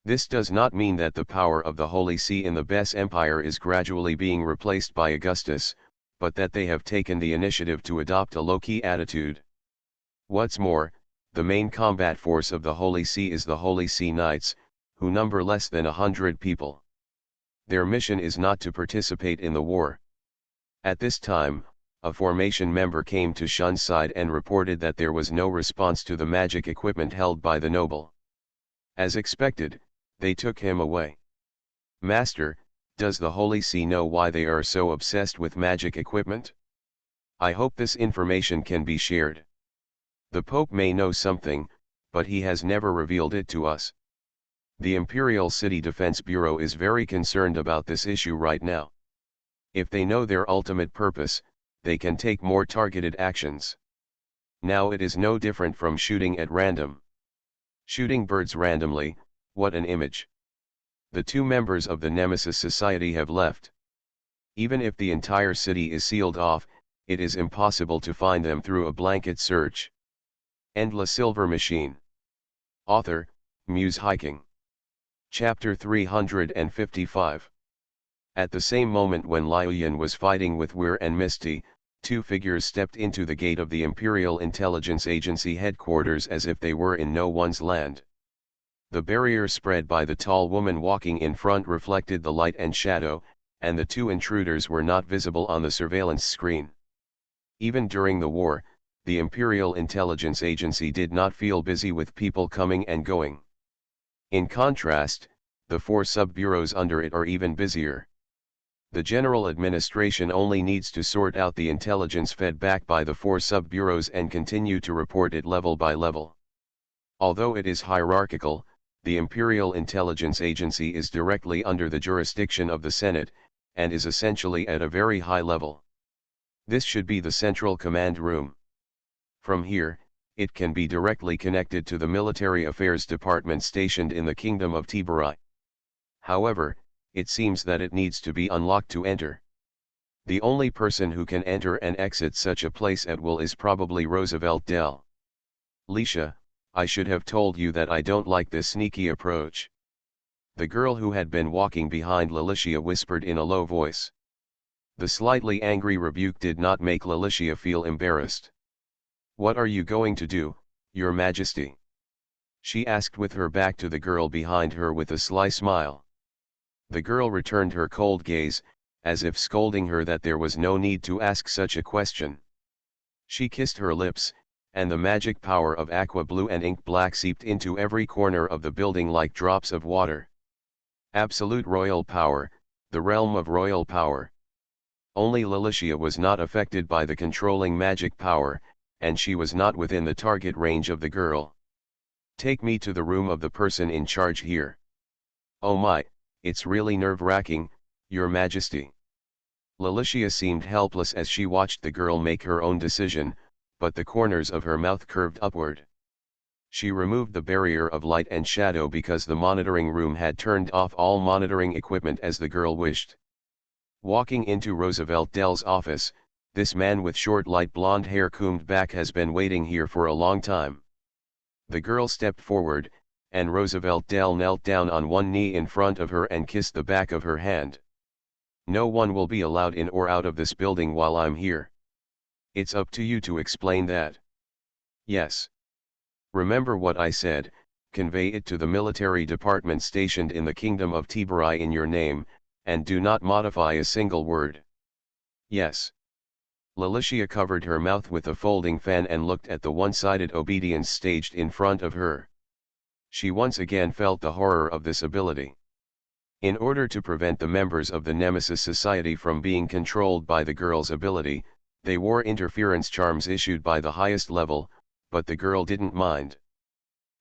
S1: This does not mean that the power of the Holy See in the Bis Empire is gradually being replaced by Augustus, but that they have taken the initiative to adopt a low-key attitude. What's more, the main combat force of the Holy See is the Holy See Knights, who number less than 100 people. Their mission is not to participate in the war. At this time, a formation member came to Shun's side and reported that there was no response to the magic equipment held by the noble. As expected, they took him away. Master, does the Holy See know why they are so obsessed with magic equipment? I hope this information can be shared. The Pope may know something, but he has never revealed it to us. The Imperial City Defense Bureau is very concerned about this issue right now. If they know their ultimate purpose, they can take more targeted actions. Now it is no different from shooting at random. Shooting birds randomly, what an image. The 2 members of the Nemesis Society have left. Even if the entire city is sealed off, it is impossible to find them through a blanket search. End La Silver Machine. Author, Muse Hiking. Chapter 355. At the same moment when Liu Yin was fighting with Weir and Misty, 2 figures stepped into the gate of the Imperial Intelligence Agency headquarters as if they were in no one's land. The barrier spread by the tall woman walking in front reflected the light and shadow, and the 2 intruders were not visible on the surveillance screen. Even during the war, the Imperial Intelligence Agency did not feel busy with people coming and going. In contrast, the 4 sub-bureaus under it are even busier. The General Administration only needs to sort out the intelligence fed back by the 4 sub-bureaus and continue to report it level by level. Although it is hierarchical, the Imperial Intelligence Agency is directly under the jurisdiction of the Senate, and is essentially at a very high level. This should be the central command room. From here, it can be directly connected to the Military Affairs Department stationed in the Kingdom of Tiberai. However, it seems that it needs to be unlocked to enter. The only person who can enter and exit such a place at will is probably Roosevelt Dell. Leisha, I should have told you that I don't like this sneaky approach. The girl who had been walking behind Lalicia whispered in a low voice. The slightly angry rebuke did not make Lalicia feel embarrassed. What are you going to do, Your Majesty? She asked with her back to the girl behind her with a sly smile. The girl returned her cold gaze, as if scolding her that there was no need to ask such a question. She kissed her lips, and the magic power of aqua blue and ink black seeped into every corner of the building like drops of water. Absolute royal power, the realm of royal power. Only Lalicia was not affected by the controlling magic power, and she was not within the target range of the girl. Take me to the room of the person in charge here. Oh my, it's really nerve-wracking, Your Majesty. Lalicia seemed helpless as she watched the girl make her own decision, but the corners of her mouth curved upward. She removed the barrier of light and shadow because the monitoring room had turned off all monitoring equipment as the girl wished. Walking into Roosevelt Dell's office, this man with short light blonde hair combed back has been waiting here for a long time. The girl stepped forward, and Roosevelt Dell knelt down on one knee in front of her and kissed the back of her hand. No one will be allowed in or out of this building while I'm here. It's up to you to explain that. Yes. Remember what I said, convey it to the military department stationed in the Kingdom of Tiburai in your name, and do not modify a single word. Yes. Lalicia covered her mouth with a folding fan and looked at the one-sided obedience staged in front of her. She once again felt the horror of this ability. In order to prevent the members of the Nemesis Society from being controlled by the girl's ability, they wore interference charms issued by the highest level, but the girl didn't mind.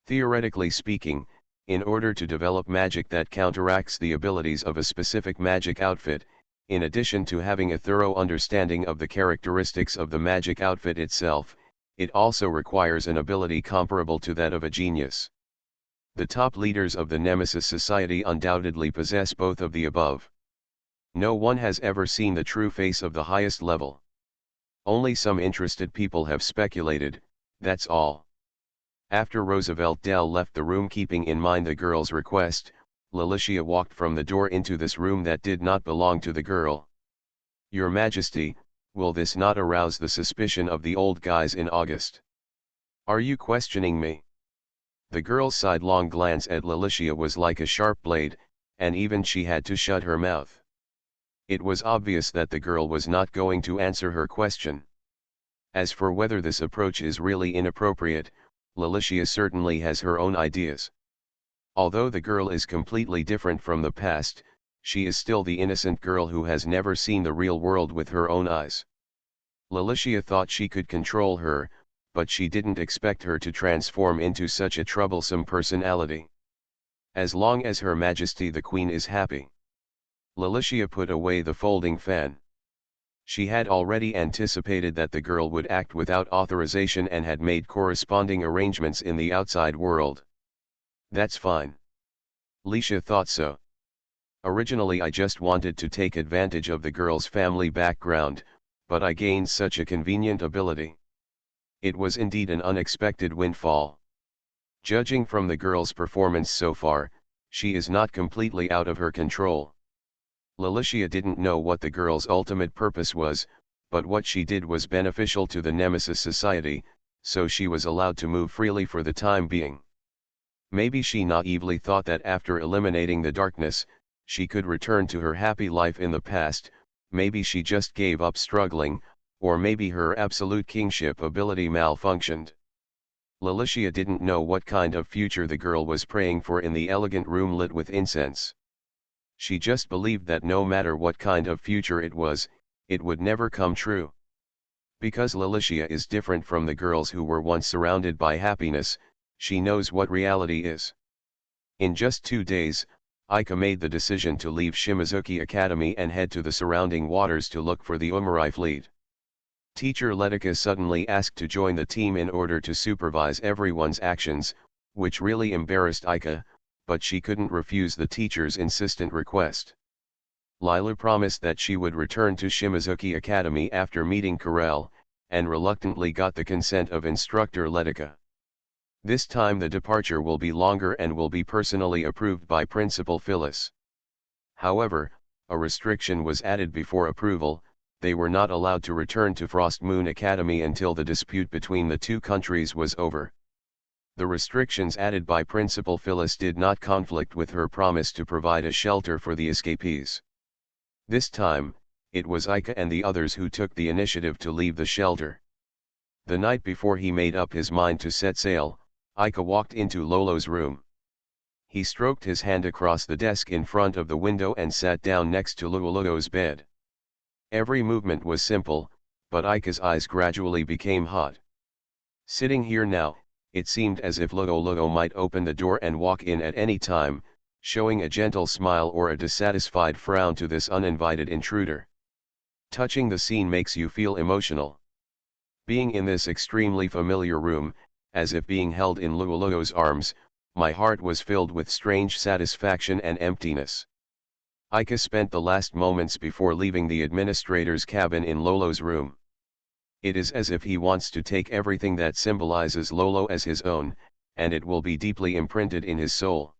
S1: Theoretically speaking, in order to develop magic that counteracts the abilities of a specific magic outfit, in addition to having a thorough understanding of the characteristics of the magic outfit itself, it also requires an ability comparable to that of a genius. The top leaders of the Nemesis Society undoubtedly possess both of the above. No one has ever seen the true face of the highest level. Only some interested people have speculated, that's all. After Roosevelt Dell left the room keeping in mind the girl's request, Lalicia walked from the door into this room that did not belong to the girl. Your Majesty, will this not arouse the suspicion of the old guys in August? Are you questioning me? The girl's sidelong glance at Lalicia was like a sharp blade, and even she had to shut her mouth. It was obvious that the girl was not going to answer her question. As for whether this approach is really inappropriate, Lalicia certainly has her own ideas. Although the girl is completely different from the past, she is still the innocent girl who has never seen the real world with her own eyes. Lalicia thought she could control her, but she didn't expect her to transform into such a troublesome personality. As long as Her Majesty the Queen is happy. Lalicia put away the folding fan. She had already anticipated that the girl would act without authorization and had made corresponding arrangements in the outside world. That's fine. Leisha thought so. Originally I just wanted to take advantage of the girl's family background, but I gained such a convenient ability. It was indeed an unexpected windfall. Judging from the girl's performance so far, she is not completely out of her control. Lalicia didn't know what the girl's ultimate purpose was, but what she did was beneficial to the Nemesis Society, so she was allowed to move freely for the time being. Maybe she naively thought that after eliminating the darkness, she could return to her happy life in the past. Maybe she just gave up struggling, or maybe her absolute kingship ability malfunctioned. Lalicia didn't know what kind of future the girl was praying for in the elegant room lit with incense. She just believed that no matter what kind of future it was, it would never come true. Because Lalicia is different from the girls who were once surrounded by happiness, she knows what reality is. In just 2 days, Aika made the decision to leave Shimizuki Academy and head to the surrounding waters to look for the Umarai fleet. Teacher Letica suddenly asked to join the team in order to supervise everyone's actions, which really embarrassed Aika, but she couldn't refuse the teacher's insistent request. Lila promised that she would return to Shimizuki Academy after meeting Karel, and reluctantly got the consent of instructor Letica. This time the departure will be longer and will be personally approved by Principal Phyllis. However, a restriction was added before approval: they were not allowed to return to Frost Moon Academy until the dispute between the two countries was over. The restrictions added by Principal Phyllis did not conflict with her promise to provide a shelter for the escapees. This time, it was Ika and the others who took the initiative to leave the shelter. The night before he made up his mind to set sail, Ika walked into Lolo's room. He stroked his hand across the desk in front of the window and sat down next to Lolo's bed. Every movement was simple, but Ika's eyes gradually became hot. Sitting here now, it seemed as if Lolo might open the door and walk in at any time, showing a gentle smile or a dissatisfied frown to this uninvited intruder. Touching the scene makes you feel emotional. Being in this extremely familiar room, as if being held in Lolo's arms, my heart was filled with strange satisfaction and emptiness. Ika spent the last moments before leaving the administrator's cabin in Lolo's room. It is as if he wants to take everything that symbolizes Lolo as his own, and it will be deeply imprinted in his soul.